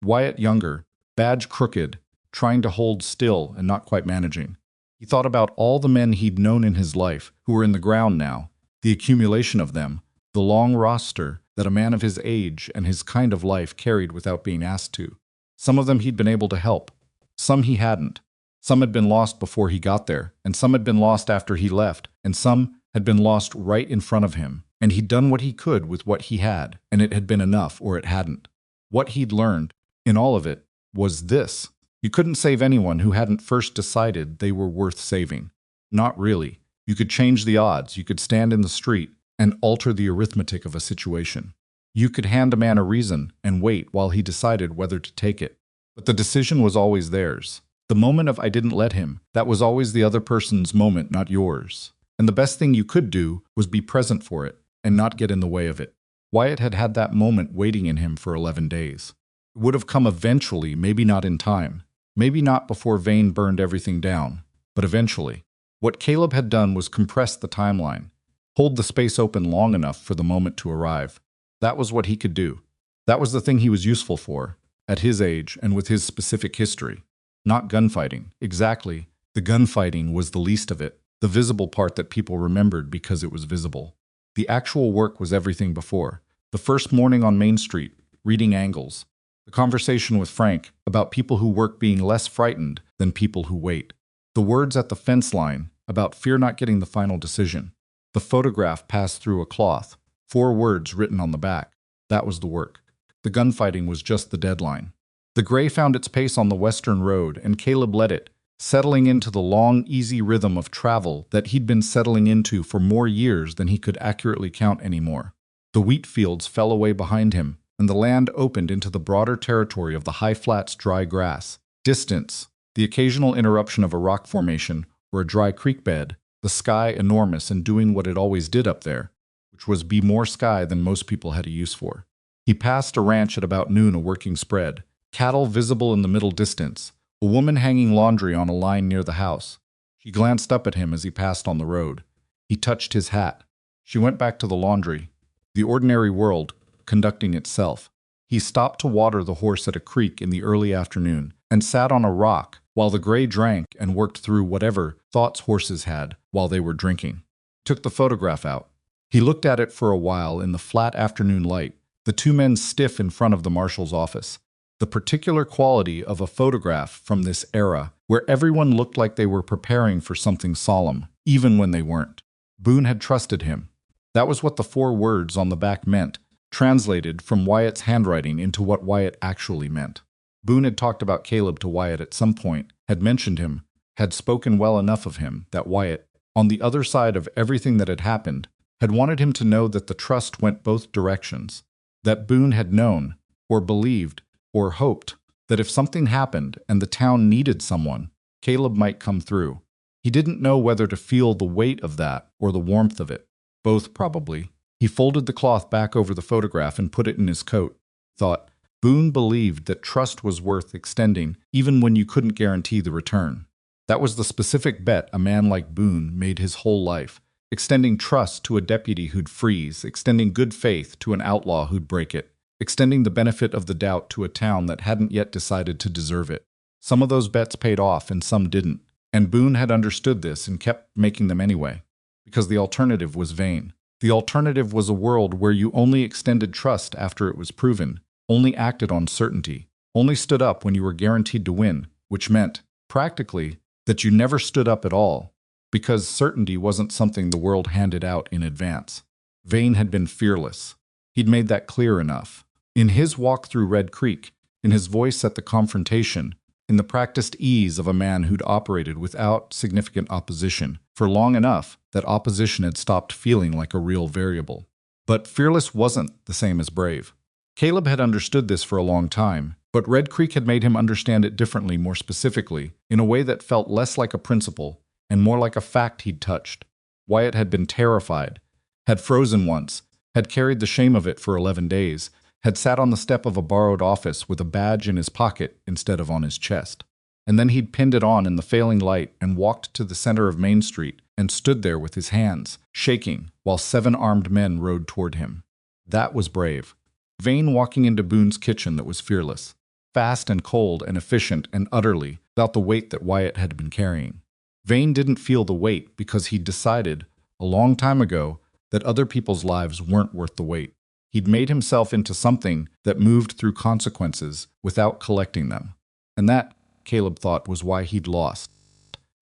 Wyatt younger, badge crooked, trying to hold still and not quite managing. He thought about all the men he'd known in his life who were in the ground now, the accumulation of them, the long roster that a man of his age and his kind of life carried without being asked to. Some of them he'd been able to help. Some he hadn't. Some had been lost before he got there, and some had been lost after he left, and some had been lost right in front of him. And he'd done what he could with what he had, and it had been enough or it hadn't. What he'd learned, in all of it, was this. You couldn't save anyone who hadn't first decided they were worth saving. Not really. You could change the odds, you could stand in the street and alter the arithmetic of a situation. You could hand a man a reason and wait while he decided whether to take it. But the decision was always theirs. The moment of "I didn't let him," that was always the other person's moment, not yours. And the best thing you could do was be present for it and not get in the way of it. Wyatt had had that moment waiting in him for 11 days. It would have come eventually, maybe not in time. Maybe not before Vane burned everything down, but eventually. What Caleb had done was compress the timeline, hold the space open long enough for the moment to arrive. That was what he could do. That was the thing he was useful for, at his age and with his specific history. Not gunfighting. Exactly. The gunfighting was the least of it, the visible part that people remembered because it was visible. The actual work was everything before. The first morning on Main Street, reading angles. The conversation with Frank about people who work being less frightened than people who wait. The words at the fence line about fear not getting the final decision. The photograph passed through a cloth, 4 words written on the back. That was the work. The gunfighting was just the deadline. The gray found its pace on the western road, and Caleb led it, settling into the long, easy rhythm of travel that he'd been settling into for more years than he could accurately count anymore. The wheat fields fell away behind him, and the land opened into the broader territory of the high flats, dry grass. Distance, the occasional interruption of a rock formation or a dry creek bed, the sky enormous and doing what it always did up there, which was be more sky than most people had a use for. He passed a ranch at about noon, a working spread, cattle visible in the middle distance, a woman hanging laundry on a line near the house. She glanced up at him as he passed on the road. He touched his hat. She went back to the laundry. The ordinary world, conducting itself. He stopped to water the horse at a creek in the early afternoon and sat on a rock while the gray drank and worked through whatever thoughts horses had while they were drinking. Took the photograph out. He looked at it for a while in the flat afternoon light, the 2 men stiff in front of the marshal's office. The particular quality of a photograph from this era where everyone looked like they were preparing for something solemn, even when they weren't. Boone had trusted him. That was what the 4 words on the back meant. translated from Wyatt's handwriting into what Wyatt actually meant. Boone had talked about Caleb to Wyatt at some point, had mentioned him, had spoken well enough of him that Wyatt, on the other side of everything that had happened, had wanted him to know that the trust went both directions, that Boone had known, or believed, or hoped, that if something happened and the town needed someone, Caleb might come through. He didn't know whether to feel the weight of that or the warmth of it. Both, probably. He folded the cloth back over the photograph and put it in his coat. Thought, Boone believed that trust was worth extending even when you couldn't guarantee the return. That was the specific bet a man like Boone made his whole life, extending trust to a deputy who'd freeze, extending good faith to an outlaw who'd break it, extending the benefit of the doubt to a town that hadn't yet decided to deserve it. Some of those bets paid off and some didn't, and Boone had understood this and kept making them anyway, because the alternative was vain. The alternative was a world where you only extended trust after it was proven, only acted on certainty, only stood up when you were guaranteed to win, which meant, practically, that you never stood up at all, because certainty wasn't something the world handed out in advance. Vane had been fearless. He'd made that clear enough. In his walk through Red Creek, in his voice at the confrontation, in the practiced ease of a man who'd operated without significant opposition for long enough that opposition had stopped feeling like a real variable. But fearless wasn't the same as brave. Caleb had understood this for a long time, but Red Creek had made him understand it differently, more specifically, in a way that felt less like a principle and more like a fact he'd touched. Wyatt had been terrified, had frozen once, had carried the shame of it for 11 days, had sat on the step of a borrowed office with a badge in his pocket instead of on his chest. And then he'd pinned it on in the failing light and walked to the center of Main Street and stood there with his hands, shaking, while 7 armed men rode toward him. That was brave. Vane walking into Boone's kitchen that was fearless, fast and cold and efficient and utterly without the weight that Wyatt had been carrying. Vane didn't feel the weight because he'd decided, a long time ago, that other people's lives weren't worth the weight. He'd made himself into something that moved through consequences without collecting them. And that, Caleb thought, was why he'd lost.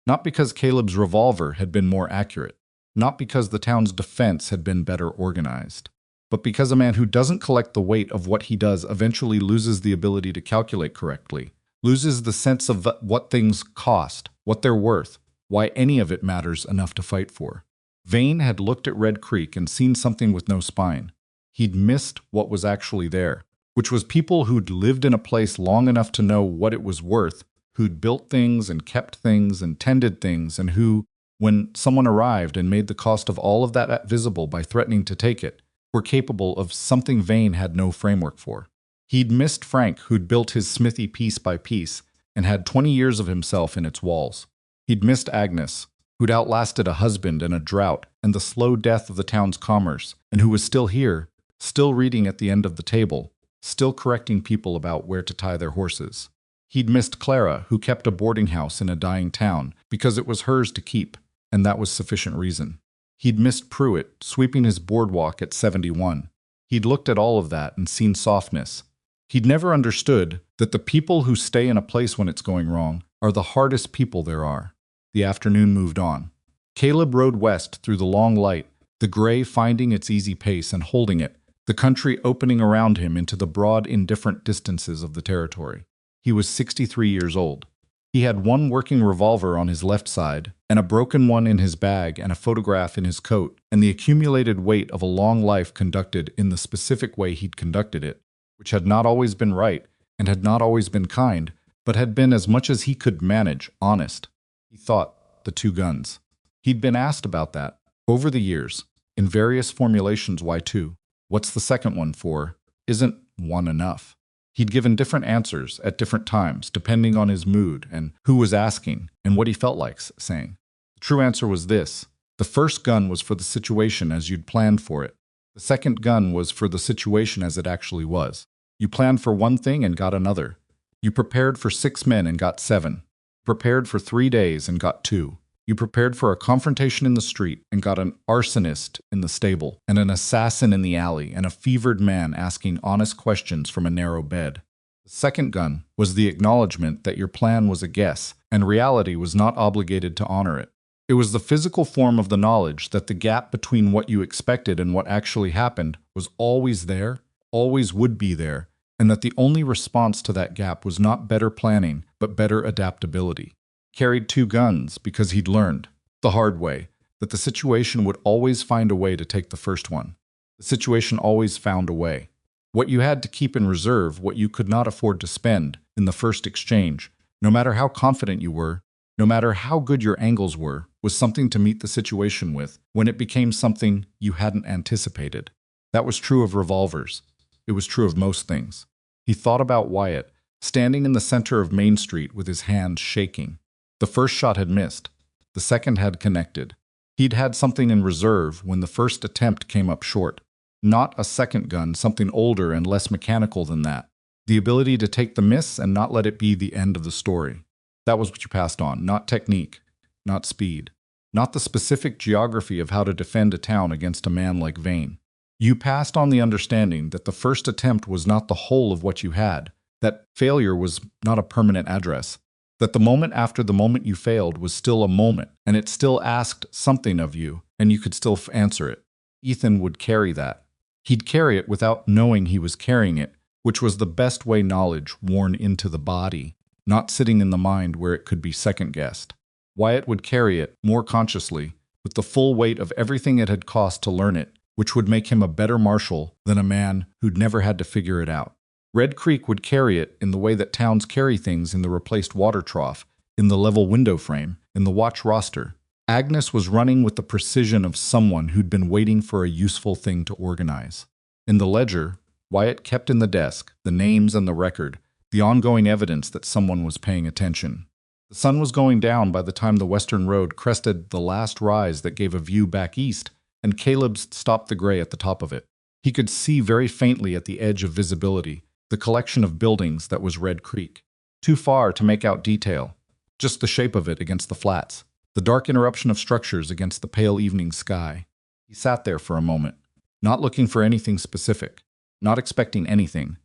Not because Caleb's revolver had been more accurate, not because the town's defense had been better organized, but because a man who doesn't collect the weight of what he does eventually loses the ability to calculate correctly, loses the sense of what things cost, what they're worth, why any of it matters enough to fight for. Vane had looked at Red Creek and seen something with no spine. He'd missed what was actually there, which was people who'd lived in a place long enough to know what it was worth, who'd built things and kept things and tended things, and who, when someone arrived and made the cost of all of that visible by threatening to take it, were capable of something Vane had no framework for. He'd missed Frank, who'd built his smithy piece by piece and had 20 years of himself in its walls. He'd missed Agnes, who'd outlasted a husband and a drought and the slow death of the town's commerce, and who was still here, still reading at the end of the table, still correcting people about where to tie their horses. He'd missed Clara, who kept a boarding house in a dying town because it was hers to keep, and that was sufficient reason. He'd missed Pruitt, sweeping his boardwalk at 71. He'd looked at all of that and seen softness. He'd never understood that the people who stay in a place when it's going wrong are the hardest people there are. The afternoon moved on. Caleb rode west through the long light, the gray finding its easy pace and holding it, the country opening around him into the broad, indifferent distances of the territory. He was 63 years old. He had one working revolver on his left side, and a broken one in his bag and a photograph in his coat, and the accumulated weight of a long life conducted in the specific way he'd conducted it, which had not always been right and had not always been kind, but had been as much as he could manage, honest. He thought, the 2 guns. He'd been asked about that, over the years, in various formulations. Why 2? What's the second one for? Isn't 1 enough? He'd given different answers at different times, depending on his mood and who was asking and what he felt like saying. The true answer was this. The first gun was for the situation as you'd planned for it. The second gun was for the situation as it actually was. You planned for one thing and got another. You prepared for 6 men and got 7. Prepared for 3 days and got 2. You prepared for a confrontation in the street and got an arsonist in the stable and an assassin in the alley and a fevered man asking honest questions from a narrow bed. The second gun was the acknowledgement that your plan was a guess and reality was not obligated to honor it. It was the physical form of the knowledge that the gap between what you expected and what actually happened was always there, always would be there, and that the only response to that gap was not better planning, but better adaptability. Carried 2 guns because he'd learned, the hard way, that the situation would always find a way to take the first one. The situation always found a way. What you had to keep in reserve, what you could not afford to spend in the first exchange, no matter how confident you were, no matter how good your angles were, was something to meet the situation with when it became something you hadn't anticipated. That was true of revolvers. It was true of most things. He thought about Wyatt, standing in the center of Main Street with his hands shaking. The first shot had missed. The second had connected. He'd had something in reserve when the first attempt came up short. Not a second gun, something older and less mechanical than that. The ability to take the miss and not let it be the end of the story. That was what you passed on, not technique, not speed, not the specific geography of how to defend a town against a man like Vane. You passed on the understanding that the first attempt was not the whole of what you had, that failure was not a permanent address, that the moment after the moment you failed was still a moment, and it still asked something of you, and you could still answer it. Ethan would carry that. He'd carry it without knowing he was carrying it, which was the best way knowledge worn into the body, not sitting in the mind where it could be second-guessed. Wyatt would carry it more consciously, with the full weight of everything it had cost to learn it, which would make him a better marshal than a man who'd never had to figure it out. Red Creek would carry it in the way that towns carry things in the replaced water trough, in the level window frame, in the watch roster. Agnes was running with the precision of someone who'd been waiting for a useful thing to organize. In the ledger, Wyatt kept in the desk the names and the record, the ongoing evidence that someone was paying attention. The sun was going down by the time the western road crested the last rise that gave a view back east, and Caleb stopped the gray at the top of it. He could see very faintly at the edge of visibility the collection of buildings that was Red Creek. Too far to make out detail, just the shape of it against the flats, the dark interruption of structures against the pale evening sky. He sat there for a moment, not looking for anything specific, not expecting anything,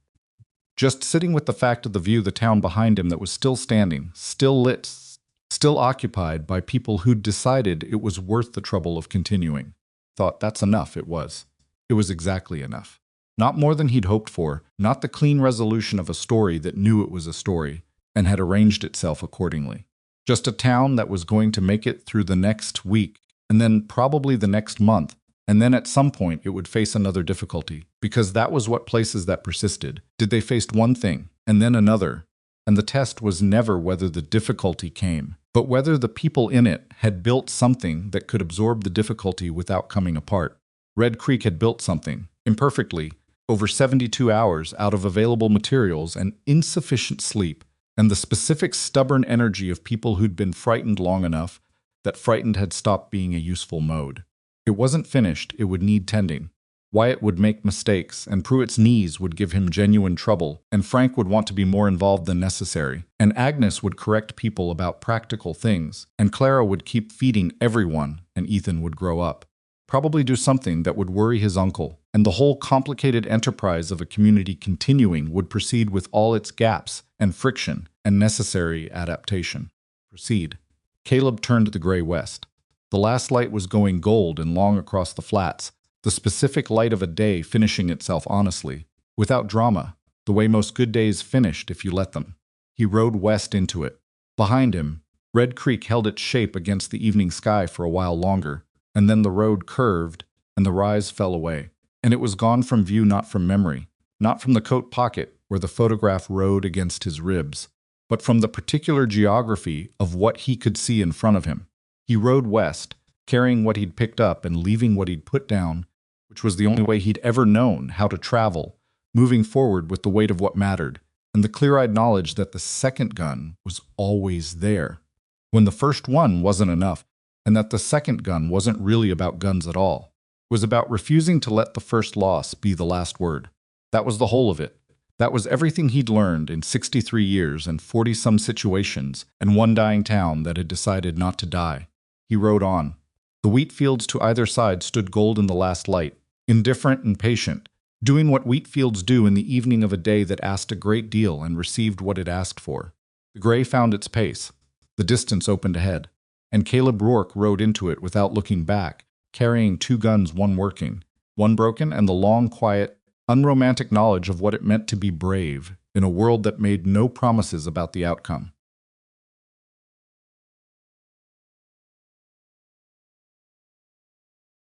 just sitting with the fact of the view the town behind him that was still standing, still lit, still occupied by people who'd decided it was worth the trouble of continuing. Thought that's enough, it was. It was exactly enough. Not more than he'd hoped for, not the clean resolution of a story that knew it was a story and had arranged itself accordingly. Just a town that was going to make it through the next week, and then probably the next month, and then at some point it would face another difficulty, because that was what places that persisted did. They faced one thing, and then another, and the test was never whether the difficulty came, but whether the people in it had built something that could absorb the difficulty without coming apart. Red Creek had built something, imperfectly, over 72 hours out of available materials and insufficient sleep, and the specific stubborn energy of people who'd been frightened long enough that frightened had stopped being a useful mode. It wasn't finished, it would need tending. Wyatt would make mistakes, and Pruitt's knees would give him genuine trouble, and Frank would want to be more involved than necessary, and Agnes would correct people about practical things, and Clara would keep feeding everyone, and Ethan would grow up. Probably do something that would worry his uncle, and the whole complicated enterprise of a community continuing would proceed with all its gaps and friction and necessary adaptation. Proceed. Caleb turned the gray west. The last light was going gold and long across the flats, the specific light of a day finishing itself honestly, without drama, the way most good days finished if you let them. He rode west into it. Behind him, Red Creek held its shape against the evening sky for a while longer, and then the road curved, and the rise fell away. And it was gone from view, not from memory, not from the coat pocket where the photograph rode against his ribs, but from the particular geography of what he could see in front of him. He rode west, carrying what he'd picked up and leaving what he'd put down, which was the only way he'd ever known how to travel, moving forward with the weight of what mattered, and the clear-eyed knowledge that the second gun was always there, when the first one wasn't enough, and that the second gun wasn't really about guns at all. It was about refusing to let the first loss be the last word. That was the whole of it. That was everything he'd learned in 63 years and 40-some situations and one dying town that had decided not to die. He rode on. The wheat fields to either side stood gold in the last light, indifferent and patient, doing what wheat fields do in the evening of a day that asked a great deal and received what it asked for. The gray found its pace. The distance opened ahead. and Caleb Rourke rode into it without looking back, carrying 2 guns, one working, one broken, and the long, quiet, unromantic knowledge of what it meant to be brave in a world that made no promises about the outcome.